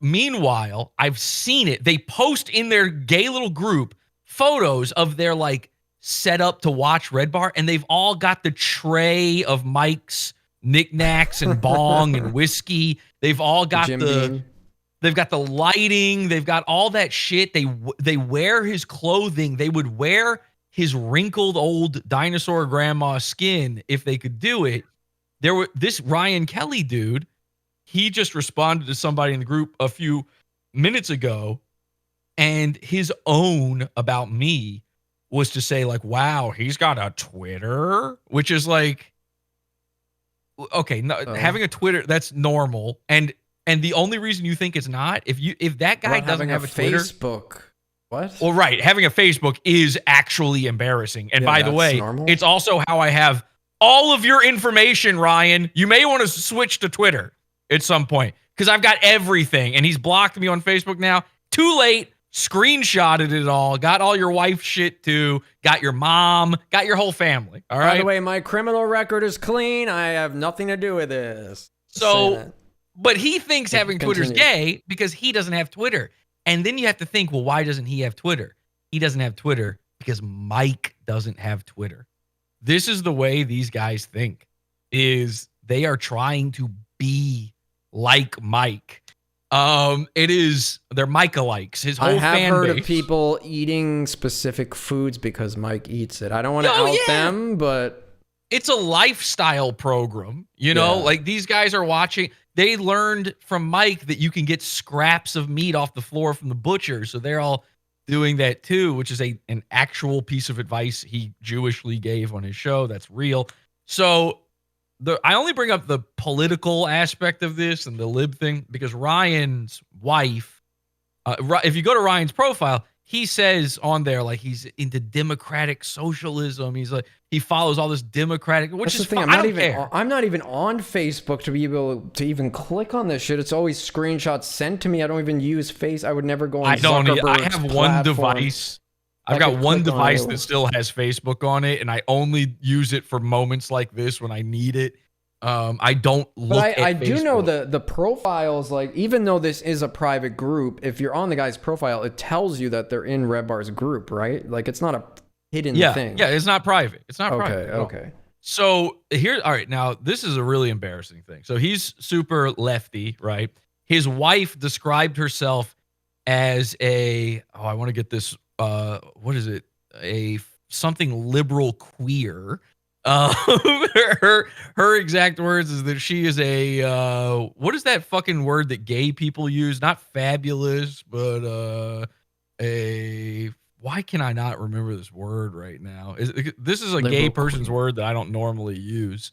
meanwhile, I've seen it. They post in their gay little group photos of their like set up to watch Redbar, and they've all got the tray of Mike's knickknacks and bong and whiskey. They've all got they've got the lighting. They've got all that shit. They wear his clothing. They would wear his wrinkled old dinosaur grandma skin if they could do it. This Ryan Kelley dude, he just responded to somebody in the group a few minutes ago, and his own about me was to say like, wow, he's got a Twitter, which is like, okay, having a Twitter, that's normal. And the only reason you think it's not, if that guy doesn't have a Twitter, Facebook. What? Well, right. Having a Facebook is actually embarrassing. And by the way, it's also how I have all of your information, Ryan. You may want to switch to Twitter at some point, because I've got everything. And he's blocked me on Facebook now. Too late. Screenshotted it all. Got all your wife shit too. Got your mom. Got your whole family. All right. By the way, my criminal record is clean. I have nothing to do with this. So, but he thinks having Twitter's gay because he doesn't have Twitter. And then you have to think, well, why doesn't he have Twitter? He doesn't have Twitter because Mike doesn't have Twitter. This is the way these guys think, is they are trying to be like Mike. They're Mike-alikes. His whole fan base. I have heard of people eating specific foods because Mike eats it. I don't want to out them, but it's a lifestyle program. Like these guys are watching. They learned from Mike that you can get scraps of meat off the floor from the butcher. So they're all doing that too, which is an actual piece of advice he Jewishly gave on his show. That's real. So I only bring up the political aspect of this and the lib thing because Ryan's wife, if you go to Ryan's profile, he says on there, like, he's into democratic socialism. He's like, he follows all this democratic, which is fine. I'm not even on Facebook to be able to even click on this shit. It's always screenshots sent to me. I don't even use Face. I would never go on Zuckerberg's I have one device. I've got one device that still has Facebook on it, and I only use it for moments like this when I need it. I don't look at I Facebook. do know the profiles, like, even though this is a private group, if you're on the guy's profile, it tells you that they're in Redbar's group, right? Like, it's not a hidden thing. Yeah, it's not private. It's not private. Okay. So all right, now this is a really embarrassing thing. So he's super lefty, right? His wife described herself as I want to get this, what is it? Something liberal queer. Her exact words is that she is what is that fucking word that gay people use? Not fabulous, but why can I not remember this word right now? This is a liberal gay person's word that I don't normally use.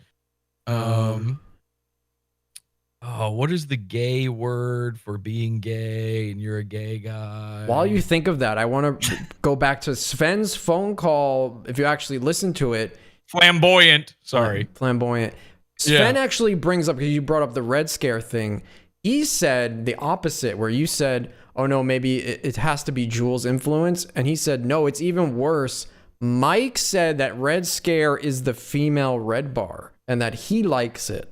What is the gay word for being gay and you're a gay guy? While you think of that, I want to go back to Sven's phone call. If you actually listen to it, flamboyant. Sorry. Flamboyant. Sven actually brings up, because you brought up the Red Scare thing. He said the opposite, where you said, oh no, maybe it has to be Jules' influence. And he said, no, it's even worse. Mike said that Red Scare is the female Redbar and that he likes it.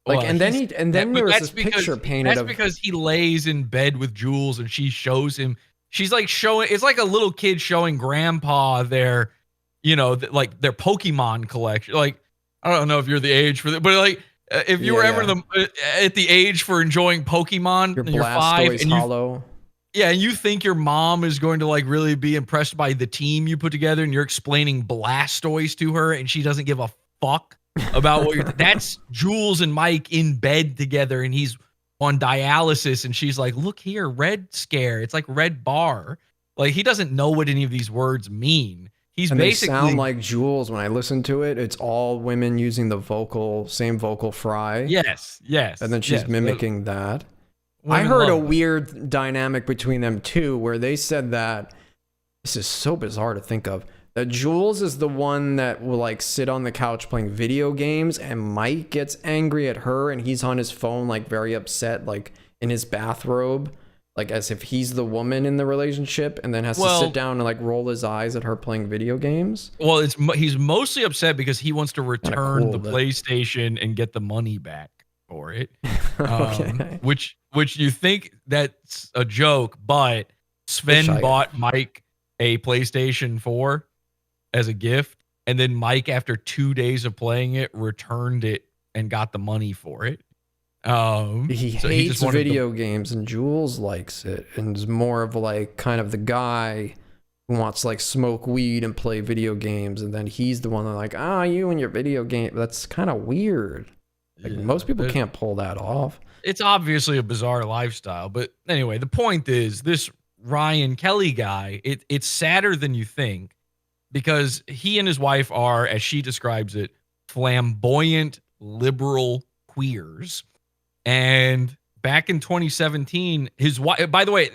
Like, and then there was this picture painted That's because he lays in bed with Jules and she shows him. She's like it's like a little kid showing grandpa their, like their Pokemon collection. Like, I don't know if you're the age for that, but like, if you were ever at the age for enjoying Pokemon, and you're 5 and hollow. And you think your mom is going to like really be impressed by the team you put together, and you're explaining Blastoise to her, and she doesn't give a fuck about what you're. That's Jules and Mike in bed together, and he's on dialysis, and she's like, "Look here, Red Scare. It's like Redbar." Like, he doesn't know what any of these words mean. He's basically they sound like Jules when I listen to it. It's all women using the same vocal fry. Yes. And then she's mimicking that. I women heard a love it. weird dynamic between them too, where they said that this is so bizarre to think of. That Jules is the one that will like sit on the couch playing video games, and Mike gets angry at her, and he's on his phone like very upset, like in his bathrobe, like as if he's the woman in the relationship, and then has to sit down and like roll his eyes at her playing video games. Well, he's mostly upset because he wants to return cool, the but- PlayStation and get the money back for it. Okay. Which you think that's a joke, but Sven Wish I- bought Mike a PlayStation 4 as a gift, and then Mike, after 2 days of playing it, returned it and got the money for it. He so hates just wanted video games, and Jules likes it, and is more of like kind of the guy who wants to like smoke weed and play video games, and then he's the one that like, you and your video game. That's kind of weird. Like most people can't pull that off. It's obviously a bizarre lifestyle, but anyway, the point is this Ryan Kelley guy, it's sadder than you think, because he and his wife are, as she describes it, flamboyant liberal queers. And back in 2017, his wife, by the way,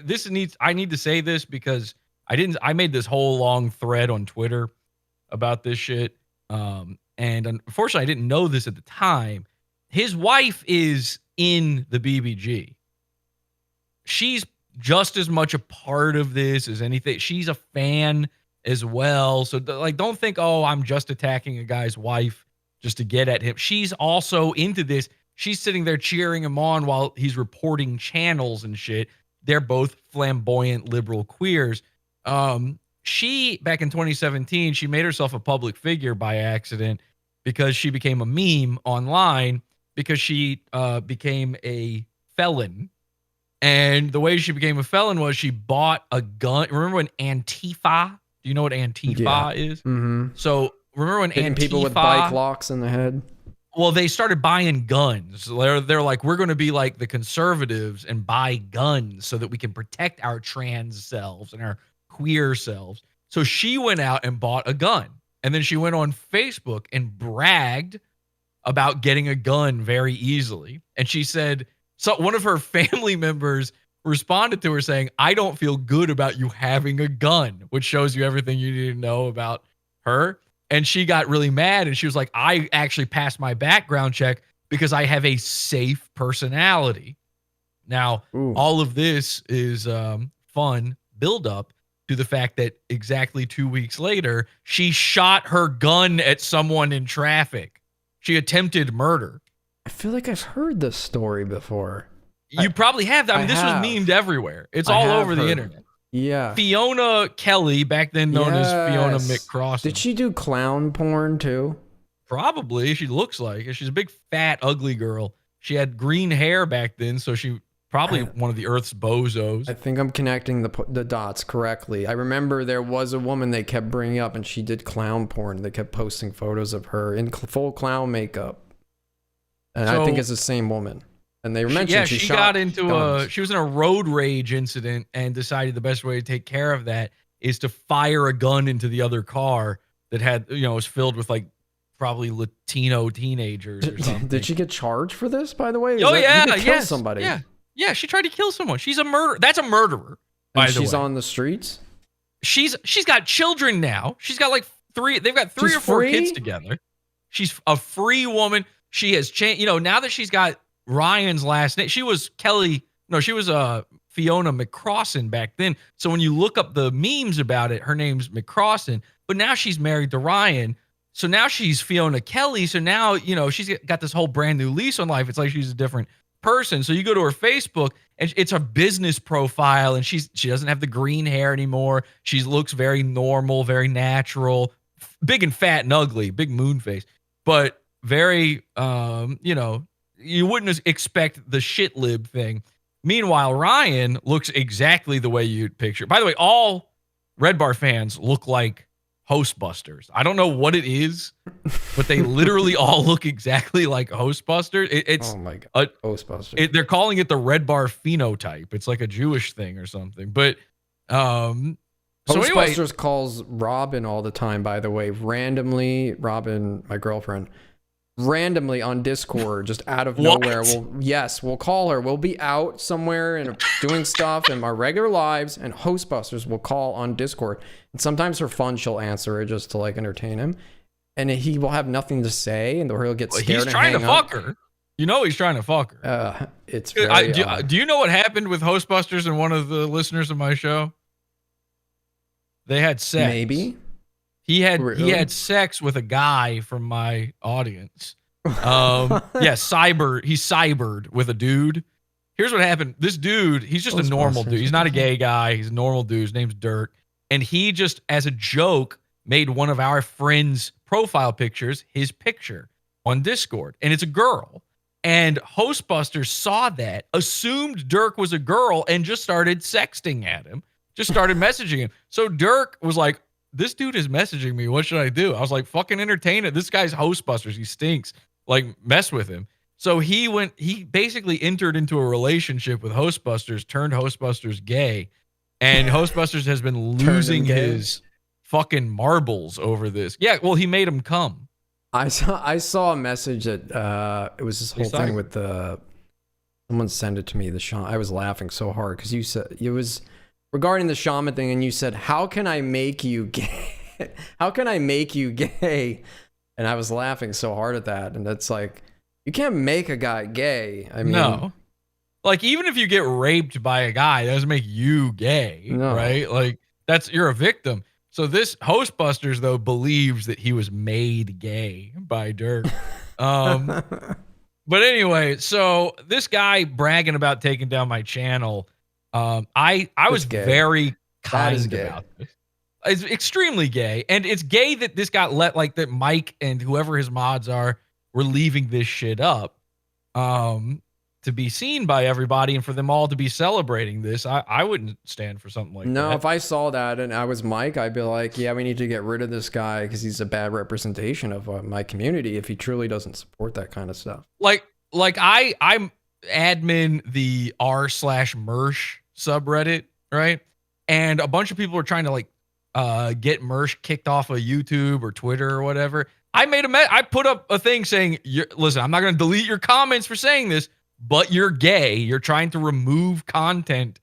I need to say this because I made this whole long thread on Twitter about this shit. And unfortunately, I didn't know this at the time. His wife is in the BBG. She's just as much a part of this as anything. She's a fan as well. So like, don't think, I'm just attacking a guy's wife just to get at him. She's also into this. She's sitting there cheering him on while he's reporting channels and shit. They're both flamboyant liberal queers. She, back in 2017, she made herself a public figure by accident because she became a meme online because she became a felon. And the way she became a felon was she bought a gun. Remember when Antifa? Do you know what Antifa is? Mm-hmm. So remember when Hitting Antifa, people with bike locks in the head. well, they started buying guns. They're like, we're going to be like the conservatives and buy guns so that we can protect our trans selves and our queer selves. So she went out and bought a gun. And then she went on Facebook and bragged about getting a gun very easily. And she said, so one of her family members responded to her saying, I don't feel good about you having a gun, which shows you everything you need to know about her. And she got really mad, and she was like, I actually passed my background check because I have a safe personality. Now, all of this is fun build up to the fact that exactly 2 weeks later, she shot her gun at someone in traffic. She attempted murder. I feel like I've heard this story before. You probably have. I mean, this was memed everywhere. It's all over the internet. Yeah. Fiona Kelley, back then known as Fiona McCross. Did she do clown porn too? Probably. She looks like it. She's a big, fat, ugly girl. She had green hair back then, so she probably one of the Earth's bozos. I think I'm connecting the dots correctly. I remember there was a woman they kept bringing up, and she did clown porn. They kept posting photos of her in full clown makeup. And I think it's the same woman. And they mentioned she got into she was in a road rage incident and decided the best way to take care of that is to fire a gun into the other car that had, was filled with like probably Latino teenagers or something. Did she get charged for this, by the way? Yeah, you could kill somebody. Yeah, she tried to kill someone. She's a murderer. That's a murderer. And she's on the streets? She's got children now. She's got like three. They've got three or four kids together. She's a free woman. She has changed. Now that she's got Ryan's last name, she was Fiona McCrossin back then. So when you look up the memes about it, her name's McCrossin, but now she's married to Ryan. So now she's Fiona Kelley. So now, she's got this whole brand new lease on life. It's like she's a different person. So you go to her Facebook and it's a business profile, and she doesn't have the green hair anymore. She looks very normal, very natural, big and fat and ugly, big moon face, but very, you wouldn't expect the shit lib thing. Meanwhile, Ryan looks exactly the way you'd picture. By the way, all Redbar fans look like Hostbusters. I don't know what it is, but they literally all look exactly like Hostbusters. It's oh my god, Hostbusters. They're calling it the Redbar phenotype. It's like a Jewish thing or something. But Hostbusters anyway, calls Robin all the time. By the way, randomly, Robin, my girlfriend, randomly on Discord, just out of What? nowhere. We'll call her. We'll be out somewhere and doing stuff in our regular lives, and Hostbusters will call on Discord. And sometimes for fun, she'll answer it just to like entertain him. And he will have nothing to say, and he'll get scared. He's trying to fuck her. You know he's trying to fuck her. It's very do you know what happened with Hostbusters and one of the listeners of my show? They had sex. Maybe. He had sex with a guy from my audience. He cybered with a dude. Here's what happened. This dude, he's just a normal dude. He's not a gay guy. He's a normal dude. His name's Dirked. And he just, as a joke, made one of our friends' profile pictures his picture on Discord. And it's a girl. And Hostbusters saw that, assumed Dirk was a girl, and just started sexting at him. Just started messaging him. So Dirk was like, this dude is messaging me. What should I do? I was like, fucking entertain it. This guy's Hostbusters. He stinks. Like, mess with him. So he basically entered into a relationship with Hostbusters, turned Hostbusters gay. And Hostbusters has been losing his fucking marbles over this. Yeah, well, he made him come. I saw a message that it was this whole thing with someone sent it to me, the shaman. I was laughing so hard because you said it was regarding the shaman thing, and you said, how can I make you gay? How can I make you gay? And I was laughing so hard at that. And that's like, you can't make a guy gay. I mean, no. Like, even if you get raped by a guy, that doesn't make you gay, right? Like, you're a victim. So this Hostbusters, though, believes that he was made gay by Dirk. But anyway, so this guy bragging about taking down my channel, I was very kind about this. It's extremely gay, and it's gay that this got that Mike and whoever his mods are were leaving this shit up to be seen by everybody and for them all to be celebrating this. I wouldn't stand for something like that. No, if I saw that and I was Mike, I'd be like, yeah, we need to get rid of this guy because he's a bad representation of my community if he truly doesn't support that kind of stuff. I'm admin the r/Mersh subreddit, right? And a bunch of people were trying to get Mersh kicked off of YouTube or Twitter or whatever. I put up a thing saying, listen, I'm not going to delete your comments for saying this, but you're gay. You're trying to remove content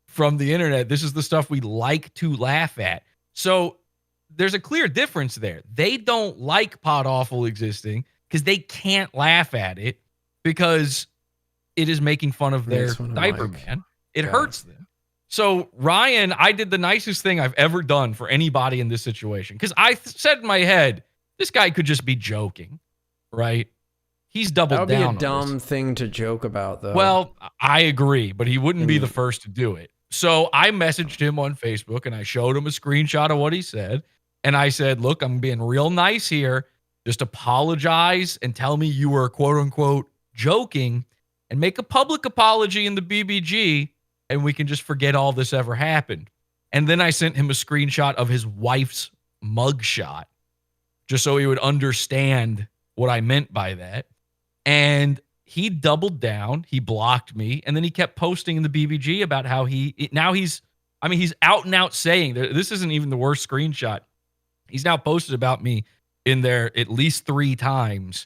from the internet. This is the stuff we like to laugh at. So there's a clear difference there. They don't like Podawful existing because they can't laugh at it because it is making fun of their diaper man. It hurts them. So Ryan, I did the nicest thing I've ever done for anybody in this situation because I said in my head, this guy could just be joking, right? He's doubled down. That would be a dumb thing to joke about, though. Well, I agree, but he wouldn't be the first to do it. So I messaged him on Facebook and I showed him a screenshot of what he said. And I said, look, I'm being real nice here. Just apologize and tell me you were quote unquote joking and make a public apology in the BBG and we can just forget all this ever happened. And then I sent him a screenshot of his wife's mugshot just so he would understand what I meant by that. And he doubled down. He blocked me. And then he kept posting in the BBG about how he's out and out saying that this isn't even the worst screenshot. He's now posted about me in there at least 3 times.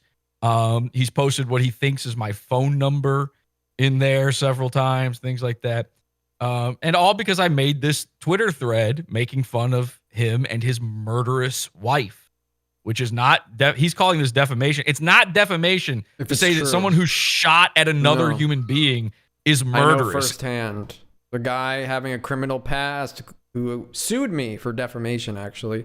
He's posted what he thinks is my phone number in there several times, things like that. And all because I made this Twitter thread making fun of him and his murderous wife. Which is not, he's calling this defamation. It's not defamation to say that someone who shot at another human being is murderous. I know firsthand. The guy having a criminal past who sued me for defamation, actually.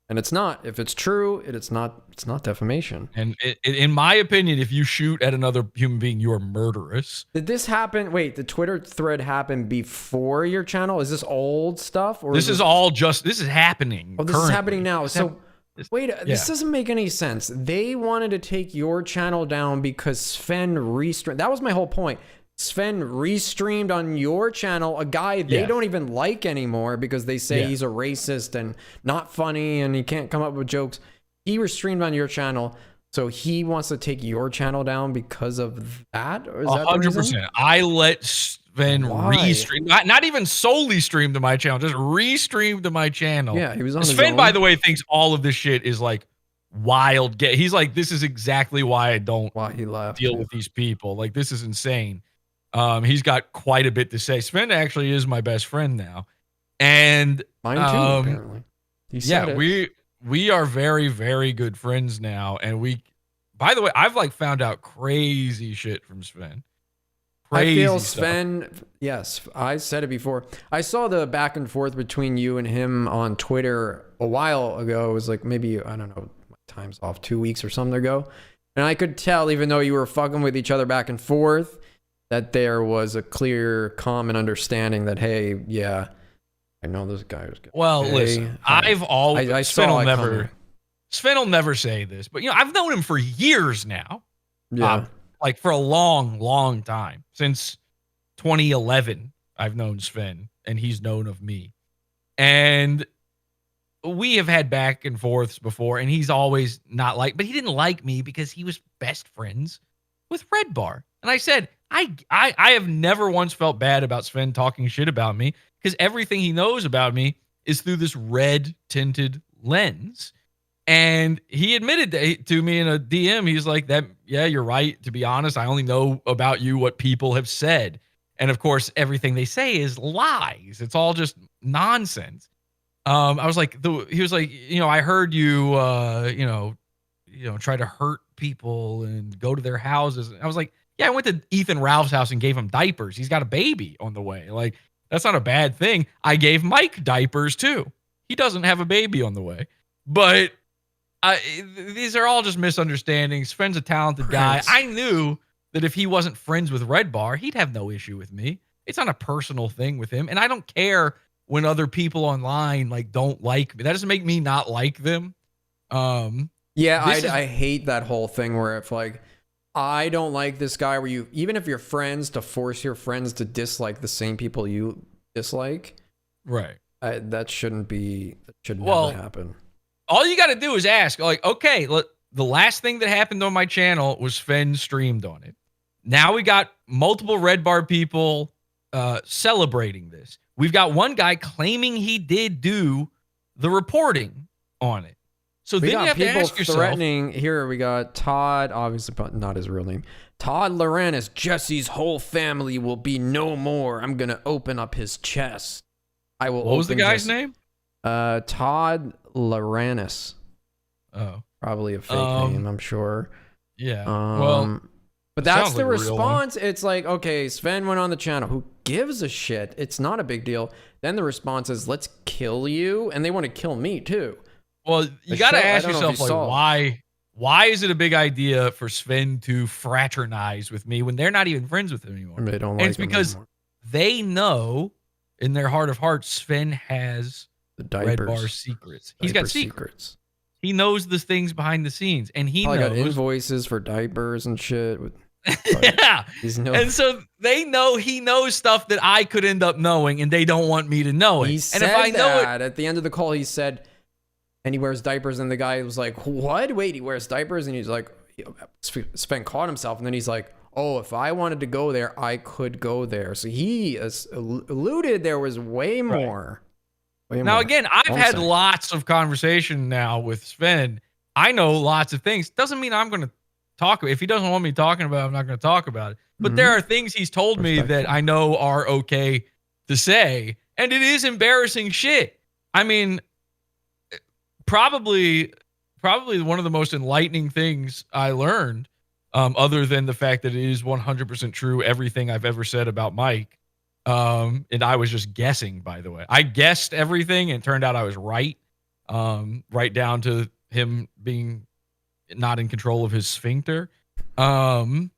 And it's not. If it's true, it's not defamation. And in my opinion, if you shoot at another human being, you are murderous. Did this happen? Wait, the Twitter thread happened before your channel? Is this old stuff? Or this is happening. Oh, this is happening now. This doesn't make any sense. They wanted to take your channel down because Sven restreamed. That was my whole point. Sven restreamed on your channel a guy they don't even like anymore because they say he's a racist and not funny and he can't come up with jokes. He restreamed on your channel, so he wants to take your channel down because of that? Or is that 100%. I let Sven restream, not even solely stream to my channel, just restream to my channel. Yeah, he was on Sven, by the way, thinks all of this shit is like wild. He's like, this is exactly why I don't he left. deal with these people. Like, this is insane. He's got quite a bit to say. Sven actually is my best friend now. And mine too, apparently. He said it. we are very, very good friends now. And by the way, I've like found out crazy shit from Sven. Crazy I feel stuff. Sven, yes, I said it before. I saw the back and forth between you and him on Twitter a while ago. It was like maybe, I don't know, time's off, 2 weeks or something ago. And I could tell, even though you were fucking with each other back and forth, that there was a clear common understanding that, hey, yeah, I know this guy was good. Well, listen, I've always, Sven will never say this, but I've known him for years now. Yeah. Like for a long, long time. Since 2011, I've known Sven, and he's known of me. And we have had back and forths before, and he's always not but he didn't like me because he was best friends with Redbar. And I said, I have never once felt bad about Sven talking shit about me, because everything he knows about me is through this red tinted lens. And he admitted to me in a DM, he's like, yeah, you're right. To be honest, I only know about you what people have said. And of course, everything they say is lies. It's all just nonsense. I was like, he was like, I heard you, try to hurt people and go to their houses. I was like, yeah, I went to Ethan Ralph's house and gave him diapers. He's got a baby on the way. Like, that's not a bad thing. I gave Mike diapers too. He doesn't have a baby on the way. But these are all just misunderstandings. Sven's a talented guy. I knew that if he wasn't friends with Redbar, he'd have no issue with me. It's not a personal thing with him. And I don't care when other people online don't like me. That doesn't make me not like them. I hate that whole thing where if I don't like this guy, where even if you're friends, to force your friends to dislike the same people you dislike. Right. That shouldn't never happen. All you got to do is ask, okay, the last thing that happened on my channel was Sven streamed on it. Now we got multiple Redbar people celebrating this. We've got one guy claiming he did do the reporting on it. So then you have to ask yourself. Threatening. Here we got Todd, obviously not his real name. Todd Loranis, Jesse's whole family will be no more. I'm going to open up his chest. I will. What was the guy's name? Todd Loranis. Oh. Probably a fake name, I'm sure. Yeah. But that's the response. It's like, okay, Sven went on the channel. Who gives a shit? It's not a big deal. Then the response is, let's kill you. And they want to kill me too. Well, you got to ask yourself, why is it a big idea for Sven to fraternize with me when they're not even friends with him anymore? They don't and it's because they know in their heart of hearts, Sven has the Redbar secrets. He's got secrets. He knows the things behind the scenes, and he knows got invoices for diapers and shit. Yeah. And so they know he knows stuff that I could end up knowing, and they don't want me to know it. He said and if I know that at the end of the call, he said, and he wears diapers, and the guy was like, what? Wait, he wears diapers? And he's like, Sven caught himself, and then he's like, oh, if I wanted to go there, I could go there. So he alluded there was way more. Now, again, I've had lots of conversation now with Sven. I know lots of things. Doesn't mean I'm going to talk about it. If he doesn't want me talking about it, I'm not going to talk about it. But there are things he's told me that I know are okay to say. And it is embarrassing shit. I mean, probably one of the most enlightening things I learned, other than the fact that it is 100% true, everything I've ever said about Mike. And I was just guessing, by the way. I guessed everything and it turned out I was right. Right down to him being not in control of his sphincter. But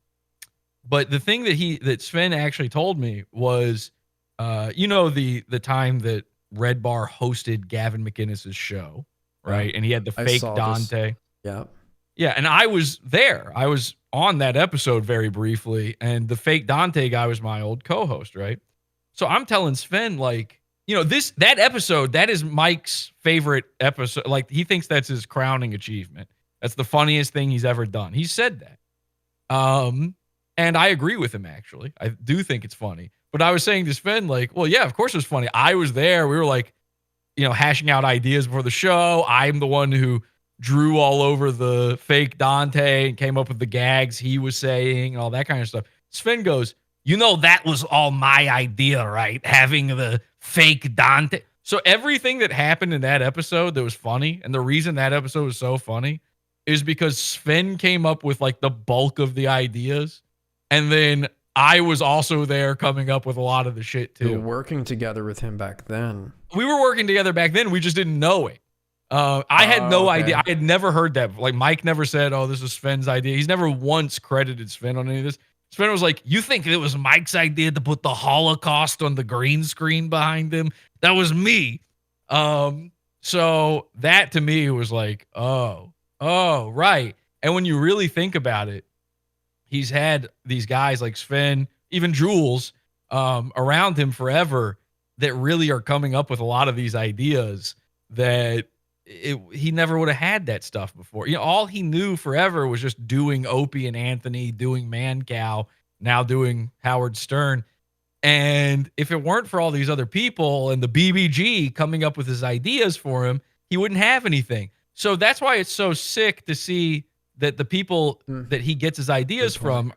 the thing that Sven actually told me was, the time that Redbar hosted Gavin McInnes's show, right? And he had the fake Dante. Yeah. Yeah, and I was there. I was on that episode very briefly, and the fake Dante guy was my old co-host, right? So I'm telling Sven, that episode, that is Mike's favorite episode. Like, he thinks that's his crowning achievement. That's the funniest thing he's ever done. He said that. And I agree with him, actually. I do think it's funny. But I was saying to Sven, well, yeah, of course it was funny. I was there. We were hashing out ideas before the show. I'm the one who drew all over the fake Dante and came up with the gags he was saying, all that kind of stuff. Sven goes, that was all my idea, right? Having the fake Dante. So everything that happened in that episode that was funny, and the reason that episode was so funny is because Sven came up with like the bulk of the ideas. And then I was also there coming up with a lot of the shit too. You were working together with him back then. We were working together back then. We just didn't know it. I had no idea. I had never heard that. Like Mike never said, "Oh, this was Sven's idea." He's never once credited Sven on any of this. Sven was like, "You think it was Mike's idea to put the Holocaust on the green screen behind him? That was me." So that to me was like, oh, right. And when you really think about it, he's had these guys like Sven, even Jules, around him forever that really are coming up with a lot of these ideas that he never would have had that stuff before. All he knew forever was just doing Opie and Anthony, doing Man Cow, now doing Howard Stern. And if it weren't for all these other people and the BBG coming up with his ideas for him, he wouldn't have anything. So that's why it's so sick to see that the people that he gets his ideas from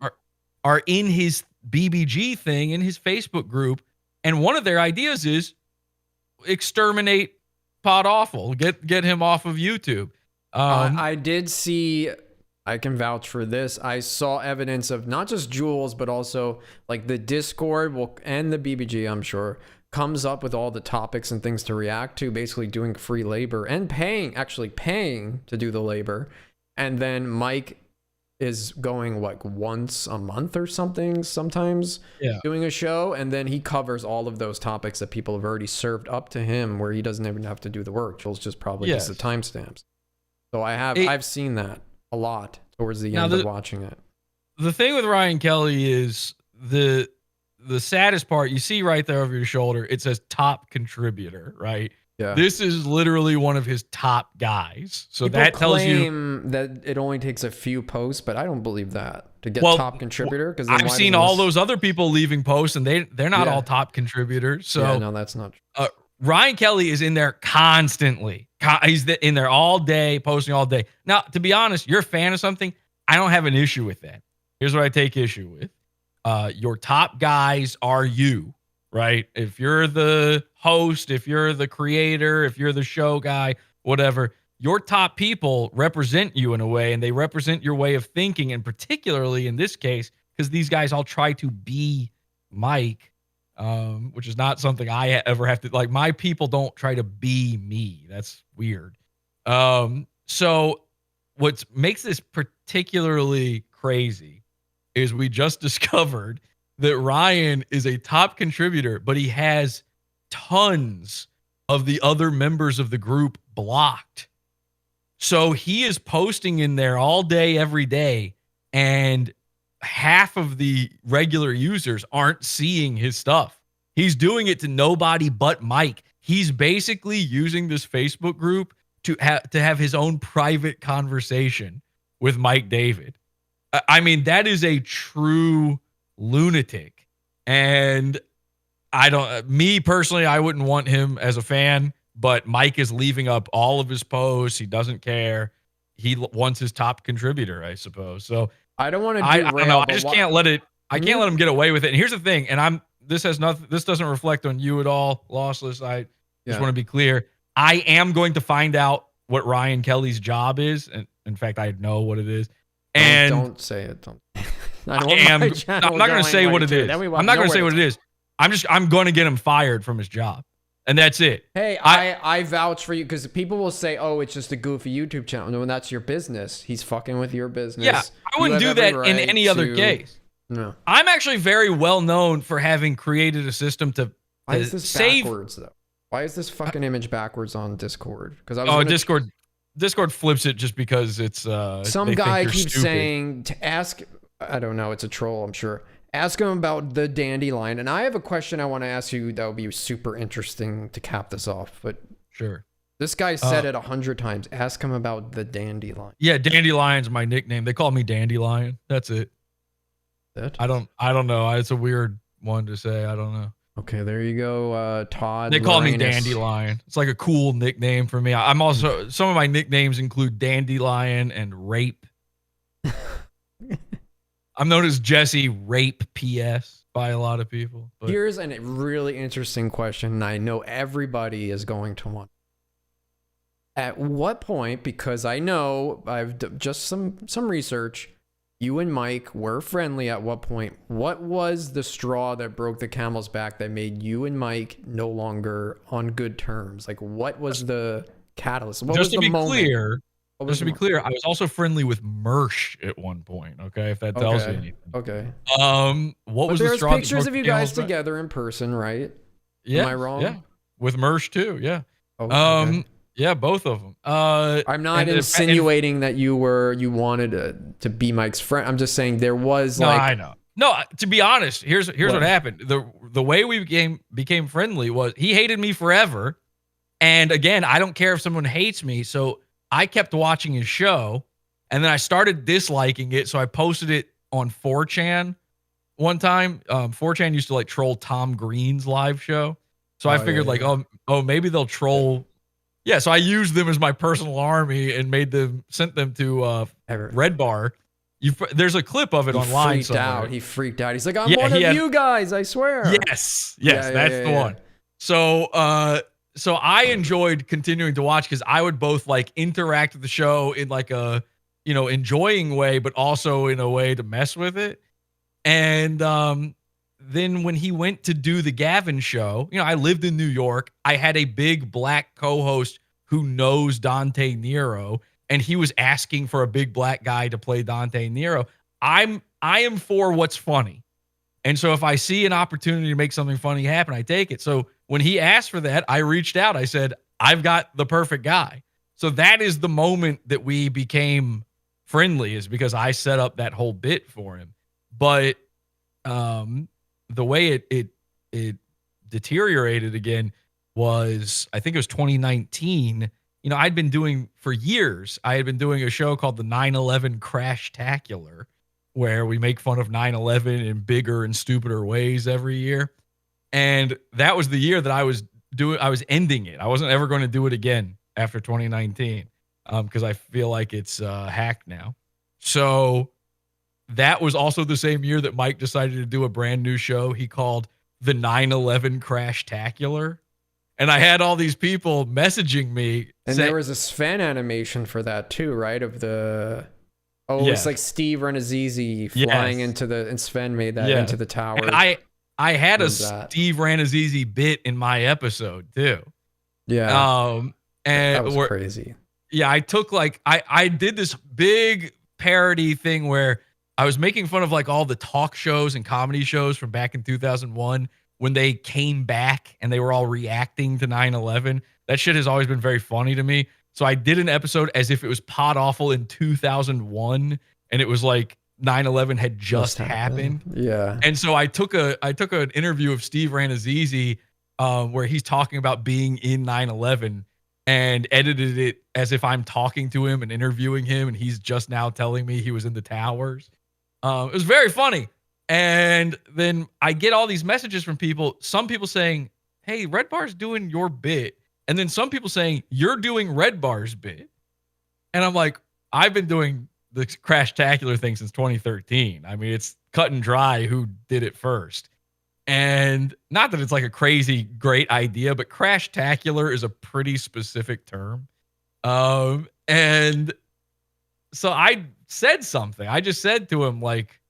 are in his BBG thing, in his Facebook group. And one of their ideas is exterminate Podawful, get him off of YouTube. I did see, I can vouch for this. I saw evidence of not just Jules, but also like the Discord and the BBG, I'm sure, comes up with all the topics and things to react to, basically doing free labor and actually paying to do the labor. And then Mike is going like once a month or something, sometimes doing a show. And then he covers all of those topics that people have already served up to him where he doesn't even have to do the work. Jules just probably does the timestamps. So I've seen that a lot towards the end of watching it. The thing with Ryan Kelley is the saddest part, you see right there over your shoulder, it says top contributor, right? Yeah. This is literally one of his top guys. So People that tells you claim that it only takes a few posts, but I don't believe that to get top contributor. Because I've seen all those other people leaving posts, and they're not all top contributors. So no, that's not true. Ryan Kelley is in there constantly. He's in there all day, posting all day. Now, to be honest, you're a fan of something, I don't have an issue with that. Here's what I take issue with. Your top guys are you, right? If you're the host, if you're the creator, if you're the show guy, whatever, your top people represent you in a way, and they represent your way of thinking, and particularly in this case, because these guys all try to be Mike, which is not something I ever have to, like, my people don't try to be me. That's weird. So what makes this particularly crazy is we just discovered that Ryan is a top contributor, but he has tons of the other members of the group blocked. So he is posting in there all day, every day, and half of the regular users aren't seeing his stuff. He's doing it to nobody but Mike. He's basically using this Facebook group to have his own private conversation with Mike David. I mean, that is a true lunatic. And me personally, I wouldn't want him as a fan, but Mike is leaving up all of his posts. He doesn't care. He wants his top contributor, I suppose. So I don't want to. I don't know. I just can't let it. I can't let him get away with it. And here's the thing. And this has nothing. This doesn't reflect on you at all, Lossless. I just want to be clear. I am going to find out what Ryan Kelley's job is, and in fact, I know what it is. And don't say it. Don't. I'm not going to say what it is. I'm not going to say what it is. I'm going to get him fired from his job. And that's it. Hey, I vouch for you, because people will say, oh, it's just a goofy YouTube channel. No, and that's your business. He's fucking with your business. Yeah, I wouldn't do that in any other case. No. I'm actually very well known for having created a system to Why is this save. Backwards, though? Why is this fucking image backwards on Discord? Because Discord flips it just because it's some guy keeps saying to ask. I don't know. It's a troll, I'm sure. Ask him about the dandelion. And I have a question I want to ask you that would be super interesting to cap this off. But sure. This guy said it 100 times. Ask him about the dandelion. Yeah, Dandelion's my nickname. They call me Dandelion. That's it. I don't know. It's a weird one to say. I don't know. Okay, there you go, Todd. They call me Lorraine. Dandelion. It's like a cool nickname for me. I'm also, some of my nicknames include Dandelion and Rape. I'm known as Jesse Rape PS by a lot of people. But Here's a really interesting question, and I know everybody is going to want. At what point, because I know I've just some research, you and Mike were friendly at what point? What was the straw that broke the camel's back that made you and Mike no longer on good terms? Like, what was the catalyst? What just was to the be moment? clear, What was just to the be clear, I was also friendly with Mersh at one point. Okay, if that tells you anything. Okay. What But was the there's straw? that pictures broke of the you camel's guys back? together in person, right? Yeah. Am I wrong? Yeah. With Mersh too. Yeah. Oh, okay. Yeah, both of them. I'm not insinuating that you wanted to be Mike's friend. I'm just saying there was No, like I know. No, to be honest, here's what happened. The way we became friendly was he hated me forever. And again, I don't care if someone hates me. So I kept watching his show and then I started disliking it. So I posted it on 4chan one time. 4chan used to like troll Tom Green's live show. So I figured oh, maybe they'll troll. Yeah. So I used them as my personal army and sent them to Redbar. There's a clip of it online. He freaked out. He's like, I'm one of you guys, I swear. Yes, that's the one. So I enjoyed continuing to watch because I would both like interact with the show in like a, enjoying way, but also in a way to mess with it. And then when he went to do the Gavin show, I lived in New York. I had a big black co-host who knows Dante Nero, and he was asking for a big black guy to play Dante Nero. I am for what's funny. And so if I see an opportunity to make something funny happen, I take it. So when he asked for that, I reached out. I said, I've got the perfect guy. So that is the moment that we became friendly, is because I set up that whole bit for him. But the way it deteriorated again was, I think it was 2019. I'd been doing for years, I had been doing a show called the 9/11 Crash-tacular, where we make fun of 9/11 in bigger and stupider ways every year. And that was the year that I was ending it. I wasn't ever going to do it again after 2019 because I feel like it's hacked now. So that was also the same year that Mike decided to do a brand new show he called the 9/11 Crash-tacular. And I had all these people messaging me. And there was a Sven animation for that too, right? Of the... Oh, it's like Steve Renazizi flying and Sven made that into the tower. And I had a Steve Renazizi bit in my episode too. Yeah. And that was crazy. Yeah, I took I did this big parody thing where I was making fun of like all the talk shows and comedy shows from back in 2001 when they came back and they were all reacting to 9/11. That shit has always been very funny to me. So I did an episode as if it was Podawful in 2001, and it was like 9/11 had just happened. Yeah. And so I took an interview of Steve Renazizi where he's talking about being in 9/11 and edited it as if I'm talking to him and interviewing him, and he's just now telling me he was in the towers. It was very funny. And then I get all these messages from people, some people saying, hey, Redbar's doing your bit. And then some people saying, you're doing Redbar's bit. And I'm like, I've been doing the Crash-tacular thing since 2013. I mean, it's cut and dry who did it first. And not that it's like a crazy great idea, but Crash-tacular is a pretty specific term. And so I said something. I just said to him, like,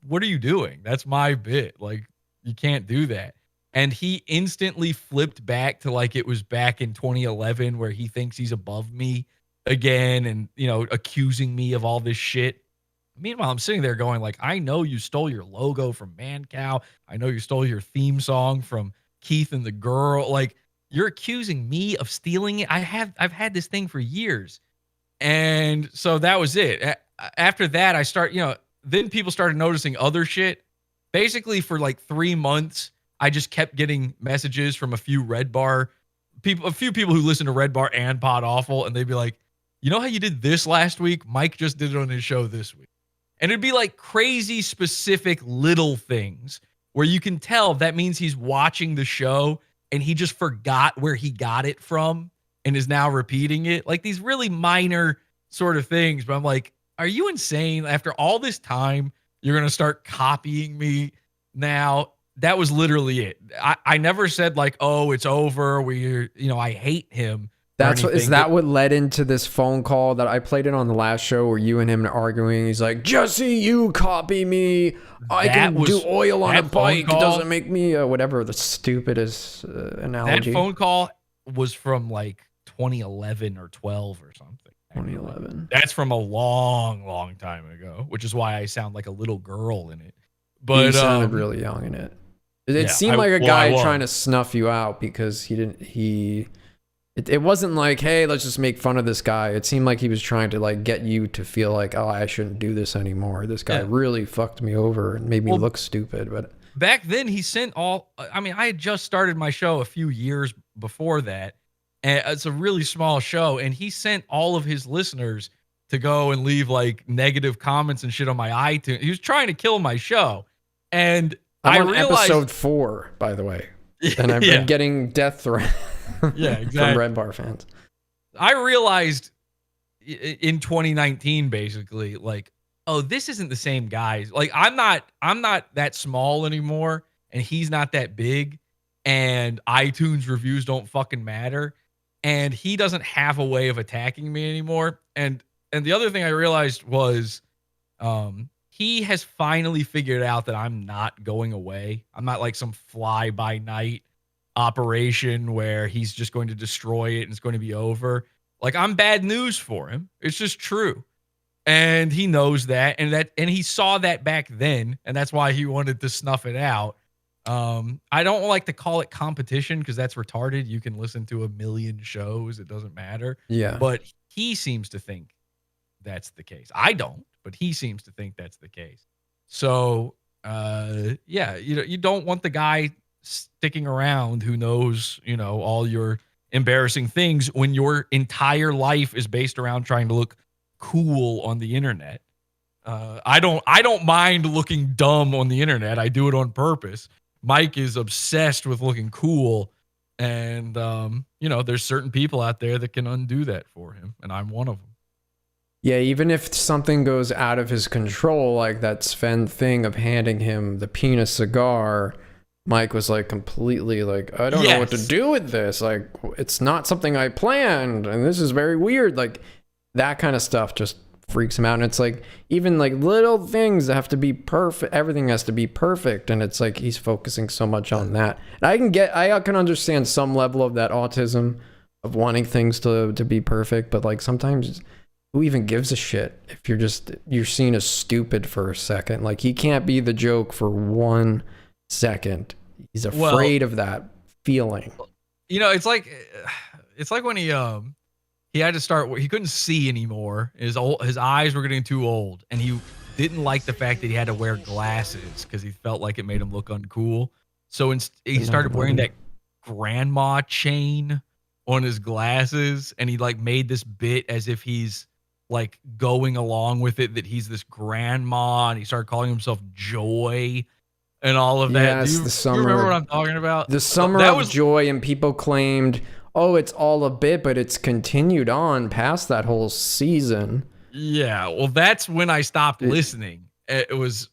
what are you doing? That's my bit. Like, you can't do that. And he instantly flipped back to like it was back in 2011 where he thinks he's above me again and, accusing me of all this shit. Meanwhile, I'm sitting there going like, I know you stole your logo from Man Cow. I know you stole your theme song from Keith and the Girl. Like, you're accusing me of stealing it. I've had this thing for years. And so that was it. After that, then people started noticing other shit. Basically for like 3 months, I just kept getting messages from a few Redbar people, a few people who listen to Redbar and Podawful, and they'd be like, you know how you did this last week? Mike just did it on his show this week. And it'd be like crazy specific little things where you can tell that means he's watching the show and he just forgot where he got it from and is now repeating it. Like these really minor sort of things. But I'm like, are you insane? After all this time, you're going to start copying me now? That was literally it. I never said like, oh, it's over. I hate him. Is that what led into this phone call that I played it on the last show where you and him are arguing? He's like, Jesse, you copy me. I can do oil on a bike. It doesn't make me whatever the stupidest analogy. That phone call was from like 2011 or 12 or something. 2011. That's from a long, long time ago, which is why I sound like a little girl in it. But you sounded really young in it. It seemed like a guy trying to snuff you out because it wasn't like, hey, let's just make fun of this guy. It seemed like he was trying to like get you to feel like, oh, I shouldn't do this anymore. This guy really fucked me over and made me look stupid. But back then he sent I had just started my show a few years before that. And it's a really small show. And he sent all of his listeners to go and leave like negative comments and shit on my iTunes. He was trying to kill my show. And I'm on episode 4, by the way. And I've been getting death threats. Yeah, exactly. From Redbar fans. I realized in 2019, basically, like, oh, this isn't the same guy. Like, I'm not that small anymore, and he's not that big, and iTunes reviews don't fucking matter, and he doesn't have a way of attacking me anymore. And the other thing I realized was, he has finally figured out that I'm not going away. I'm not like some fly-by-night operation where he's just going to destroy it and it's going to be over. Like, I'm bad news for him. It's just true. And he knows that, and he saw that back then, and that's why he wanted to snuff it out. I don't like to call it competition because that's retarded. You can listen to a million shows. It doesn't matter. Yeah. But he seems to think that's the case. I don't, but he seems to think that's the case. So, you don't want the guy sticking around who knows, all your embarrassing things when your entire life is based around trying to look cool on the internet. I don't mind looking dumb on the internet. I do it on purpose. Mike is obsessed with looking cool, and there's certain people out there that can undo that for him, and I'm one of them. Yeah, even if something goes out of his control, like that Sven thing of handing him the penis cigar, Mike was like completely like, I don't know what to do with this. Like, it's not something I planned, and this is very weird. Like, that kind of stuff just freaks him out. And it's like, even like little things have to be perfect. Everything has to be perfect. And it's like, he's focusing so much on that. And I can understand some level of that autism of wanting things to be perfect. But like, sometimes who even gives a shit if you're seen as stupid for a second? Like, he can't be the joke for 1 second. He's afraid of that feeling. It's like when he had to start, he couldn't see anymore. His eyes were getting too old, and he didn't like the fact that he had to wear glasses because he felt like it made him look uncool. So he started wearing that grandma chain on his glasses, and he like made this bit as if he's like going along with it, that he's this grandma, and he started calling himself Joy and all of that. Yes, Do you remember what I'm talking about? The summer of joy, and people claimed, oh, it's all a bit, but it's continued on past that whole season. Yeah, well, that's when I stopped listening. It was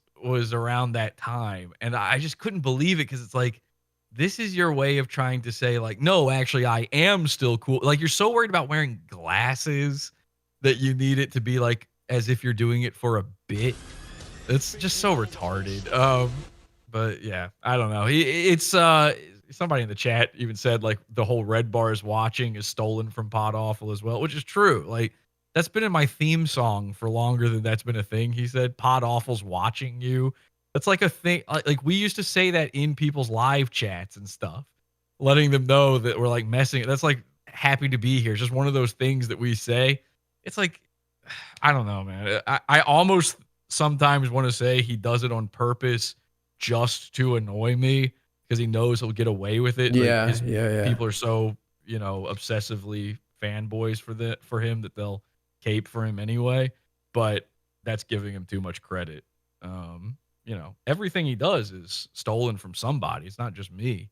around that time, and I just couldn't believe it because it's like, this is your way of trying to say like, no, actually, I am still cool. Like, you're so worried about wearing glasses that you need it to be like as if you're doing it for a bit. It's just so retarded. But yeah, I don't know. It's somebody in the chat even said like the whole Redbar is watching is stolen from Podawful as well, which is true. Like, that's been in my theme song for longer than that's been a thing. He said Podawful's watching you. That's like a thing. Like, we used to say that in people's live chats and stuff, letting them know that we're like messing. That's like happy to be here. It's just one of those things that we say. It's like, I don't know, man. I almost sometimes want to say he does it on purpose just to annoy me because he knows he'll get away with it. Yeah, like yeah. People are so, obsessively fanboys for him that they'll cape for him anyway. But that's giving him too much credit. everything he does is stolen from somebody. It's not just me.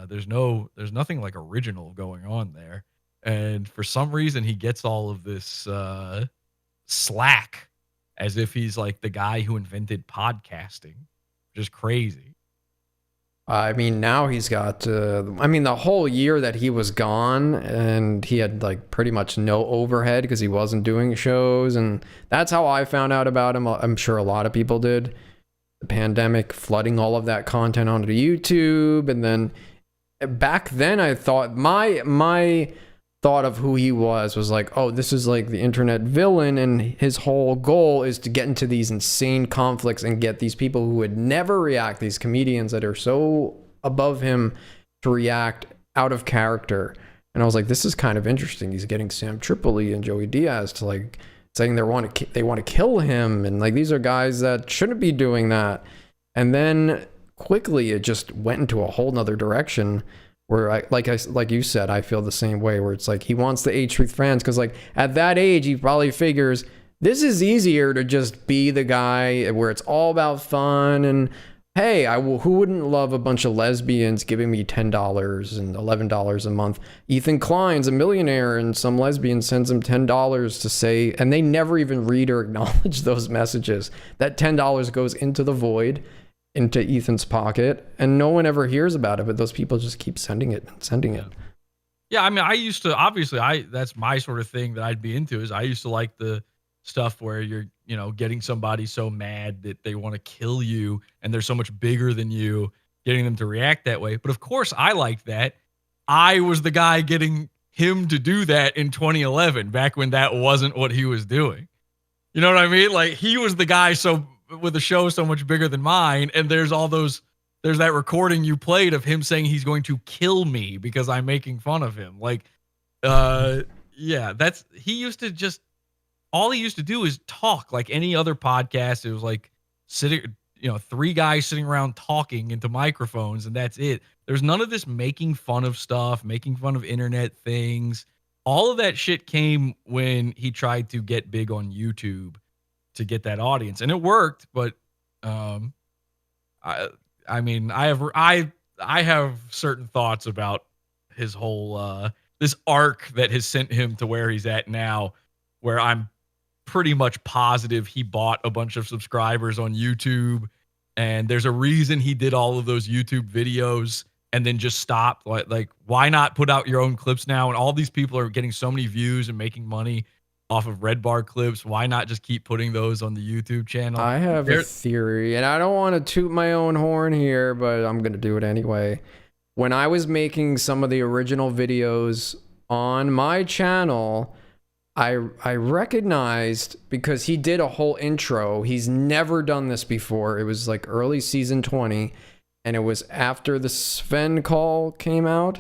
There's nothing like original going on there. And for some reason, he gets all of this slack as if he's like the guy who invented podcasting, which is crazy. I mean, now he's got, the whole year that he was gone and he had like pretty much no overhead because he wasn't doing shows. And that's how I found out about him. I'm sure a lot of people did. The pandemic flooding all of that content onto YouTube. And then back then I thought my thought of who he was like, oh, this is like the internet villain, and his whole goal is to get into these insane conflicts and get these people who would never react, these comedians that are so above him, to react out of character. And I was like, this is kind of interesting. He's getting Sam Tripoli and Joey Diaz to like saying they want to kill him, and like these are guys that shouldn't be doing that. And then quickly it just went into a whole nother direction where like you said, I feel the same way, where it's like he wants the H3 fans because like at that age he probably figures this is easier to just be the guy where it's all about fun and hey, who wouldn't love a bunch of lesbians giving me $10 and $11 a month? Ethan Klein's a millionaire and some lesbian sends him $10 to say, and they never even read or acknowledge those messages. That $10 goes into the void, into Ethan's pocket, and no one ever hears about it, but those people just keep sending it. Yeah, I mean, I used to, obviously, that's my sort of thing that I'd be into, is I used to like the stuff where you're, getting somebody so mad that they want to kill you and they're so much bigger than you, getting them to react that way. But of course, I liked that. I was the guy getting him to do that in 2011, back when that wasn't what he was doing. You know what I mean? Like, he was the guy with a show so much bigger than mine, and there's that recording you played of him saying he's going to kill me because I'm making fun of him. Like, he used to just, all he used to do is talk like any other podcast. It was like sitting, three guys sitting around talking into microphones, and that's it. There's none of this making fun of stuff, making fun of internet things. All of that shit came when he tried to get big on YouTube to get that audience, and it worked. But I have certain thoughts about his whole this arc that has sent him to where he's at now, where I'm pretty much positive he bought a bunch of subscribers on YouTube, and there's a reason he did all of those YouTube videos and then just stopped. Like, why not put out your own clips now? And all these people are getting so many views and making money off of Redbar clips. Why not just keep putting those on the YouTube channel? I have a theory, and I don't want to toot my own horn here, but I'm going to do it anyway. When I was making some of the original videos on my channel, I recognized, because he did a whole intro. He's never done this before. It was like early season 20, and it was after the Sven call came out,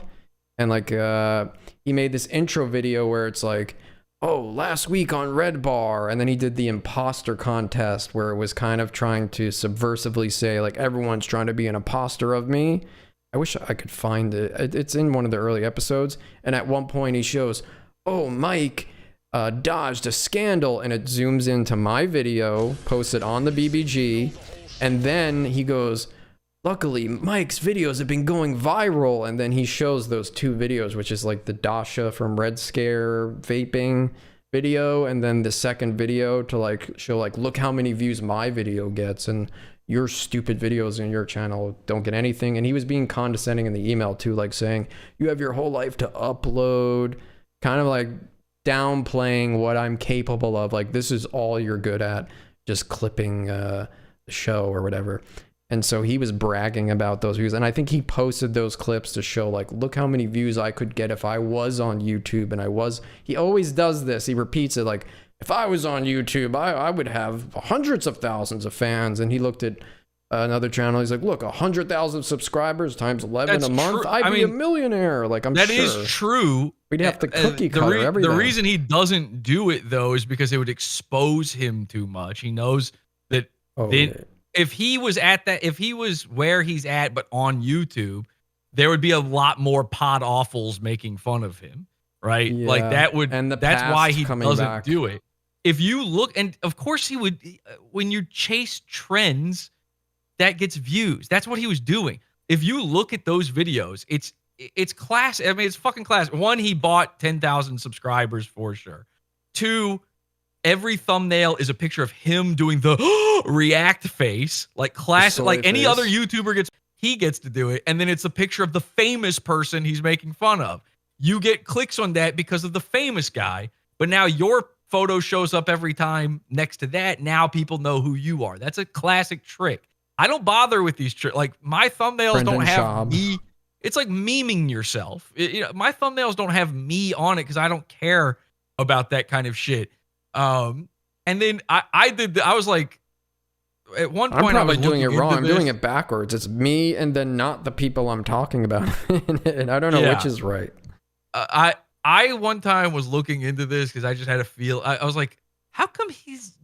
and like he made this intro video where it's like, oh, last week on Redbar, and then he did the imposter contest where it was kind of trying to subversively say like everyone's trying to be an imposter of me. I wish I could find it. It's in one of the early episodes, and at one point he shows, oh, Mike dodged a scandal, and it zooms into my video posted on the BBG, and then he goes, luckily Mike's videos have been going viral, and then he shows those two videos, which is like the Dasha from Red Scare vaping video, and then the second video to like show like, look how many views my video gets, and your stupid videos in your channel don't get anything. And he was being condescending in the email too, like saying you have your whole life to upload, kind of like downplaying what I'm capable of, like this is all you're good at, just clipping the show or whatever. And so he was bragging about those views, and I think he posted those clips to show like, look how many views I could get if I was on YouTube. And he always does this, he repeats it, like, if I was on YouTube, I would have hundreds of thousands of fans. And he looked at another channel, he's like, look, 100,000 subscribers times 11 a month, I'd be a millionaire. Like, that is true. We'd have to cookie cutter everything. The reason he doesn't do it though is because it would expose him too much. He knows that if he was where he's at but on YouTube, there would be a lot more Podawfuls making fun of him, right? Yeah. Like that would, and that's why he doesn't back. do it. If you look, and of course he would, when you chase trends, that gets views. That's what he was doing. If you look at those videos, it's class. I mean, it's fucking class. One, he bought 10,000 subscribers for sure. Two, every thumbnail is a picture of him doing the react face, like classic, like any other YouTuber he gets to do it. And then it's a picture of the famous person he's making fun of. You get clicks on that because of the famous guy, but now your photo shows up every time next to that. Now people know who you are. That's a classic trick. I don't bother with these tricks. Like my thumbnails don't have me. It's like memeing yourself. My thumbnails don't have me on it because I don't care about that kind of shit. And then I was like, at one point, I'm probably I was doing it wrong. I'm this. doing it backwards. It's me and then not the people I'm talking about. And I don't know which is right. I one time was looking into this because I just had a feel. I was like, how come he's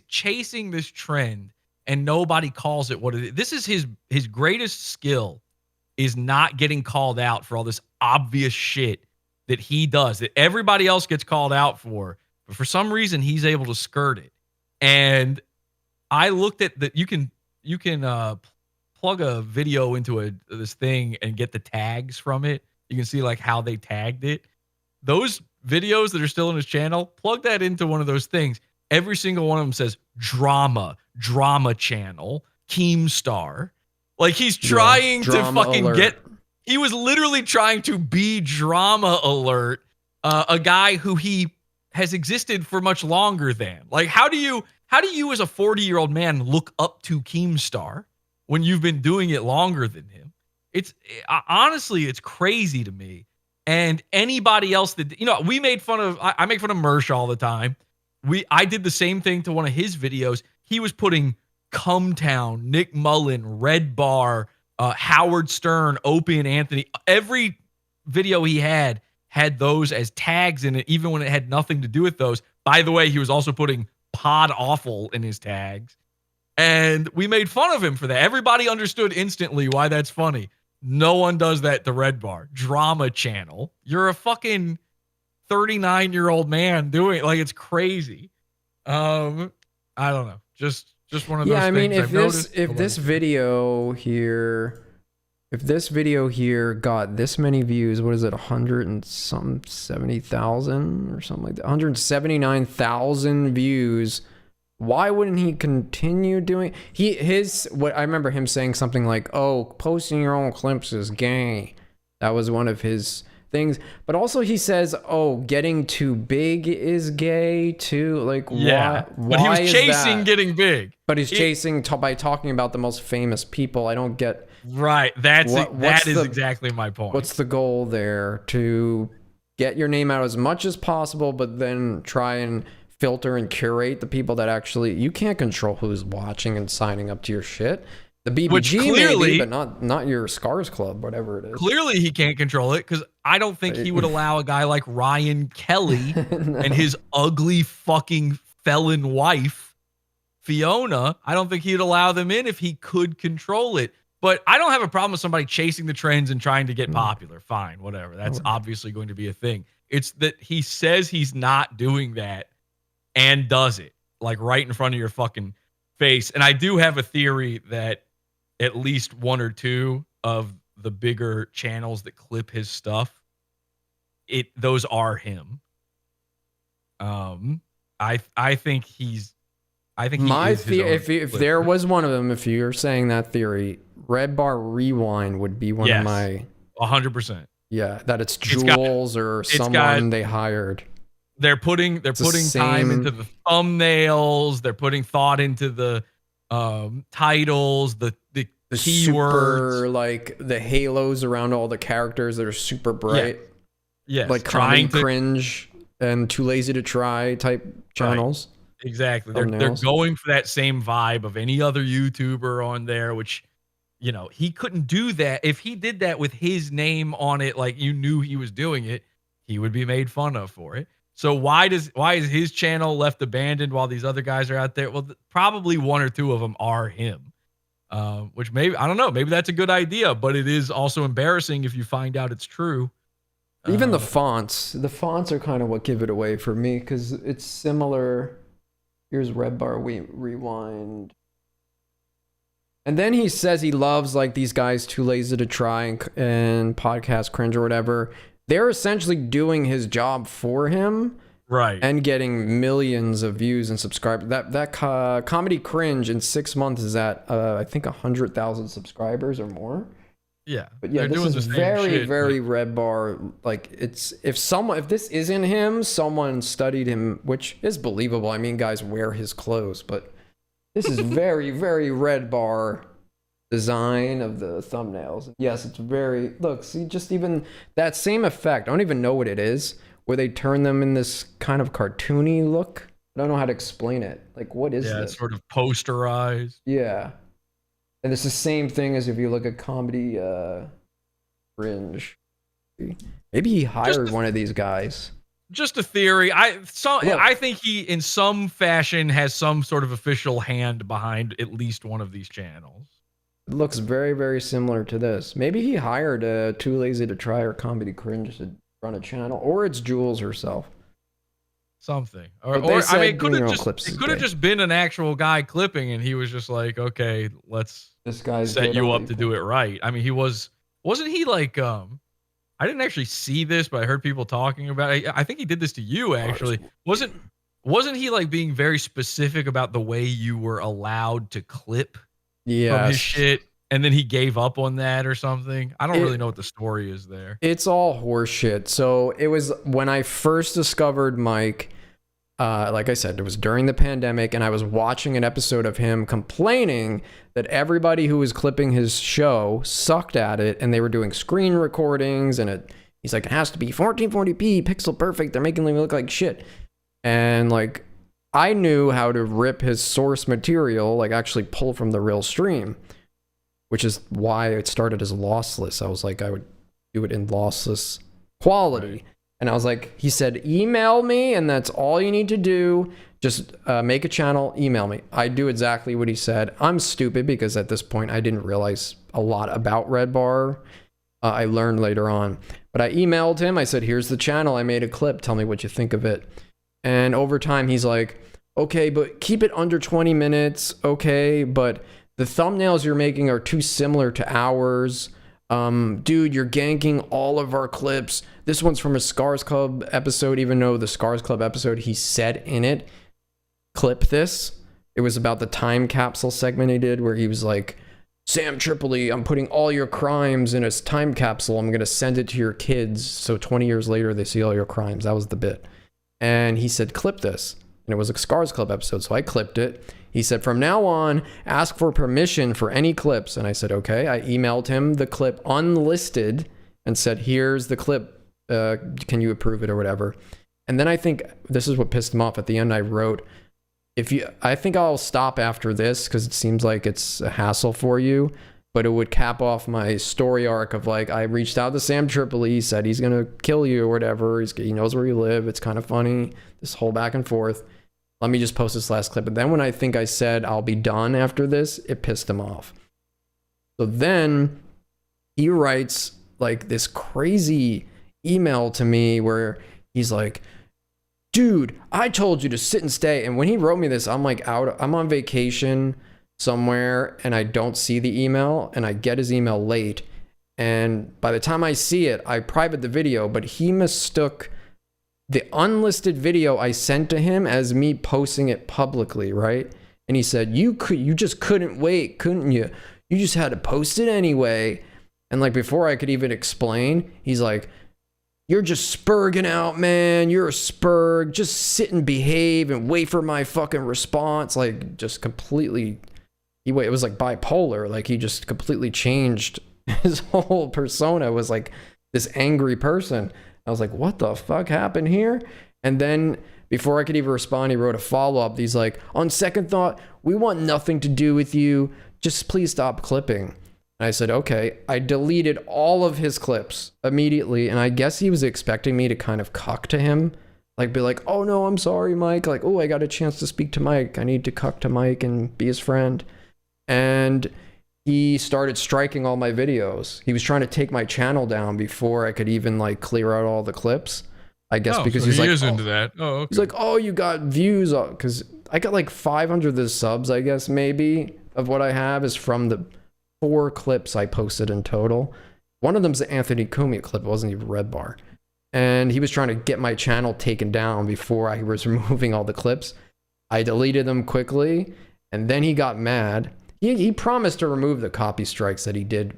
chasing this trend and nobody calls it what it is? This is his greatest skill, is not getting called out for all this obvious shit that he does, that everybody else gets called out for. But for some reason, he's able to skirt it. And I looked at that. You can plug a video into this thing and get the tags from it. You can see like how they tagged it. Those videos that are still on his channel, plug that into one of those things. Every single one of them says drama channel, Keemstar. Like he's trying to fucking alert. he was literally trying to be drama alert, a guy who he has existed for much longer than. Like how do you as a 40-year-old man look up to Keemstar when you've been doing it longer than him? Honestly, it's crazy to me. And anybody else that, we made fun of, I make fun of Mersh all the time. I did the same thing to one of his videos. He was putting Cumtown, Nick Mullen, Redbar, Howard Stern, Opie and Anthony. Every video he had those as tags in it, even when it had nothing to do with those. By the way, he was also putting Podawful in his tags. And we made fun of him for that. Everybody understood instantly why that's funny. No one does that to Redbar. Drama channel. You're a fucking 39-year-old man doing it. Like, it's crazy. I don't know. Just one of those things. Yeah, I mean, if I've this video here got this many views, what is it, 170,000 or something like that? 179,000 views. Why wouldn't he continue doing what I remember him saying something like, "Oh, posting your own clips is gay." That was one of his things. But also he says, "Oh, getting too big is gay too." Like, yeah. why But he was is chasing that? getting big. But he's chasing by talking about the most famous people. I don't get. Right. That is exactly my point. What's the goal there? To get your name out as much as possible, but then try and filter and curate the people that actually, you can't control who's watching and signing up to your shit. The BBG maybe, but not your Scars Club, whatever it is. Clearly he can't control it, because I don't think he would allow a guy like Ryan Kelley and his ugly fucking felon wife, Fiona. I don't think he'd allow them in if he could control it. But I don't have a problem with somebody chasing the trends and trying to get popular. Fine, whatever. That's obviously going to be a thing. It's that he says he's not doing that and does it, like right in front of your fucking face. And I do have a theory that at least one or two of the bigger channels that clip his stuff, those are him. I think my theory, if there was one of them, if you're saying that theory, Redbar Rewind would be one of my 100%. Yeah, that it's Jules or someone they hired. They're putting time into the thumbnails. They're putting thought into the titles, the keywords, super, like the halos around all the characters that are super bright. Yes, like trying to cringe and too lazy to try type channels. Right. Exactly. They're going for that same vibe of any other YouTuber on there, which, he couldn't do that. If he did that with his name on it, like you knew he was doing it, he would be made fun of for it. So why is his channel left abandoned while these other guys are out there? Well, probably one or two of them are him, which maybe, I don't know, maybe that's a good idea, but it is also embarrassing if you find out it's true. Even the fonts are kind of what give it away for me, because it's similar. Here's Redbar Rewind. And then he says he loves like these guys too lazy to try and podcast cringe or whatever. They're essentially doing his job for him, right? And getting millions of views and subscribers. That comedy cringe in 6 months is at I think 100,000 subscribers or more. Yeah, but yeah, this is very Redbar. Like if this isn't him, someone studied him, which is believable. I mean, guys wear his clothes, but this is very Redbar design of the thumbnails. Yes, it's very, look, see, just even that same effect. I don't even know what it is, where they turn them in this kind of cartoony look. I don't know how to explain it. Like, what is this? Yeah, it's sort of posterized. Yeah. And it's the same thing as if you look at comedy cringe. Maybe he hired one of these guys. Just a theory. I think he, in some fashion, has some sort of official hand behind at least one of these channels. It looks very similar to this. Maybe he hired Too Lazy to Try or Comedy Cringe to run a channel, or it's Jules herself. Something. But Or said, I mean, it could have just been an actual guy clipping, and he was just like, okay, let's set you up to do it right. I mean, wasn't he like, I didn't actually see this, but I heard people talking about it. I think he did this to you, actually. Wasn't he like being very specific about the way you were allowed to clip from his shit? And then he gave up on that or something. I don't really know what the story is there. It's all horseshit. So it was when I first discovered Mike, like I said, it was during the pandemic, and I was watching an episode of him complaining that everybody who was clipping his show sucked at it, and they were doing screen recordings, and he's like, it has to be 1440p, pixel perfect. They're making me look like shit. And like, I knew how to rip his source material, like actually pull from the real stream, which is why it started as lossless. I was like, I would do it in lossless quality. Right. And I was like, he said, email me, and that's all you need to do. Just make a channel, email me. I do exactly what he said. I'm stupid because at this point I didn't realize a lot about Redbar. I learned later on. But I emailed him. I said, here's the channel. I made a clip. Tell me what you think of it. And over time, he's like, okay, but keep it under 20 minutes. Okay, but the thumbnails you're making are too similar to ours. Dude, you're ganking all of our clips. This one's from a Scars Club episode, even though the Scars Club episode, he said in it, clip this. It was about the time capsule segment he did where he was like, Sam Tripoli, I'm putting all your crimes in a time capsule. I'm going to send it to your kids. So 20 years later, they see all your crimes. That was the bit. And he said, clip this. And it was a Scars Club episode. So I clipped it. He said, from now on, ask for permission for any clips. And I said, okay. I emailed him the clip unlisted and said, here's the clip. Can you approve it or whatever? And then I think this is what pissed him off. At the end, I wrote, I think I'll stop after this because it seems like it's a hassle for you. But it would cap off my story arc of like, I reached out to Sam Tripoli, he said he's going to kill you or whatever. He knows where you live. It's kind of funny, this whole back and forth. Let me just post this last clip. And then when I think I said I'll be done after this, it pissed him off. So then he writes like this crazy email to me where he's like, dude, I told you to sit and stay. And when he wrote me this, I'm like I'm on vacation somewhere and I don't see the email, and I get his email late. And by the time I see it, I private the video, but he mistook the unlisted video I sent to him as me posting it publicly, right? And he said, you just couldn't wait, couldn't you? You just had to post it anyway. And like before I could even explain, he's like, you're just spurging out, man. You're a spurg. Just sit and behave and wait for my fucking response. Like just completely, it was like bipolar. Like he just completely changed his whole persona. Was like this angry person. I was like, what the fuck happened here? And then before I could even respond, he wrote a follow-up. He's like, on second thought, we want nothing to do with you. Just please stop clipping. And I said, okay. I deleted all of his clips immediately. And I guess he was expecting me to kind of cuck to him. Like be like, oh no, I'm sorry, Mike. Like, oh, I got a chance to speak to Mike. I need to cuck to Mike and be his friend. And he started striking all my videos. He was trying to take my channel down before I could even like clear out all the clips. I guess because so he's like, into that. Oh, okay. He's like, oh, you got views, because I got like 500 of the subs, I guess maybe of what I have is from the 4 clips I posted in total. One of them's the Anthony Cumia clip. It wasn't even Redbar. And he was trying to get my channel taken down before I was removing all the clips. I deleted them quickly, and then he got mad. He promised to remove the copy strikes that he did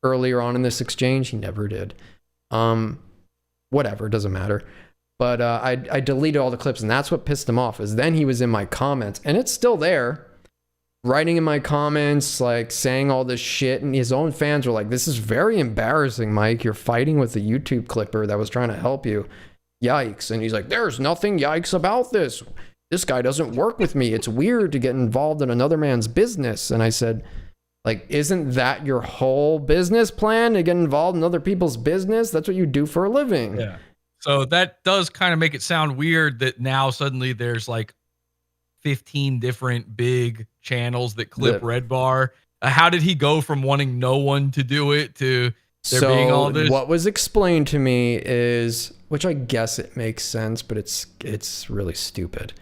earlier on in this exchange. He never did. Whatever, it doesn't matter. But I deleted all the clips, and that's what pissed him off, is then he was in my comments, and it's still there, writing in my comments, like saying all this shit, and his own fans were like, this is very embarrassing, Mike. You're fighting with a YouTube clipper that was trying to help you. Yikes. And he's like, there's nothing yikes about this. This guy doesn't work with me. It's weird to get involved in another man's business. And I said, like, isn't that your whole business plan, to get involved in other people's business? That's what you do for a living. Yeah. So that does kind of make it sound weird that now suddenly there's like 15 different big channels that clip Redbar. How did he go from wanting no one to do it to there being all this? What was explained to me is, which I guess it makes sense, but it's really stupid,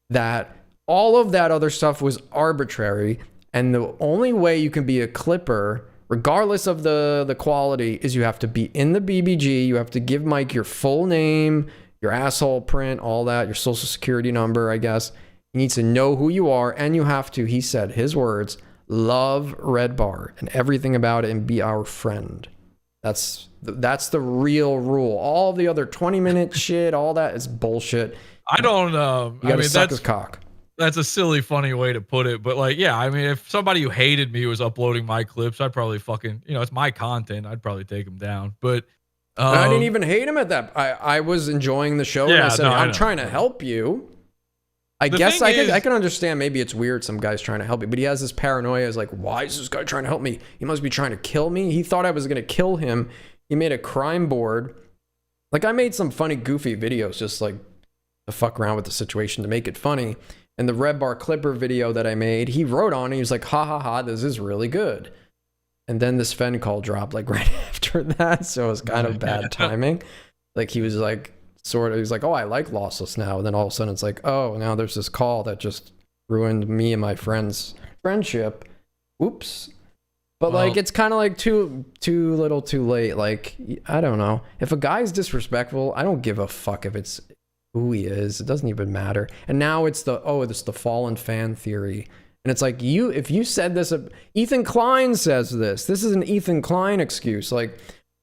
that all of that other stuff was arbitrary, and the only way you can be a clipper, regardless of the quality, is you have to be in the BBG. You have to give Mike your full name, your asshole print, all that, your social security number, I guess. He needs to know who you are, and you have to, he said, his words, love Redbar and everything about it and be our friend. That's the real rule. All the other 20-minute shit, all that is bullshit. I don't know. You gotta suck his cock. That's a silly, funny way to put it. But like, yeah, I mean, if somebody who hated me was uploading my clips, I'd probably fucking, it's my content. I'd probably take them down. But I didn't even hate him at that. I was enjoying the show, and I said, I'm trying to help you. I guess I can understand, maybe it's weird some guy's trying to help you, but he has this paranoia, is like, why is this guy trying to help me? He must be trying to kill me. He thought I was going to kill him. He made a crime board. Like, I made some funny, goofy videos just like to fuck around with the situation to make it funny. And the Redbar Clipper video that I made, he wrote on it. He was like, ha ha ha, this is really good. And then the Sven call dropped like right after that. So it was kind of bad timing. Like, he was like, he was like, oh, I like Lossless now. And then all of a sudden it's like, oh, now there's this call that just ruined me and my friend's friendship. Oops. But like, it's kind of like too little too late. Like, I don't know. If a guy's disrespectful, I don't give a fuck if it's who he is. It doesn't even matter. And now it's the fallen fan theory. And it's like, if you said this, Ethan Klein says this. This is an Ethan Klein excuse. Like,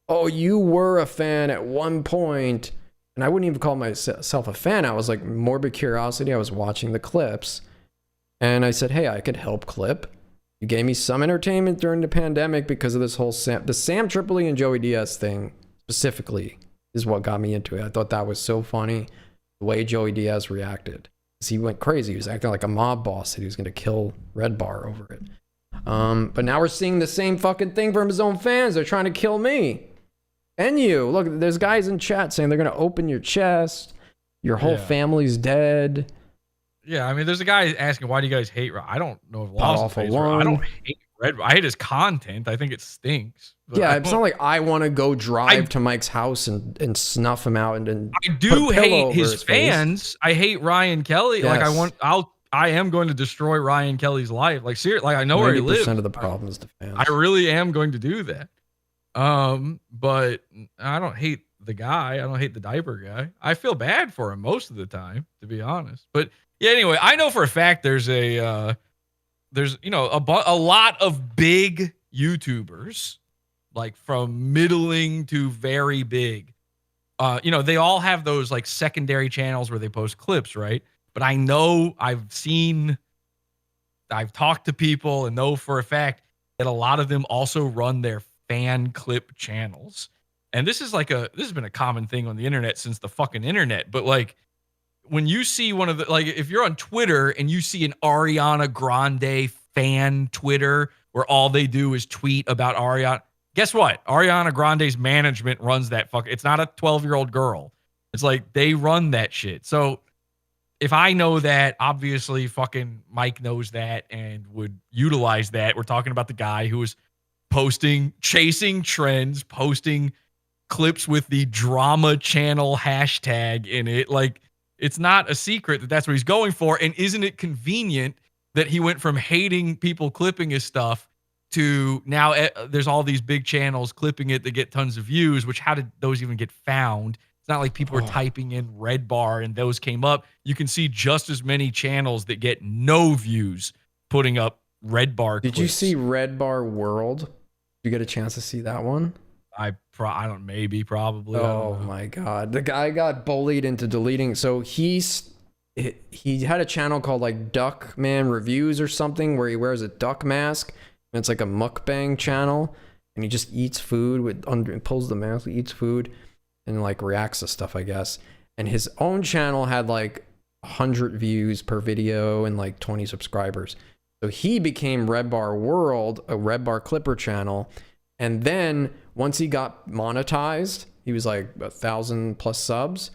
oh, you were a fan at one point. And I wouldn't even call myself a fan. I was like, morbid curiosity. I was watching the clips. And I said, hey, I could help clip. You gave me some entertainment during the pandemic because of this whole the Sam Tripoli and Joey Diaz thing specifically is what got me into it. I thought that was so funny, the way Joey Diaz reacted. He went crazy. He was acting like a mob boss, that he was going to kill Redbar over it. But now we're seeing the same fucking thing from his own fans. They're trying to kill me. And you. Look, there's guys in chat saying they're going to open your chest. Your whole family's dead. Yeah, I mean, there's a guy asking, why do you guys hate I don't know if Lossless hates Podawful. I don't hate Redbar. I hate his content. I think it stinks. Yeah, it's not like I want to go drive to Mike's house and snuff him out and I do hate his fans. I hate Ryan Kelley. Yes. Like I am going to destroy Ryan Kelley's life. Like seriously, like I know where he lives. 90% of the problem is the fans. I really am going to do that. But I don't hate the guy. I don't hate the diaper guy. I feel bad for him most of the time, to be honest. But yeah, anyway, I know for a fact there's a lot of big YouTubers, like from middling to very big. They all have those like secondary channels where they post clips, right? But I know I've talked to people and know for a fact that a lot of them also run their fan clip channels. And this has been a common thing on the internet since the fucking internet. But like, when you see one of the, like, if you're on Twitter and you see an Ariana Grande fan Twitter where all they do is tweet about Ariana, guess what? Ariana Grande's management runs that it's not a 12-year-old girl. It's like they run that shit. So if I know that, obviously fucking Mike knows that and would utilize that. We're talking about the guy who was chasing trends, posting clips with the drama channel hashtag in it. Like, it's not a secret that that's what he's going for. And isn't it convenient that he went from hating people clipping his stuff to now there's all these big channels clipping it that get tons of views, which how did those even get found? It's not like people were typing in Redbar and those came up. You can see just as many channels that get no views putting up Redbar Did you see Redbar World? Did you get a chance to see that one? I don't, maybe, probably. Oh my God. The guy got bullied into deleting. So he had a channel called like Duck Man Reviews or something where he wears a duck mask. And it's like a mukbang channel. And he just eats food pulls the mask, eats food and like reacts to stuff, I guess. And his own channel had like 100 views per video and like 20 subscribers. So he became Redbar World, a Redbar Clipper channel. And then once he got monetized, he was like 1,000+ subs.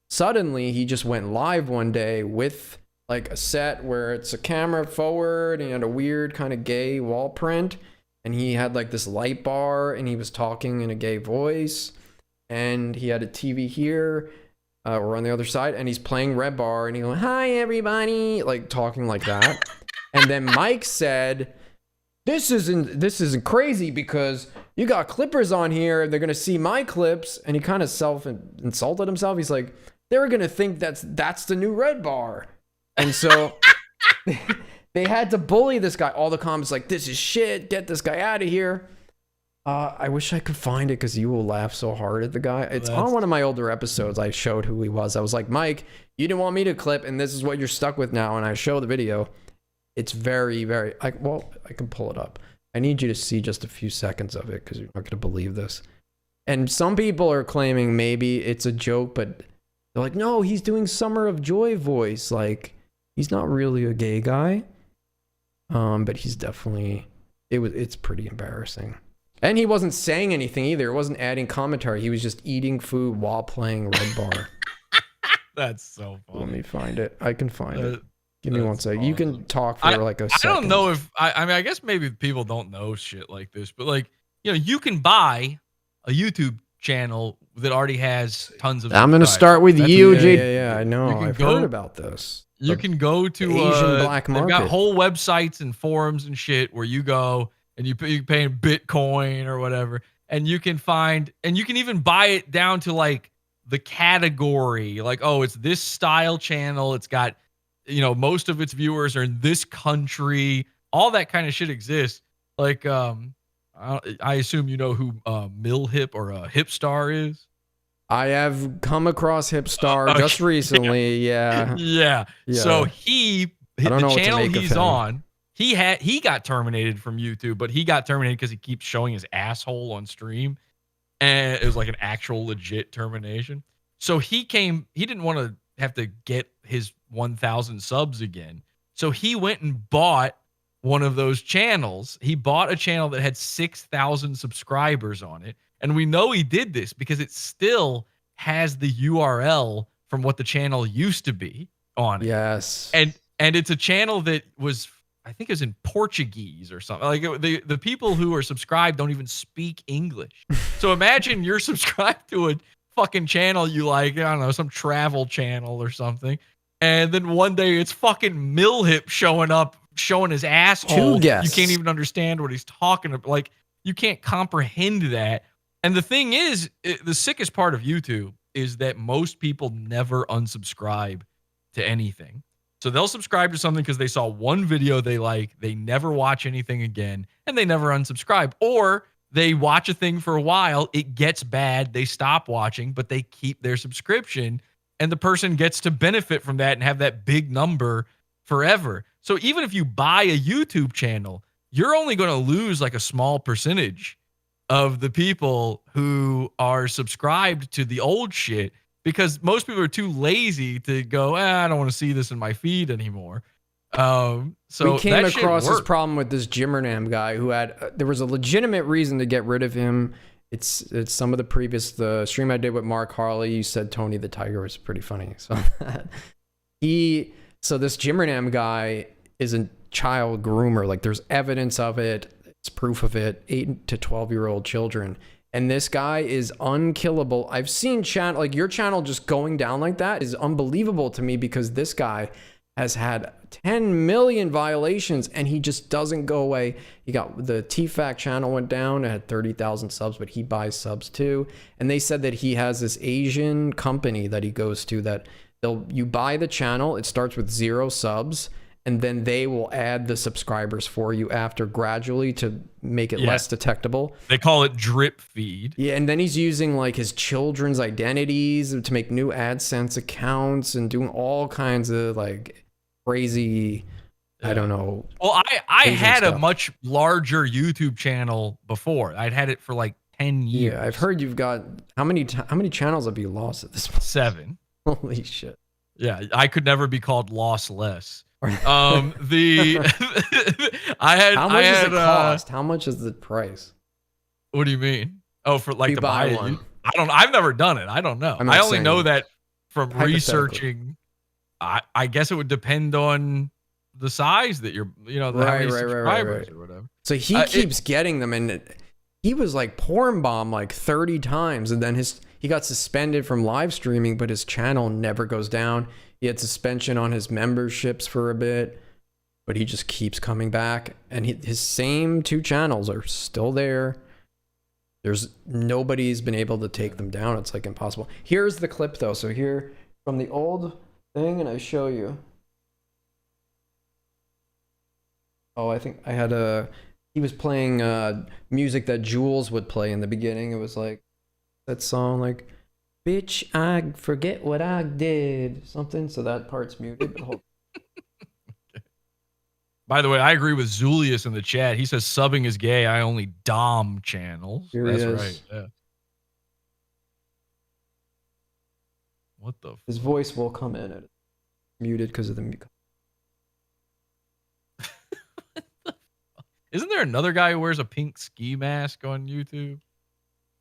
Suddenly he just went live one day with like a set where it's a camera forward and he had a weird kind of gay wall print. And he had like this light bar and he was talking in a gay voice. And he had a TV here or on the other side. And he's playing Redbar and he went, "Hi, everybody," like talking like that. And then Mike said, this isn't crazy because you got clippers on here. They're going to see my clips. And he kind of self-insulted himself. He's like, they're going to think that's the new Redbar. And so they had to bully this guy. All the comments like, this is shit. Get this guy out of here. I wish I could find it because you will laugh so hard at the guy. It's on one of my older episodes. I showed who he was. I was like, Mike, you didn't want me to clip and this is what you're stuck with now. And I show the video. It's very, very, I can pull it up. I need you to see just a few seconds of it because you're not going to believe this. And some people are claiming maybe it's a joke, but they're like, no, he's doing Summer of Joy voice. Like, he's not really a gay guy. But he's definitely, it's pretty embarrassing. And he wasn't saying anything either. It wasn't adding commentary. He was just eating food while playing Redbar. That's so funny. Let me find it. I can find it. Give me one second. You can talk for like a second. I don't know if I mean I guess maybe people don't know shit like this, but like, you know, you can buy a YouTube channel that already has tons of I'm gonna start with you, Jay. Yeah, I know. I've heard about this. You can go to Asian black market. They've got whole websites and forums and shit where you go and you pay Bitcoin or whatever, and you can find and you can even buy it down to like the category, like, oh, it's this style channel, it's got, you know, most of its viewers are in this country. All that kind of shit exists. Like, I assume you know who Millhip or Hipstar is. I have come across Hipstar just recently. Yeah. So the channel he's on, he got terminated from YouTube, but he got terminated because he keeps showing his asshole on stream, and it was like an actual legit termination. So he didn't want to have to get his 1,000 subs again. So he went and bought one of those channels. He bought a channel that had 6,000 subscribers on it. And we know he did this because it still has the URL from what the channel used to be on it. Yes. And it's a channel that was, I think it was in Portuguese or something. Like the people who are subscribed don't even speak English. So imagine you're subscribed to a fucking channel you like, I don't know, some travel channel or something. And then one day it's fucking Millhip showing up, showing his asshole. Two guests. You can't even understand what he's talking about. Like, you can't comprehend that. And the thing is, the sickest part of YouTube is that most people never unsubscribe to anything. So they'll subscribe to something because they saw one video they like, they never watch anything again, and they never unsubscribe. Or they watch a thing for a while, it gets bad, they stop watching, but they keep their subscription, and the person gets to benefit from that and have that big number forever. So even if you buy a YouTube channel, you're only going to lose like a small percentage of the people who are subscribed to the old shit, because most people are too lazy to go, I don't want to see this in my feed anymore. So we came across this problem with this Jimmernam guy who had, there was a legitimate reason to get rid of him. It's some of the stream I did with Mark Harley. You said Tony the Tiger was pretty funny. So this Jimmernam guy is a child groomer. Like, there's evidence of it. It's proof of it. 8 to 12-year-old children. And this guy is unkillable. I've seen your channel just going down like that is unbelievable to me, because this guy has had 10 million violations, and he just doesn't go away. He got the TFAC channel went down. It had 30,000 subs, but he buys subs too. And they said that he has this Asian company that he goes to that you buy the channel. It starts with 0 subs, and then they will add the subscribers for you after gradually to make it less detectable. They call it drip feed. Yeah, and then he's using like his children's identities to make new AdSense accounts and doing all kinds of like crazy, I don't know. Well, I Asian had stuff. a much larger YouTube channel before. I'd had it for like 10 years. Yeah, I've heard you've got how many channels have you lost at this point? 7. Holy shit. Yeah, I could never be called lossless. The I had how much I does had, it cost? How much is the price? What do you mean? Oh, for like You to buy buy one. it? I've never done it. I don't know. I'm not I only saying know you. that from Hypothetically. researching. I guess it would depend on the size that you're, how many subscribers or whatever. So he keeps getting them, and he was like porn bomb like 30 times, and then he got suspended from live streaming, but his channel never goes down. He had suspension on his memberships for a bit, but he just keeps coming back, and his same 2 channels are still there. Nobody's been able to take them down. It's like impossible. Here's the clip though. So here from the old thing, and I show you. Oh, I think I had he was playing music that Jules would play in the beginning. It was like that song like, bitch, I forget what I did. Something. So that part's muted. But hold. By the way, I agree with Zulius in the chat. He says subbing is gay. I only dom channels. Here he That's is. right. Yeah. What the? His voice will come in. It's muted because of the music. Isn't there another guy who wears a pink ski mask on YouTube?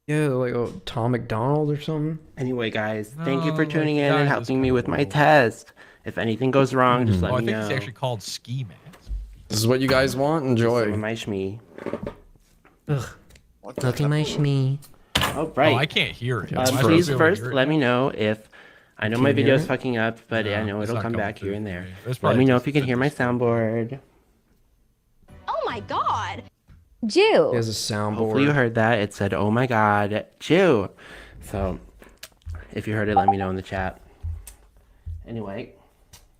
Yeah, like Tom McDonald or something. Anyway, guys, thank you for No, tuning like in and guys helping me with my test. If anything goes wrong, just let I me think know. it's actually called ski mask. This is what you guys want. Enjoy. Some of my shmee. Ugh. Look at my shmee. Oh, right. Oh, I can't hear it. Please first let me know if I know Can my you hear video's it? fucking up, but I know it's it'll not come coming back through here and for there. me. It's Let probably me know just if you can hear my soundboard. Oh my god. He has a soundboard. Hopefully you heard that. It said, "Oh my God, Jew." So, if you heard it, let me know in the chat. Anyway.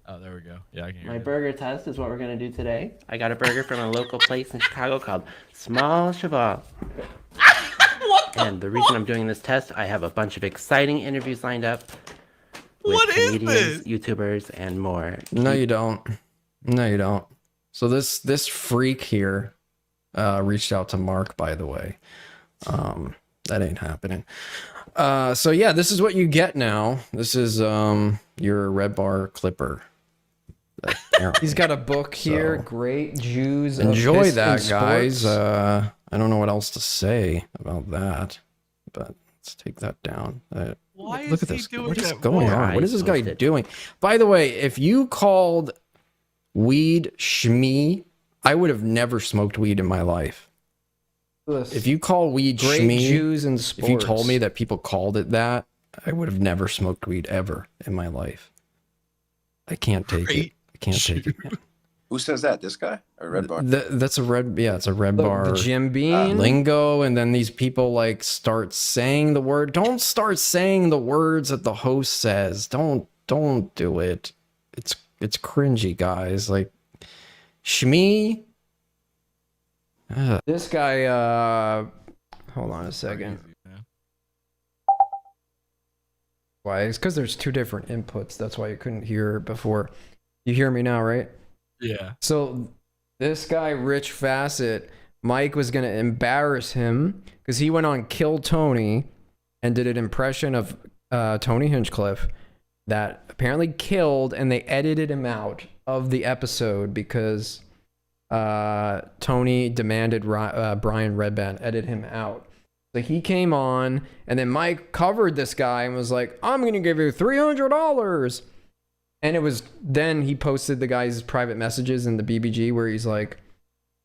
Oh, there we go. Yeah, I can hear My you. burger test is what we're gonna do today. I got a burger from a local place in Chicago called Small Cheval. And the reason I'm doing this test, I have a bunch of exciting interviews lined up with What is comedians, YouTubers, and more. No, you don't. No, you don't. So this freak here reached out to Mark, by the way. That ain't happening. So yeah, this is what you get now. This is your Redbar clipper. He's got a book here. Great Jews. Enjoy of that, Piss guys. Sports. I don't know what else to say about that, but let's take that down. Why Look is at he this. doing What is that going for? on? What is this guy doing? By the way, if you called weed shmee, I would have never smoked weed in my life. If you call weed Great shmee, Jews in if you told sports. me that people called it that, I would have never smoked weed ever in my life. I can't take it. I can't take it. Who says that? This guy or Redbar? That's a red. Yeah, it's a red bar. The Jim Beam lingo, and then these people like start saying the word. Don't start saying the words that the host says. Don't do it. It's cringy, guys. Like shmee. This guy. Hold on a second. Why? It's because there's 2 different inputs. That's why you couldn't hear before. You hear me now, right? Yeah. So this guy, Rich Fassett, Mike was going to embarrass him because he went on Kill Tony and did an impression of Tony Hinchcliffe that apparently killed, and they edited him out of the episode because Tony demanded Brian Redband edit him out. So he came on, and then Mike covered this guy and was like, I'm going to give you $300. And it was then he posted the guy's private messages in the BBG where he's like,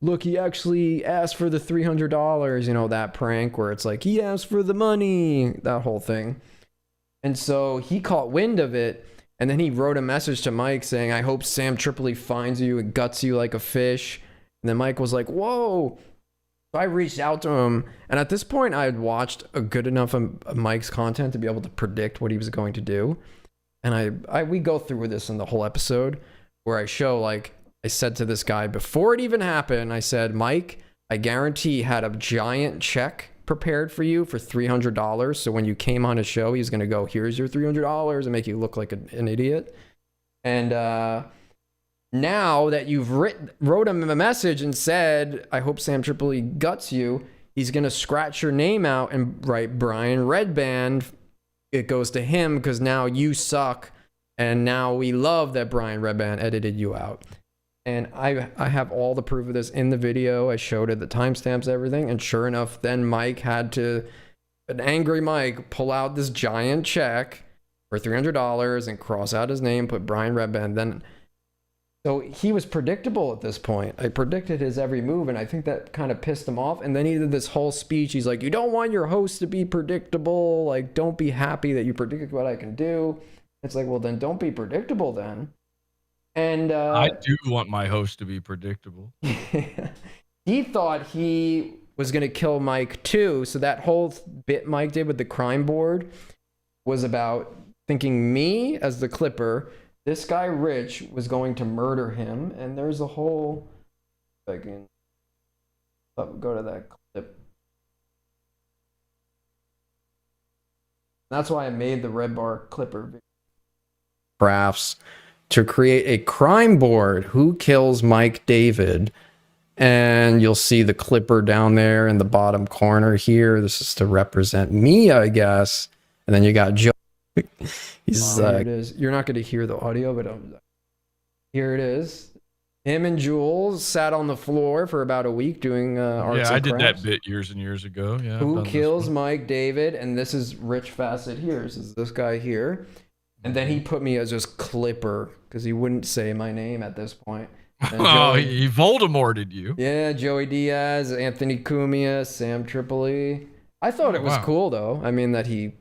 look, he actually asked for the $300, you know, that prank where it's like, he asked for the money, that whole thing. And so he caught wind of it, And then he wrote a message to Mike saying, I hope Sam Tripoli finds you and guts you like a fish. And then Mike was like, whoa. So I reached out to him. And at this point, I had watched a good enough of Mike's content to be able to predict what he was going to do. And we go through this in the whole episode where I show, like, I said to this guy before it even happened, I said, Mike, I guarantee he had a giant check prepared for you for $300. So when you came on his show, he's going to go, here's your $300 and make you look like an idiot. And now that you've wrote him a message and said, I hope Sam Tripoli guts you, he's going to scratch your name out and write Brian Redband. It goes to him because now you suck. And now we love that Brian Redband edited you out. And I have all the proof of this in the video. I showed it, the timestamps, everything. And sure enough, then Mike had to, an angry Mike, pull out this giant check for $300 and cross out his name, put Brian Redband. Then, so he was predictable at this point. I predicted his every move, and I think that kind of pissed him off. And then he did this whole speech. He's like, you don't want your host to be predictable. Like, don't be happy that you predicted what I can do. It's like, well, then don't be predictable then. And I do want my host to be predictable. He thought he was going to kill Mike too. So that whole bit Mike did with the crime board was about thinking me as the clipper, this guy Rich was going to murder him. And there's a whole, if I can go to that clip. That's why I made the Redbar clipper video. Crafts to create a crime board. Who kills Mike David? And you'll see the clipper down there in the bottom corner here. This is to represent me, I guess. And then you got Joe. He's here it is. You're not going to hear the audio, but here it is. Him and Jules sat on the floor for about a week doing arts I and did crafts. that bit years and years ago. Yeah. Who kills Mike David? And this is Rich Fassett here. This is this guy here. And then he put me as just clipper because he wouldn't say my name at this point. Oh, he Voldemorted you. Yeah, Joey Diaz, Anthony Cumia, Sam Tripoli. I thought it was cool though. I mean that he.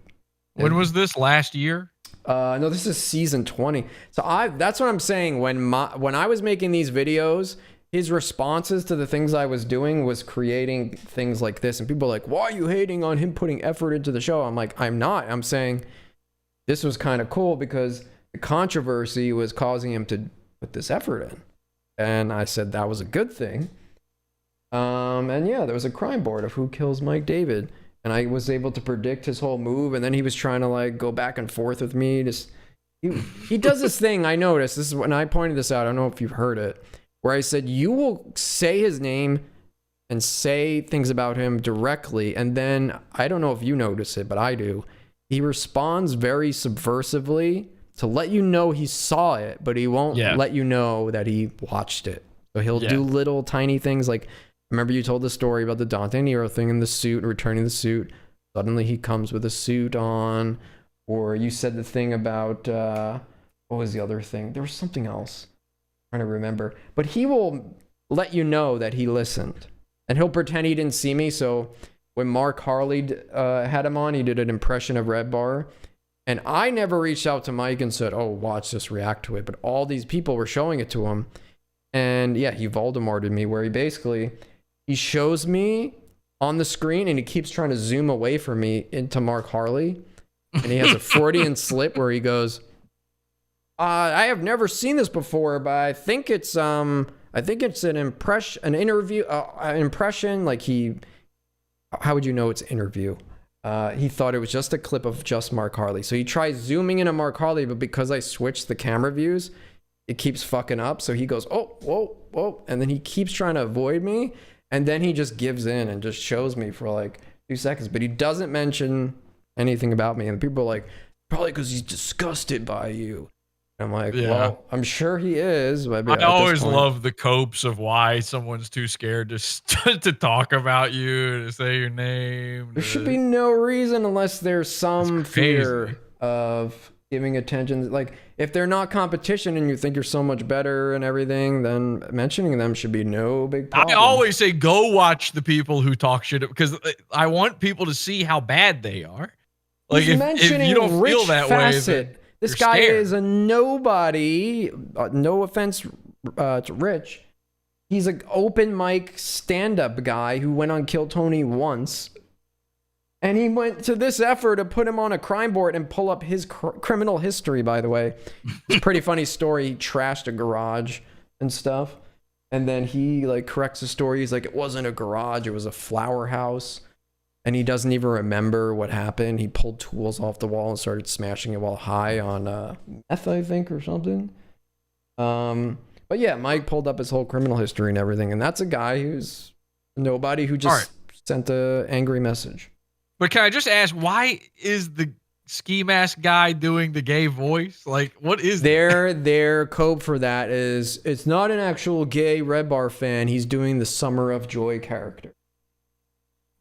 When was this? Last year? No, this is season 20. So that's what I'm saying. When I was making these videos, his responses to the things I was doing was creating things like this. And people are like, why are you hating on him putting effort into the show? I'm like, I'm not. I'm saying this was kind of cool because the controversy was causing him to put this effort in. And I said that was a good thing. And yeah, there was a crime board of who kills Mike David. And I was able to predict his whole move. And then he was trying to like go back and forth with me. He does this thing I noticed. This is when I pointed this out. I don't know if you've heard it. Where I said, you will say his name and say things about him directly. And then, I don't know if you notice it, but I do. He responds very subversively to let you know he saw it, but he won't let you know that he watched it. So he'll do little tiny things like, remember you told the story about the Dante Nero thing in the suit and returning the suit. Suddenly he comes with a suit on. Or you said the thing about, what was the other thing? There was something else. I'm trying to remember. But he will let you know that he listened. And he'll pretend he didn't see me. So when Mark Harley had him on, he did an impression of Redbar. And I never reached out to Mike and said, oh, watch this, react to it. But all these people were showing it to him. And yeah, he Voldemorted me where he shows me on the screen and he keeps trying to zoom away from me into Mark Harley. And he has a Freudian slip where he goes, I have never seen this before, but I think it's an impression. Like how would you know it's interview? He thought it was just a clip of just Mark Harley. So he tries zooming in on Mark Harley, but because I switched the camera views, it keeps fucking up. So he goes, oh, whoa, whoa. And then he keeps trying to avoid me. And then he just gives in and just shows me for like 2 seconds. But he doesn't mention anything about me. And people are like, probably because he's disgusted by you. I'm like, well, I'm sure he is. But I always love the copes of why someone's too scared to talk about you, to say your name. There should be no reason unless there's some fear of giving attention. Like, if they're not competition and you think you're so much better and everything, then mentioning them should be no big problem. I always say, go watch the people who talk shit, because I want people to see how bad they are. Like, if you don't feel that way, then This You're guy scared. is a nobody. No offense to Rich. He's an open mic stand-up guy who went on Kill Tony once. And he went to this effort to put him on a crime board and pull up his criminal history, by the way. It's a pretty funny story. He trashed a garage and stuff. And then he like corrects the story. He's like, it wasn't a garage. It was a flower house. And he doesn't even remember what happened. He pulled tools off the wall and started smashing it while high on meth, I think, or something. But yeah, Mike pulled up his whole criminal history and everything. And that's a guy who's nobody who just sent an angry message. But can I just ask, why is the ski mask guy doing the gay voice? Like, what is their code for that is it's not an actual gay Redbar fan. He's doing the Summer of Joy character.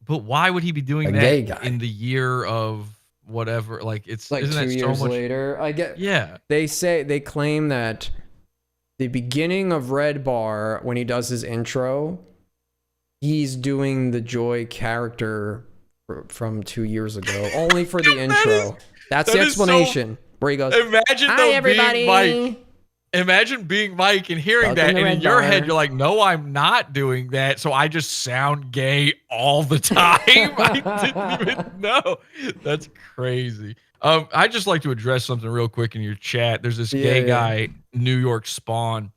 But why would he be doing gay that guy. in the year of whatever? Like, it's Like isn't 2 that so years much later. I get. Yeah. They claim that the beginning of Redbar, when he does his intro, he's doing the Joy character from 2 years ago, only for the intro. That's the explanation. Where he goes, Imagine "Hi, though everybody." being Mike. Imagine being Mike and hearing Welcome that, to and in Red your Bar. head, you're like, "No, I'm not doing that." So I just sound gay all the time. I didn't even know. That's crazy. I just like to address something real quick in your chat. There's this gay guy, New York Spawn.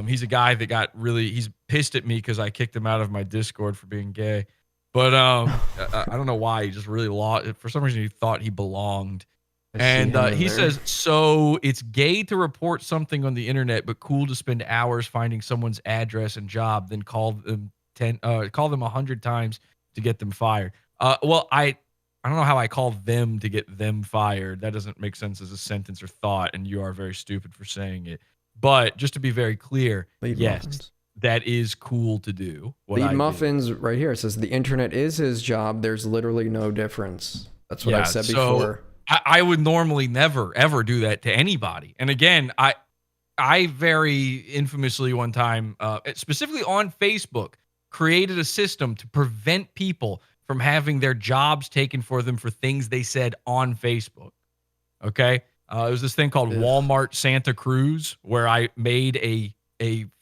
He's a guy that got really. He's pissed at me because I kicked him out of my Discord for being gay. But I don't know why. He just really lost. For some reason, he thought he belonged. And he says, so it's gay to report something on the internet, but cool to spend hours finding someone's address and job, then call them 100 times to get them fired. Well, I don't know how I call them to get them fired. That doesn't make sense as a sentence or thought, and you are very stupid for saying it. But just to be very clear, yes, that is cool to do. Lead Muffins right here. It says the internet is his job. There's literally no difference. That's what I said before. I would normally never, ever do that to anybody. And again, I very infamously one time, specifically on Facebook, created a system to prevent people from having their jobs taken for them for things they said on Facebook. Okay? It was this thing called Walmart Santa Cruz, where I made a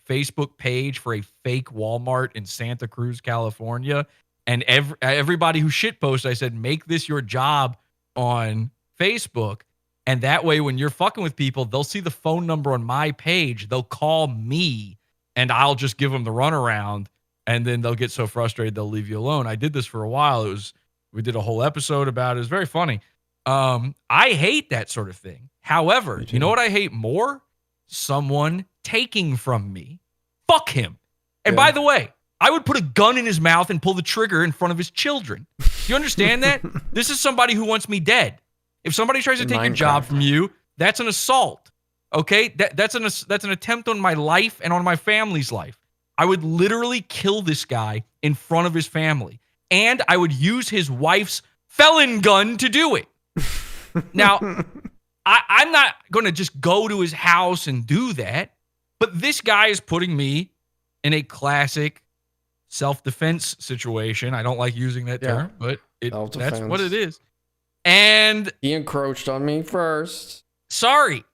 Facebook page for a fake Walmart in Santa Cruz, California. And everybody who shitposted, I said, make this your job on Facebook. And that way, when you're fucking with people, they'll see the phone number on my page. They'll call me and I'll just give them the runaround. And then they'll get so frustrated, they'll leave you alone. I did this for a while. We did a whole episode about it. It was very funny. I hate that sort of thing. However, you know what I hate more? Someone taking from me. Fuck him. And by the way, I would put a gun in his mouth and pull the trigger in front of his children. Do you understand that? This is somebody who wants me dead. If somebody tries to take your job from you, that's an assault. Okay? That's an attempt on my life and on my family's life. I would literally kill this guy in front of his family. And I would use his wife's felon gun to do it. Now, I'm not going to just go to his house and do that. But this guy is putting me in a classic self-defense situation. I don't like using that term, but that's what it is. And he encroached on me first. Sorry.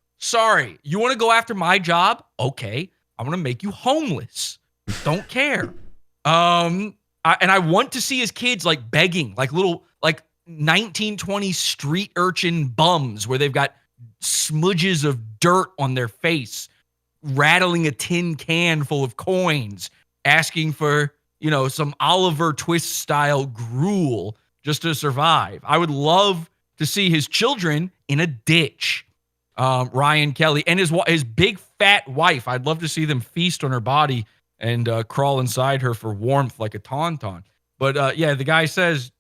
You want to go after my job? Okay. I'm going to make you homeless. Don't care. And I want to see his kids like begging, like little, like 1920s street urchin bums where they've got smudges of dirt on their face, rattling a tin can full of coins, asking for, some Oliver Twist style gruel just to survive. I would love to see his children in a ditch. Ryan Kelley and his big fat wife. I'd love to see them feast on her body and crawl inside her for warmth like a tauntaun. But the guy says,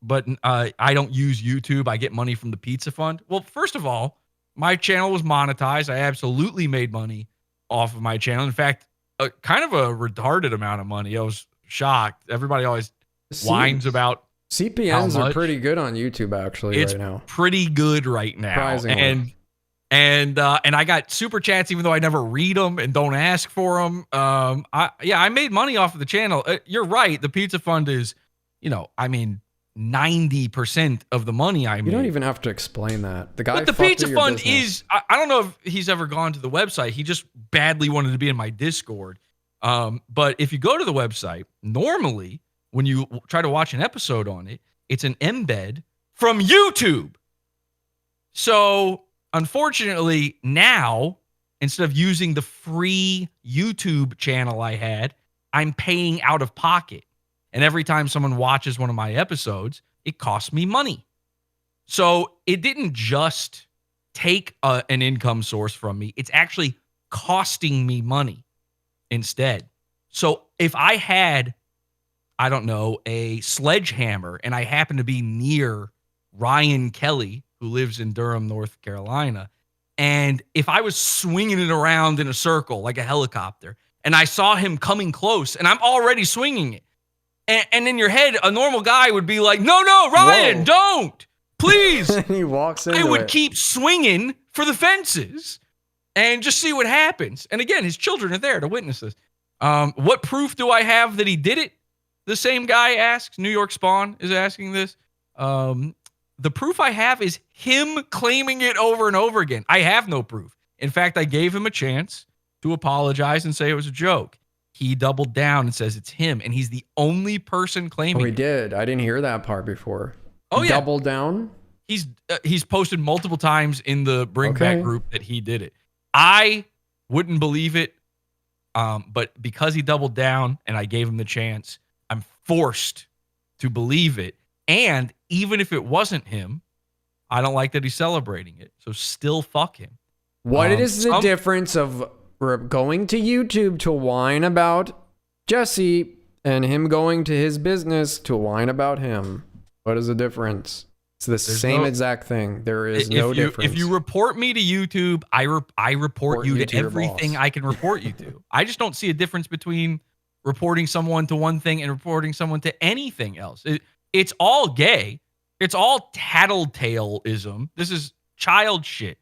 but I don't use YouTube. I get money from the pizza fund. Well, first of all, my channel was monetized. I absolutely made money off of my channel. In fact, kind of a retarded amount of money. I was shocked. Everybody always whines about CPMs are pretty good on YouTube actually right now. Pretty good right now. Surprisingly. And I got super chats even though I never read them and don't ask for them. I made money off of the channel. You're right. The pizza fund is, 90% of the money I made. You don't even have to explain that. The guy. But the fucked pizza with your fund business. is, I don't know if he's ever gone to the website. He just badly wanted to be in my Discord. But if you go to the website, normally when you try to watch an episode on it, it's an embed from YouTube. So unfortunately now, instead of using the free YouTube channel I had, I'm paying out of pocket. And every time someone watches one of my episodes, it costs me money. So it didn't just take an income source from me. It's actually costing me money instead. So if I had, I don't know, a sledgehammer and I happen to be near Ryan Kelley, who lives in Durham, North Carolina, and if I was swinging it around in a circle like a helicopter and I saw him coming close and I'm already swinging it, and in your head, a normal guy would be like, no, Ryan, Whoa. don't, please. And he walks into I would it. keep swinging for the fences and just see what happens. And again, his children are there to witness this. What proof do I have that he did it? The same guy asks. New York Spawn is asking this. The proof I have is him claiming it over and over again. I have no proof. In fact, I gave him a chance to apologize and say it was a joke. He doubled down and says it's him, and he's the only person claiming. Oh, he did. I didn't hear that part before. Oh, He yeah. doubled down. He's posted multiple times in the Bring Back group that he did it. I wouldn't believe it, but because he doubled down and I gave him the chance, I'm forced to believe it. And even if it wasn't him, I don't like that he's celebrating it. So still fuck him. What is the difference of going to YouTube to whine about Jesse and him going to his business to whine about him? What is the difference? It's the same exact thing. There is no difference. If you report me to YouTube, I report you to your everything boss. I can report you to. I just don't see a difference between reporting someone to one thing and reporting someone to anything else. It's all gay. It's all tattletaleism. This is child shit.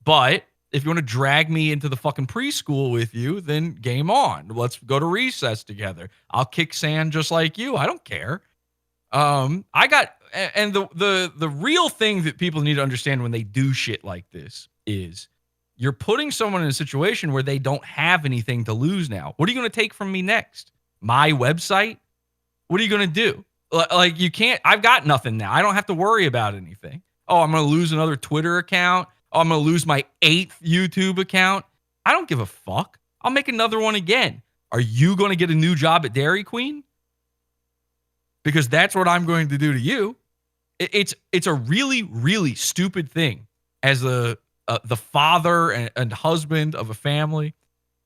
But if you want to drag me into the fucking preschool with you, then game on. Let's go to recess together. I'll kick sand just like you. I don't care. The real thing that people need to understand when they do shit like this is you're putting someone in a situation where they don't have anything to lose now. What are you going to take from me next? My website? What are you going to do? Like, you can't, I've got nothing now. I don't have to worry about anything. Oh, I'm going to lose another Twitter account. Oh, I'm going to lose my 8th YouTube account. I don't give a fuck. I'll make another one again. Are you going to get a new job at Dairy Queen? Because that's what I'm going to do to you. It's a really, really stupid thing as the father and husband of a family.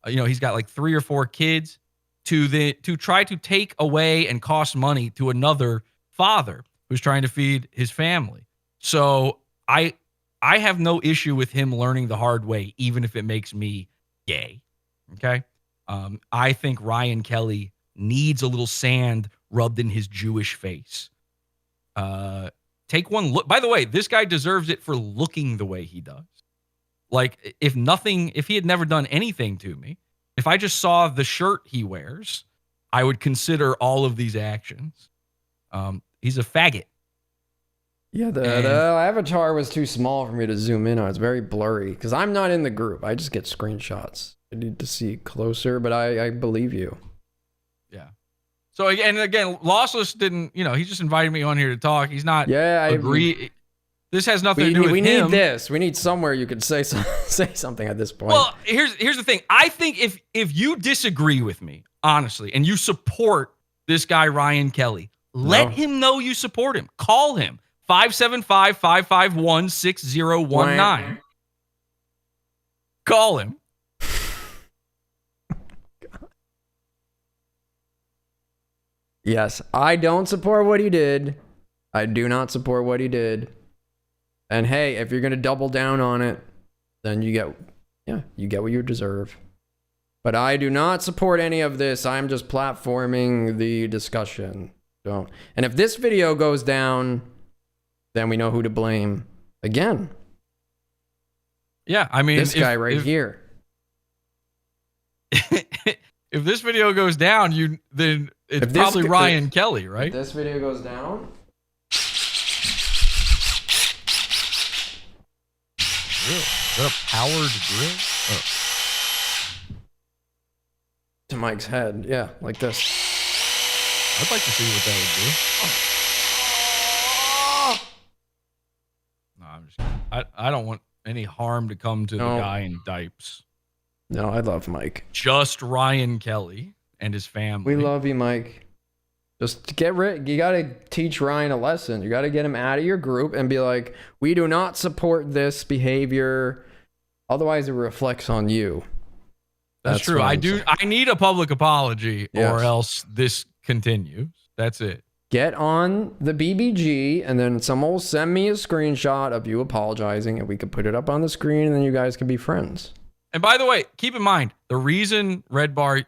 He's got like 3 or 4 kids to try to take away and cost money to another father who's trying to feed his family. So I have no issue with him learning the hard way, even if it makes me gay. Okay. I think Ryan Kelley needs a little sand rubbed in his Jewish face. Take one look. By the way, this guy deserves it for looking the way he does. Like, if he had never done anything to me, if I just saw the shirt he wears, I would consider all of these actions. He's a faggot. Yeah, the avatar was too small for me to zoom in on. It's very blurry because I'm not in the group. I just get screenshots. I need to see closer, but I believe you. Yeah. So again, Lossless didn't, he just invited me on here to talk. He's not agree. This has nothing to do with him. We need this. We need somewhere you could say something at this point. Well, here's the thing. I think if you disagree with me, honestly, and you support this guy, Ryan Kelley, let him know you support him. Call him. 575-551-6019. Call him. Yes, I don't support what he did. I do not support what he did. And hey, if you're going to double down on it, then you get what you deserve. But I do not support any of this. I'm just platforming the discussion. Don't. And if this video goes down, then we know who to blame again. Yeah, I mean, this guy right here. If this video goes down, then it's probably Ryan Kelley, right? If this video goes down, drill? Is that a powered drill? Oh. To Mike's head. Yeah, like this. I'd like to see what that would do. No, I'm just kidding. I don't want any harm to come to the guy in dipes. No, I love Mike. Just Ryan Kelley and his family. We love you, Mike. Just get rid. You got to teach Ryan a lesson. You got to get him out of your group and be like, we do not support this behavior. Otherwise, it reflects on you. That's true. I need a public apology, or else this continues. That's it. Get on the BBG, and then someone will send me a screenshot of you apologizing, and we can put it up on the screen, and then you guys can be friends. And by the way, keep in mind, the reason Redbar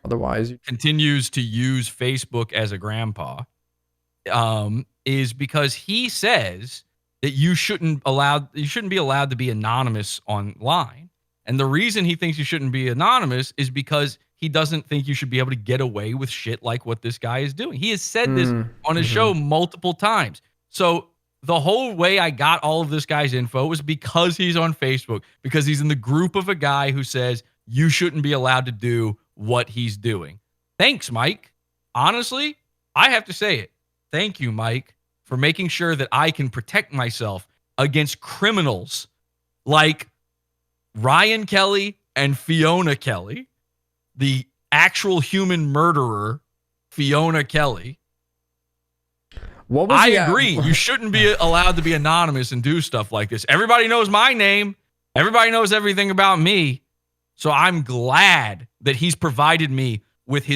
continues to use Facebook as a grandpa is because he says that you shouldn't be allowed to be anonymous online. And the reason he thinks you shouldn't be anonymous is because he doesn't think you should be able to get away with shit like what this guy is doing. He has said this on his show multiple times. So the whole way I got all of this guy's info was because he's on Facebook, because he's in the group of a guy who says you shouldn't be allowed to do what he's doing. Thanks, Mike. Honestly, I have to say it. Thank you, Mike, for making sure that I can protect myself against criminals like Ryan Kelley and Fiona Kelley, the actual human murderer, Fiona Kelley. I agree. You shouldn't be allowed to be anonymous and do stuff like this. Everybody knows my name. Everybody knows everything about me. So I'm glad that he's provided me with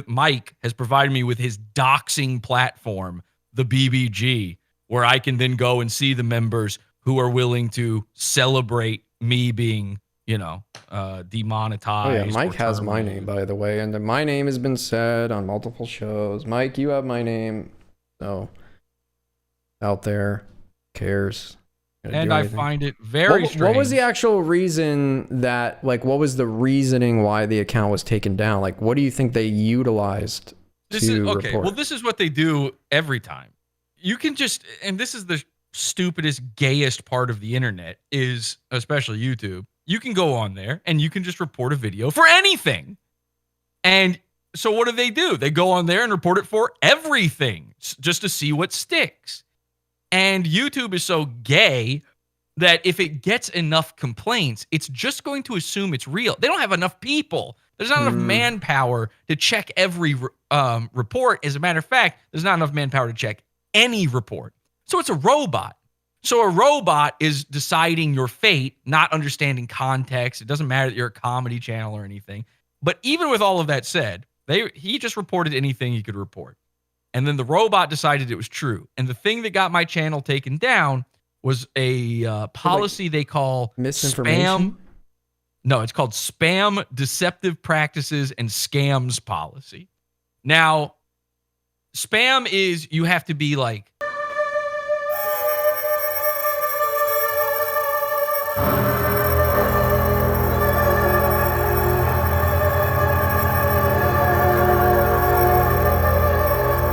Mike has provided me with his doxing platform, the BBG, where I can then go and see the members who are willing to celebrate me being, demonetized. Oh yeah, Mike has my name, by the way, and my name has been said on multiple shows. Mike, you have my name, so out there, cares. And I find it very strange. What was the actual reason that, what was the reasoning why the account was taken down? What do you think they utilized report? Well, this is what they do every time. You can just, and this is the stupidest, gayest part of the internet, is especially YouTube. You can go on there and you can just report a video for anything. And so what do? They go on there and report it for everything just to see what sticks. And YouTube is so gay that if it gets enough complaints, it's just going to assume it's real. They don't have enough people. There's not enough manpower to check every report. As a matter of fact, there's not enough manpower to check any report. So it's a robot. So a robot is deciding your fate, not understanding context. It doesn't matter that you're a comedy channel or anything. But even with all of that said, he just reported anything he could report. And then the robot decided it was true. And the thing that got my channel taken down was a policy they call misinformation. Spam. No, it's called Spam Deceptive Practices and Scams Policy. Now, spam is you have to be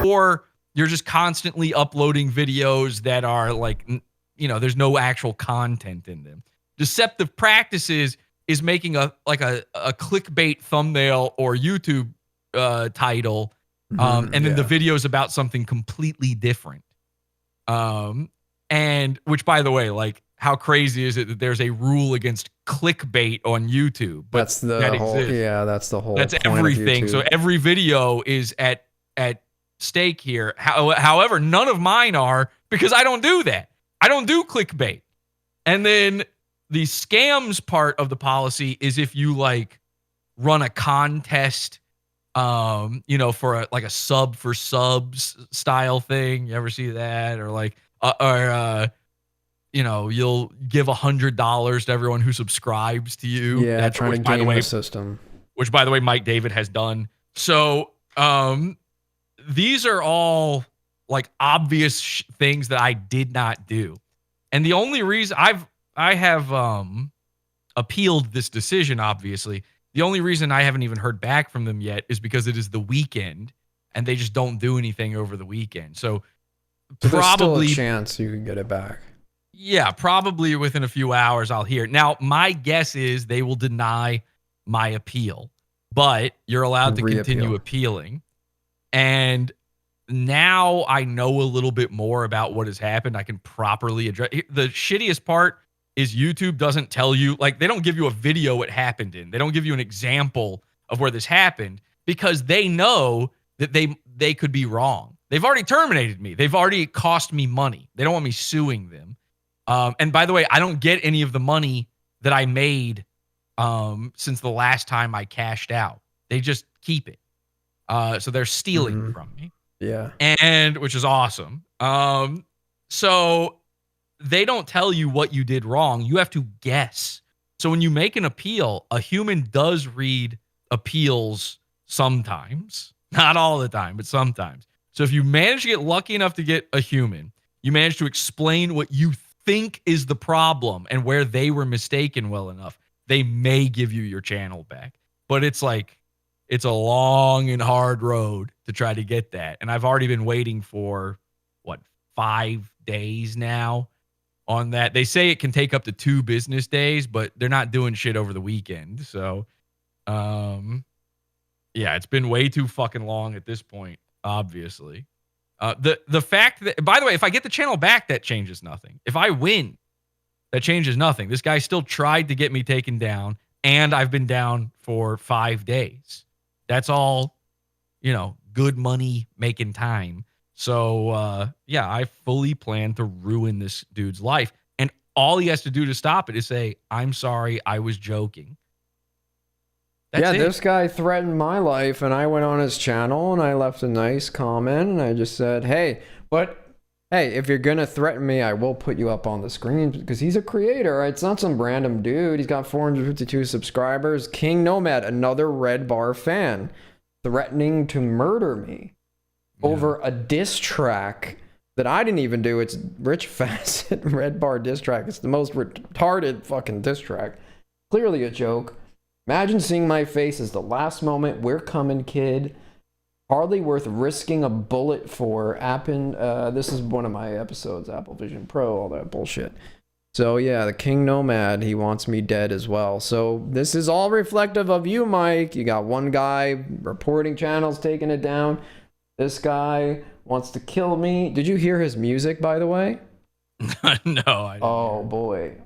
or you're just constantly uploading videos that are there's no actual content in them. Deceptive practices is making a clickbait thumbnail or YouTube title, and then the video's about something completely different. And which, by the way, how crazy is it that there's a rule against clickbait on YouTube? But that's the whole. That's everything. So every video is at stake here. However, none of mine are, because I don't do that. I don't do clickbait. And then the scams part of the policy is if you run a contest, for a sub for subs style thing. You ever see that? Or you'll give $100 to everyone who subscribes to you. Yeah, that's trying to game the system. Which, by the way, Mike David has done. So, these are all obvious things that I did not do. And the only reason I have appealed this decision, obviously, the only reason I haven't even heard back from them yet is because it is the weekend and they just don't do anything over the weekend. So probably there's still a chance you can get it back. Yeah, probably within a few hours I'll hear it. Now, my guess is they will deny my appeal, but you're allowed to continue appealing. And now I know a little bit more about what has happened. I can properly address. The shittiest part is YouTube doesn't tell you, like, they don't give you a video it happened in. They don't give you an example of where this happened because they know that they could be wrong. They've already terminated me. They've already cost me money. They don't want me suing them. And by the way, I don't get any of the money that I made since the last time I cashed out. They just keep it. So they're stealing from me. Yeah. And which is awesome. So they don't tell you what you did wrong. You have to guess. So when you make an appeal, a human does read appeals sometimes. Not all the time, but sometimes. So if you manage to get lucky enough to get a human, you manage to explain what you think is the problem and where they were mistaken well enough, they may give you your channel back. But it's like, it's a long and hard road to try to get that. And I've already been waiting for, 5 days now on that. They say it can take up to 2 business days, but they're not doing shit over the weekend. So, yeah, it's been way too fucking long at this point, obviously. The fact that, by the way, if I get the channel back, that changes nothing. If I win, that changes nothing. This guy still tried to get me taken down, and I've been down for 5 days. That's all, good money making time. So, yeah, I fully plan to ruin this dude's life. And all he has to do to stop it is say, I'm sorry, I was joking. That's it. This guy threatened my life, and I went on his channel, and I left a nice comment, and I just said, hey, if you're going to threaten me, I will put you up on the screen, because he's a creator. It's not some random dude. He's got 452 subscribers. King Nomad, another Redbar fan, threatening to murder me over a diss track that I didn't even do. It's Rich Fassett Redbar diss track. It's the most retarded fucking diss track. Clearly a joke. Imagine seeing my face as the last moment. We're coming, kid. Hardly worth risking a bullet for. This is one of my episodes, Apple Vision Pro, all that bullshit. So yeah, the King Nomad, he wants me dead as well. So this is all reflective of you, Mike. You got one guy reporting channels, taking it down. This guy wants to kill me. Did you hear his music, by the way? No, I didn't. Oh boy.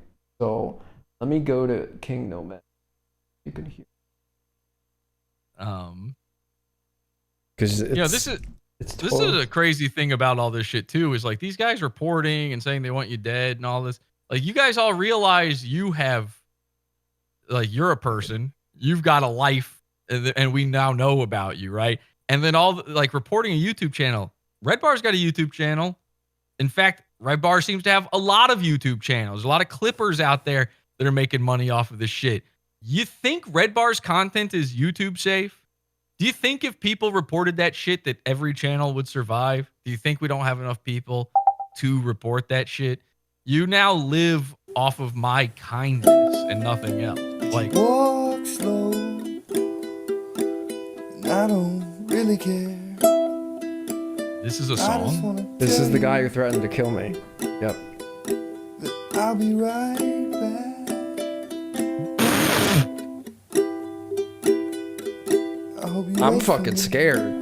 So let me go to King Nomad. You can hear. Because this is a crazy thing about all this shit too. Is like these guys reporting and saying they want you dead and all this. Like you guys all realize you have, like you're a person. You've got a life, and we now know about you, right? And then like reporting a YouTube channel. Redbar's got a YouTube channel. In fact, Redbar seems to have a lot of YouTube channels. A lot of clippers out there that are making money off of this shit. You think Redbar's content is YouTube safe? Do you think if people reported that shit that every channel would survive? Do you think we don't have enough people to report that shit? You now live off of my kindness and nothing else. Like walk slow, and I don't really care. This is a song? This is the guy who threatened to kill me. Yep. I'll be right back. I'm fucking scared.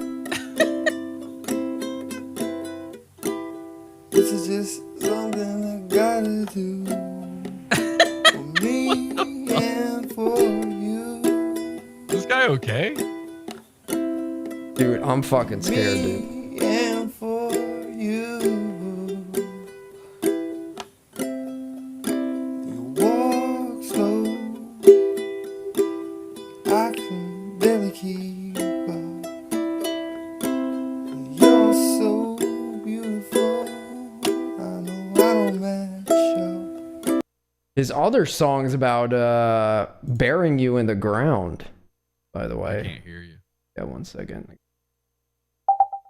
This is just something I gotta do for me and for you. This guy okay? Dude, I'm fucking scared, dude. And for you. You walk slow. I can barely keep. His other song's about burying you in the ground, by the way. I can't hear you. Yeah, 1 second.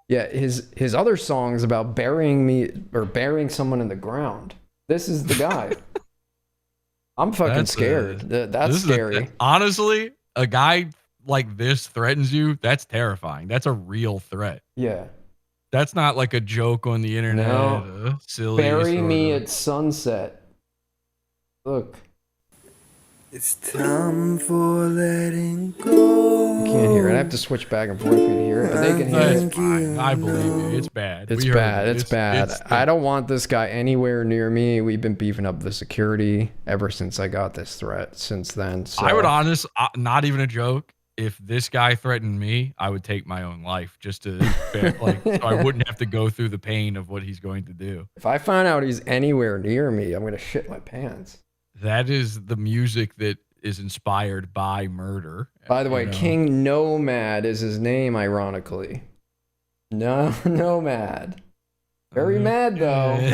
Yeah, his other song's about burying me or burying someone in the ground. This is the guy. I'm fucking scared. That's scary. Honestly, a guy like this threatens you, that's terrifying. That's a real threat. Yeah. That's not like a joke on the internet. No. Silly. Bury sort me of. at sunset. Look. It's time for letting go. You can't hear it. I have to switch back and forth for you to hear it, but they can hear it. It's fine. I believe you. It's bad. It's We heard bad. it. It's bad. I don't want this guy anywhere near me. We've been beefing up the security ever since I got this threat. Since then, so. I would not even a joke. If this guy threatened me, I would take my own life just to so I wouldn't have to go through the pain of what he's going to do. If I find out he's anywhere near me, I'm gonna shit my pants. That is the music that is inspired by murder. By the way, King Nomad is his name, ironically. No, Nomad. Very mad though.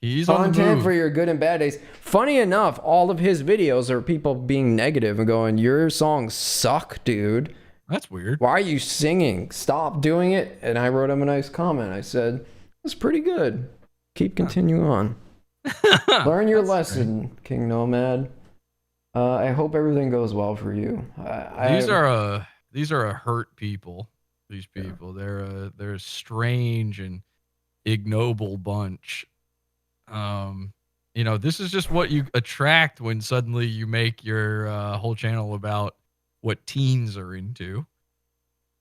He's on the content move. for your good and bad days. Funny enough, all of his videos are people being negative and going, "Your songs suck, dude. That's weird. Why are you singing? Stop doing it." And I wrote him a nice comment. I said, "That's pretty good. Keep continuing on. Learn your lesson, King Nomad. I hope everything goes well for you." These are a hurt people. These people, they're a strange and ignoble bunch. This is just what you attract when suddenly you make your whole channel about what teens are into.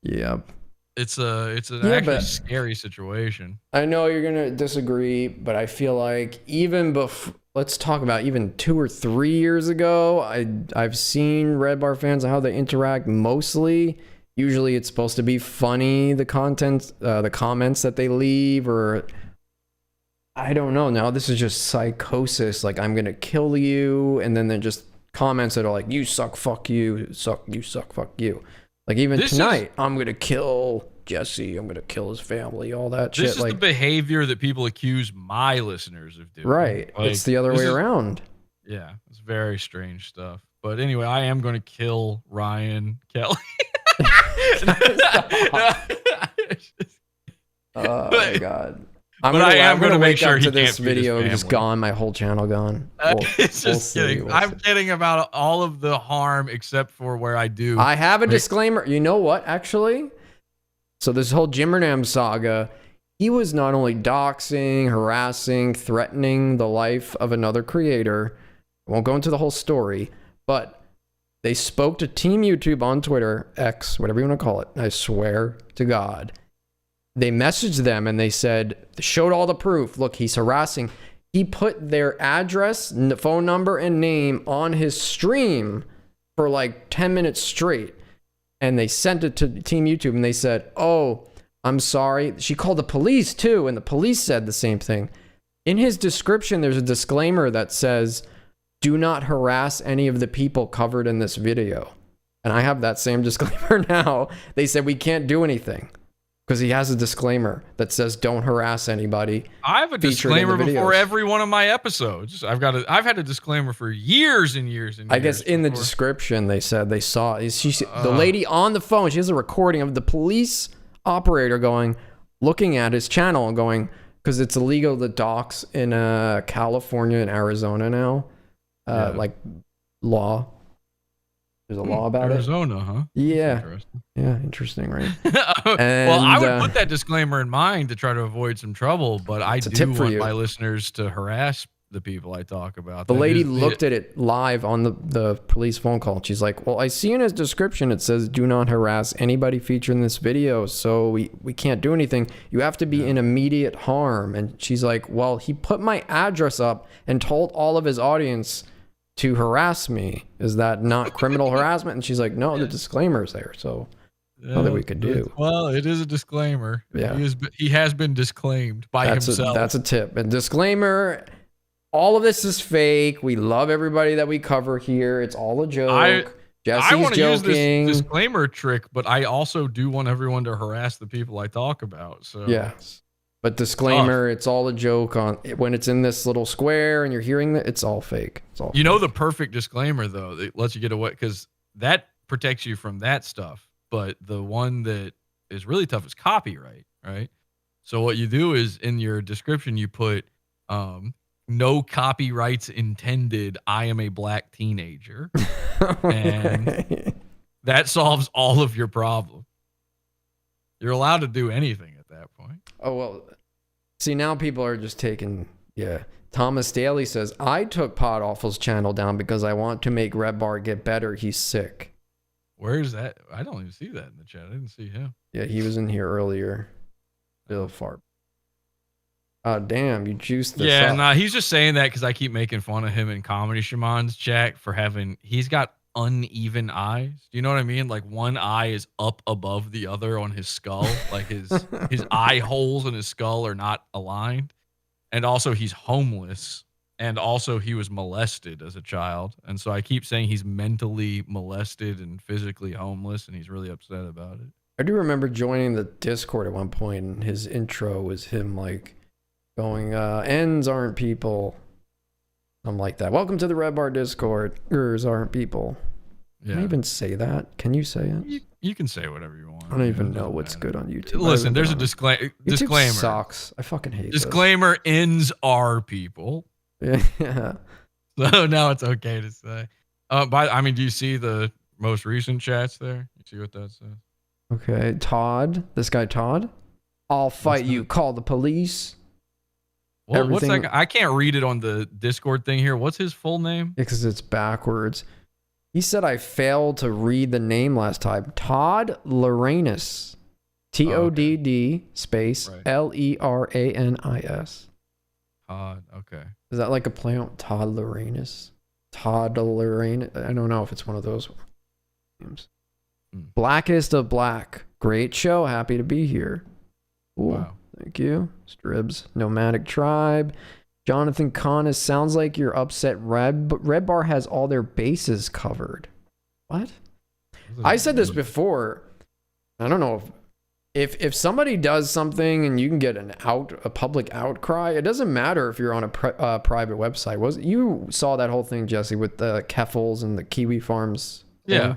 Yep. It's an actually scary situation. I know you're gonna disagree, but I feel like even before, let's talk about even 2 or 3 years ago, I've seen Redbar fans and how they interact mostly. Usually it's supposed to be funny, the content, the comments that they leave, or I don't know. Now this is just psychosis. Like, I'm gonna kill you, and then they're just comments that are like, "You suck, fuck you, you suck, fuck you." Like, even tonight, I'm gonna kill Jesse. I'm gonna kill his family. All that shit. This is like the behavior that people accuse my listeners of doing. right. Like, it's the other way around. Yeah, it's very strange stuff. But anyway, I am going to kill Ryan Kelley. Oh my god. I'm I'm gonna gonna make wake sure up he to this can't feed his video just family. gone, my whole channel gone. It's just kidding. I'm kidding about all of the harm except for where I do. I have a disclaimer. You know what, actually? So this whole Jimmernam saga, he was not only doxing, harassing, threatening the life of another creator. I won't go into the whole story, but they spoke to Team YouTube on Twitter, X, whatever you want to call it. I swear to God. They messaged them and they said, showed all the proof. Look, he's harassing. He put their address, phone number, and name on his stream for like 10 minutes straight. And they sent it to Team YouTube and they said, "Oh, I'm sorry." She called the police too, and the police said the same thing. In his description, there's a disclaimer that says, "Do not harass any of the people covered in this video." And I have that same disclaimer now. They said we can't do anything because he has a disclaimer that says don't harass anybody. I have a disclaimer before every one of my episodes. I've had a disclaimer for years and years and years. I guess in the description they said they saw the lady on the phone. She has a recording of the police operator looking at his channel and going, because it's illegal to dox in California and Arizona now, like law. There's a law about Arizona, huh? Yeah. Yeah, interesting, right? Well, I would put that disclaimer in mind to try to avoid some trouble, but I do want you. my listeners to harass the people I talk about. The lady looked at it live on the police phone call. She's like, "Well, I see in his description it says do not harass anybody featured in this video, so we can't do anything. You have to be in immediate harm." And she's like, "Well, he put my address up and told all of his audience to harass me. Is that not criminal harassment?" And she's like, "No, the disclaimer's there, so nothing we could do." Well, it is a disclaimer. Yeah. He has been disclaimed by himself. That's a tip. And disclaimer, all of this is fake. We love everybody that we cover here. It's all a joke. Jesse's I want to use joking. this disclaimer trick, but I also do want everyone to harass the people I talk about. So yes. But disclaimer, it's all a joke. When it's in this little square and you're hearing that, it's all fake. It's all You know the perfect disclaimer, though, that lets you get away, because that protects you from that stuff. But the one that is really tough is copyright, right? So what you do is in your description, you put no copyrights intended. I am a black teenager. And that solves all of your problems. You're allowed to do anything at that point. Oh, well, see, now people are just taking, yeah. Thomas Daly says, I took Podawful's channel down because I want to make Redbar get better. He's sick. Where is that? I don't even see that in the chat. I didn't see him. Yeah, he was in here earlier. Bill Farb. Oh, damn, you juiced this Yeah, up. nah, he's just saying that because I keep making fun of him in Comedy Shaman's chat for he's got uneven eyes. Do you know what I mean? Like one eye is up above the other on his skull. Like his eye holes in his skull are not aligned. And also he's homeless. And also he was molested as a child. And so I keep saying he's mentally molested and physically homeless, and he's really upset about it. I do remember joining the Discord at one point, and his intro was him like going, ends aren't people. Something like that. Welcome to the Redbar Discord. Ers aren't people. Yeah. Can I even say that? Can you say it? You can say whatever you want. I don't even know what's good on YouTube. Listen, there's a YouTube disclaimer. Sucks. I fucking hate this. Disclaimer, ends are people. Yeah. So now it's okay to say. Do you see the most recent chats there? You see what that says? Okay, Todd. This guy Todd. I'll fight you. Call the police. Well, what's that? I can't read it on the Discord thing here. What's his full name? Because it's backwards. He said I failed to read the name last time. Todd Loranis. TODD space LERANIS. Todd. Okay. Is that like a play on Todd Loranis? Todd Loranis. I don't know if it's one of those names. Blackest of Black. Great show. Happy to be here. Cool. Wow. Thank you. Stribs. Nomadic Tribe. Jonathan Connis. Sounds like you're upset. Redbar has all their bases covered. What? I said this before. I don't know if somebody does something and you can get a public outcry. It doesn't matter if you're on a private website. You saw that whole thing, Jesse, with the Keffels and the Kiwi Farms thing? Yeah.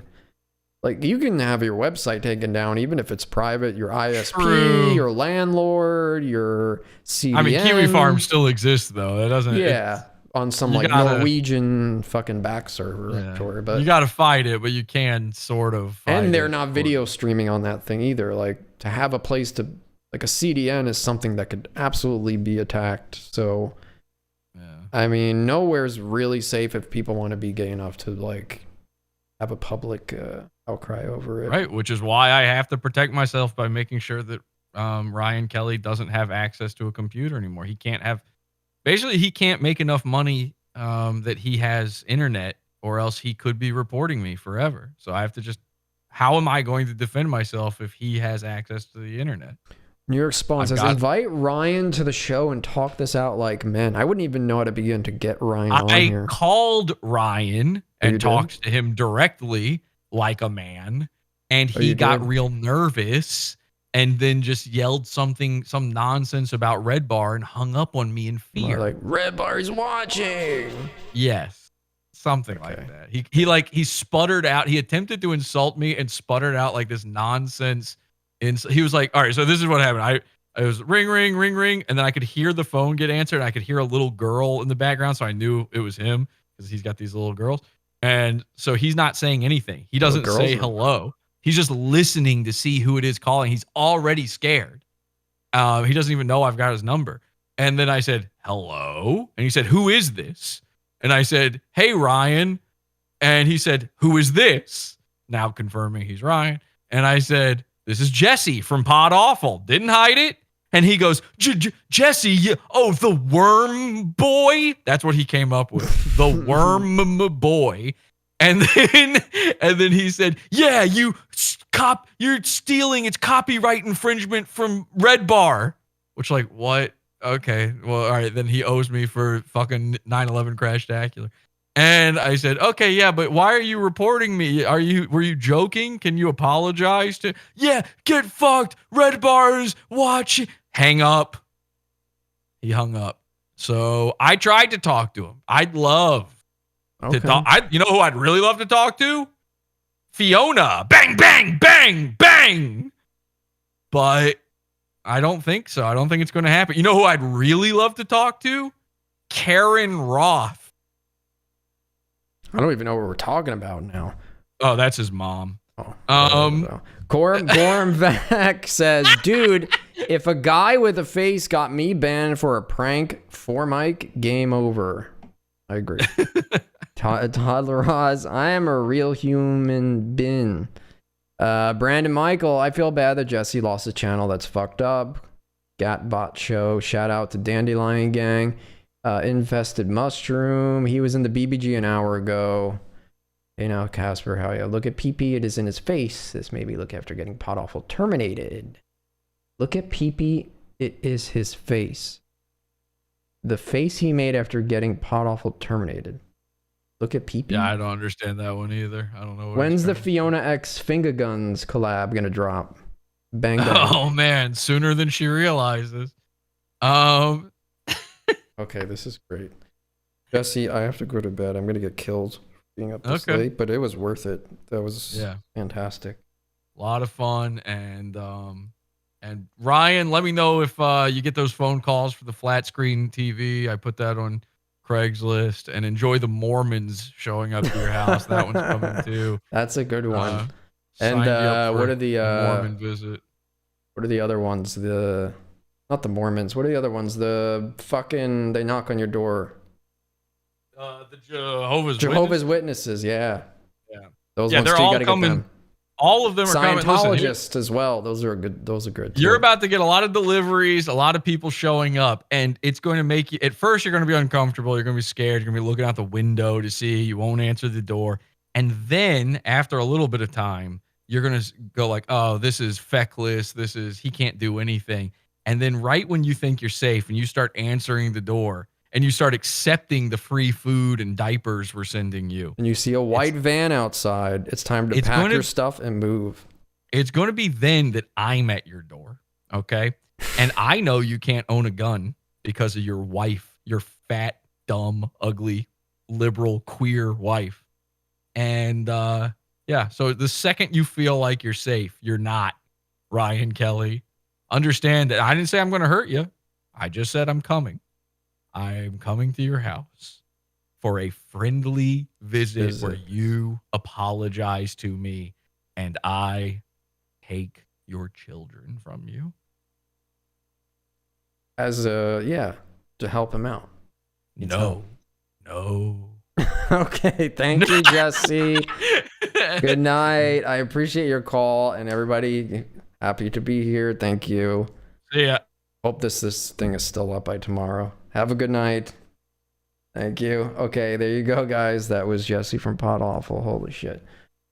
Like, you can have your website taken down, even if it's private, your ISP, True. your landlord, your CDN. I mean, Kiwi Farm still exists, though. That doesn't. Yeah, on some Norwegian fucking back server. Yeah. Sure, but you got to fight it, but you can sort of fight and they're it. not video streaming on that thing either. Like, to have a place to, like, a CDN is something that could absolutely be attacked. So, I mean, nowhere's really safe if people want to be gay enough to, like, have a public outcry over it. Right, which is why I have to protect myself by making sure that Ryan Kelley doesn't have access to a computer anymore. He can't make enough money that he has internet, or else he could be reporting me forever. So I have to how am I going to defend myself if he has access to the internet? New York Spawn says, invite Ryan to the show and talk this out like men. I wouldn't even know how to begin to get Ryan on here. I called Ryan and talked to him directly like a man, and he got real nervous and then just yelled some nonsense about Redbar and hung up on me in fear. Like, Redbar's watching. Yes. Something like that. He sputtered out. He attempted to insult me and sputtered out like this nonsense. He was like, all right, so this is what happened. I was ring, ring, ring, ring. And then I could hear the phone get answered. And I could hear a little girl in the background. So I knew it was him because he's got these little girls. And so he's not saying anything. He doesn't say hello. He's just listening to see who it is calling. He's already scared. He doesn't even know I've got his number. And then I said, hello. And he said, who is this? And I said, hey, Ryan. And he said, who is this? Now confirming he's Ryan. And I said, this is Jesse from Podawful. Didn't hide it. And he goes, Jesse, oh, the worm boy. That's what he came up with. The worm boy. And then he said, yeah, you're stealing. It's copyright infringement from Redbar. Which, like, what? Okay. Well, all right. Then he owes me for fucking 9/11 Crashtacular. And I said, okay, yeah, but why are you reporting me? Were you joking? Can you apologize to? Yeah, get fucked. Redbar's watching. Hang up. He hung up. So I tried to talk to him. I'd love to talk. You know who I'd really love to talk to? Fiona. Bang, bang, bang, bang. But I don't think so. I don't think it's going to happen. You know who I'd really love to talk to? Karen Roth. I don't even know what we're talking about now. Oh, that's his mom. Gorm Vac says, dude, if a guy with a face got me banned for a prank for Mike, game over. I agree. Toddler Oz, I am a real human bin. Brandon Michael, I feel bad that Jesse lost his channel. That's fucked up. Gatbot Show, shout out to Dandelion Gang. Infested Mushroom, he was in the BBG an hour ago. Hey now, Casper, how you? Look at PP, it is in his face. This made me look after getting Podawful terminated. Look at PP, it is his face. The face he made after getting Podawful terminated. Look at PP. Yeah, I don't understand that one either. I don't know. What When's the Fiona X Finger Guns collab gonna drop? Bang bang. Oh man, sooner than she realizes. Okay, this is great. Jesse, I have to go to bed. I'm gonna get killed being up this late, but it was worth it. That was fantastic. A lot of fun, and Ryan, let me know if you get those phone calls for the flat screen TV. I put that on Craigslist, and enjoy the Mormons showing up to your house. That one's coming too. That's a good one. And what are the Mormon visit? What are the other ones? Not the Mormons. What are the other ones? The fucking they knock on your door. The Jehovah's Witnesses. Yeah. Those ones they're too, all gotta coming. get them. All of them are coming. Scientologists as well. Those are good. Those are good. You're too. about to get a lot of deliveries, a lot of people showing up, and it's going to make you. At first, you're going to be uncomfortable. You're going to be scared. You're going to be looking out the window to see. You won't answer the door, and then after a little bit of time, you're going to go like, "Oh, this is feckless. He can't do anything." And then right when you think you're safe, and you start answering the door, and you start accepting the free food and diapers we're sending you, and you see a white van outside, it's time to pack your stuff and move. It's going to be then that I'm at your door, okay? And I know you can't own a gun because of your wife, your fat, dumb, ugly, liberal, queer wife. And so the second you feel like you're safe, you're not, Ryan Kelley. Understand that I didn't say I'm going to hurt you. I just said I'm coming. I'm coming to your house for a friendly visit where you apologize to me and I take your children from you. As to help him out. No. Okay, thank you, Jesse. Good night. I appreciate your call, and everybody, happy to be here. Thank you. See ya. Hope this thing is still up by tomorrow. Have a good night. Thank you. Okay, there you go, guys. That was Jesse from Podawful. Holy shit.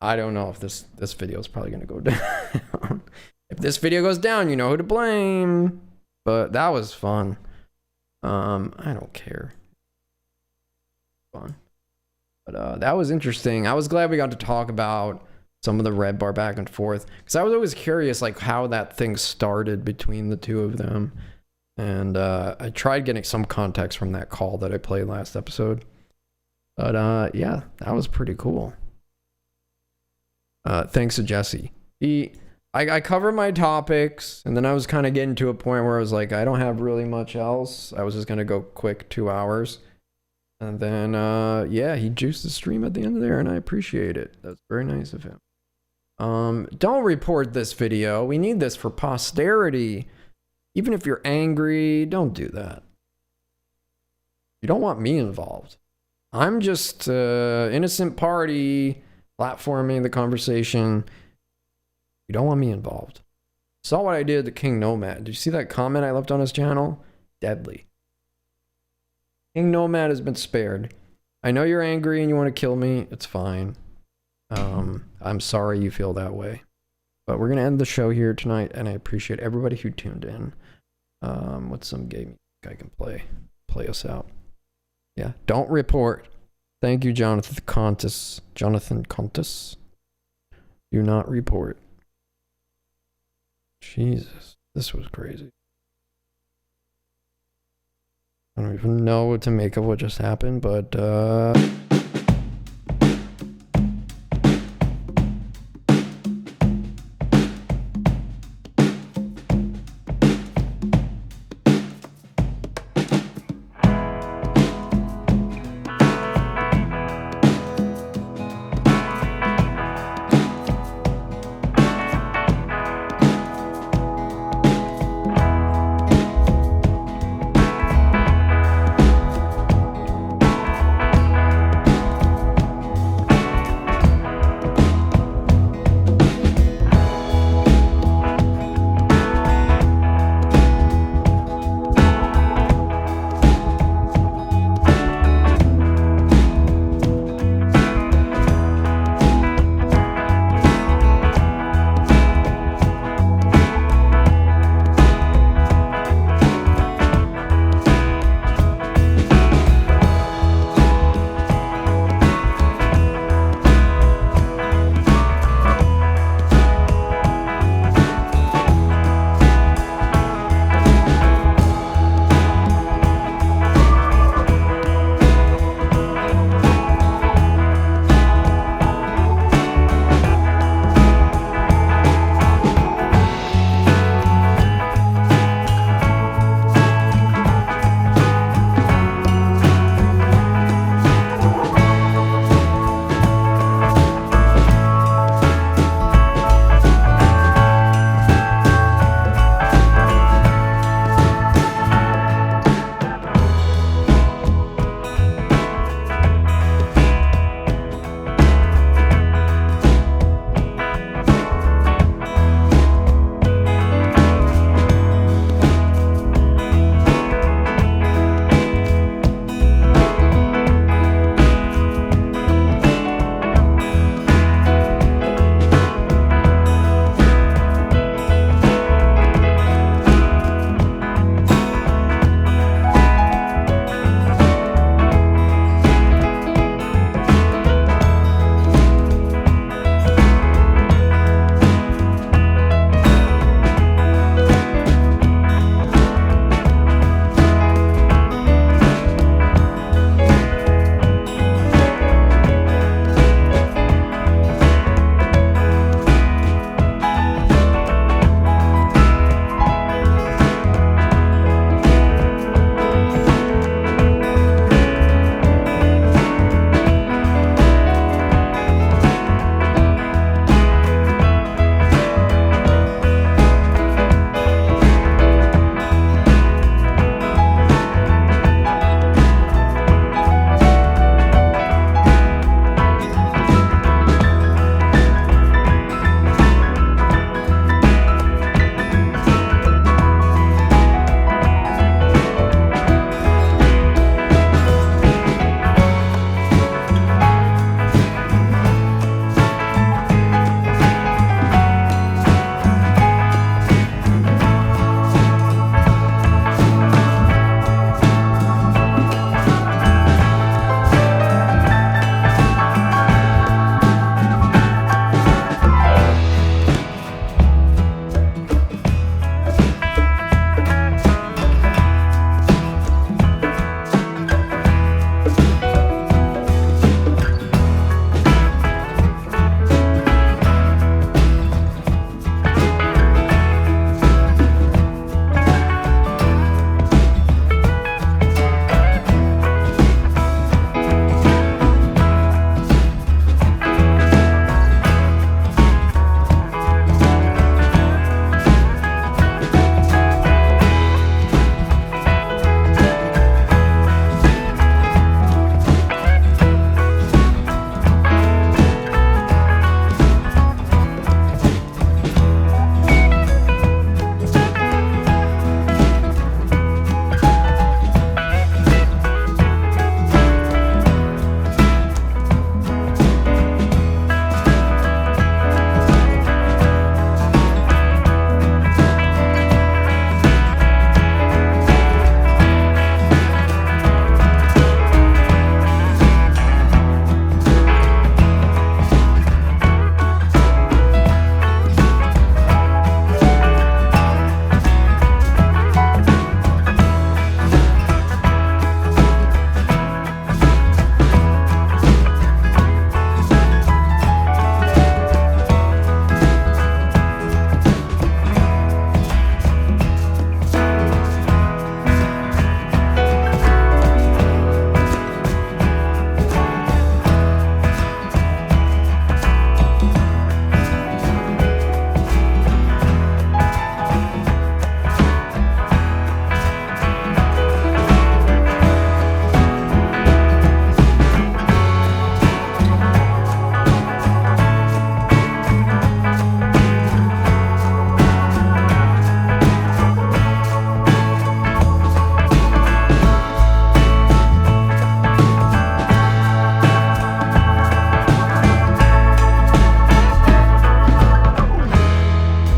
I don't know if this video is probably going to go down. If this video goes down, you know who to blame. But that was fun. I don't care. Fun. But that was interesting. I was glad we got to talk about some of the Redbar back and forth. Because I was always curious like how that thing started between the two of them. And I tried getting some context from that call that I played last episode. But yeah, that was pretty cool. Thanks to Jesse. I covered my topics, and then I was kind of getting to a point where I was like, I don't have really much else. I was just going to go quick 2 hours. And then, yeah, he juiced the stream at the end of there, and I appreciate it. That's very nice of him. Don't report this video. We need this for posterity. Even if you're angry, don't do that. You don't want me involved. I'm just innocent party platforming the conversation. You don't want me involved. Saw what I did to King Nomad. Did you see that comment I left on his channel? Deadly. King Nomad has been spared. I know you're angry and you want to kill me. It's fine. I'm sorry you feel that way. But we're going to end the show here tonight, and I appreciate everybody who tuned in. What's some game I can play us out? Yeah, don't report. Thank you, Jonathan Contis. Do not report. Jesus, this was crazy. I don't even know what to make of what just happened, but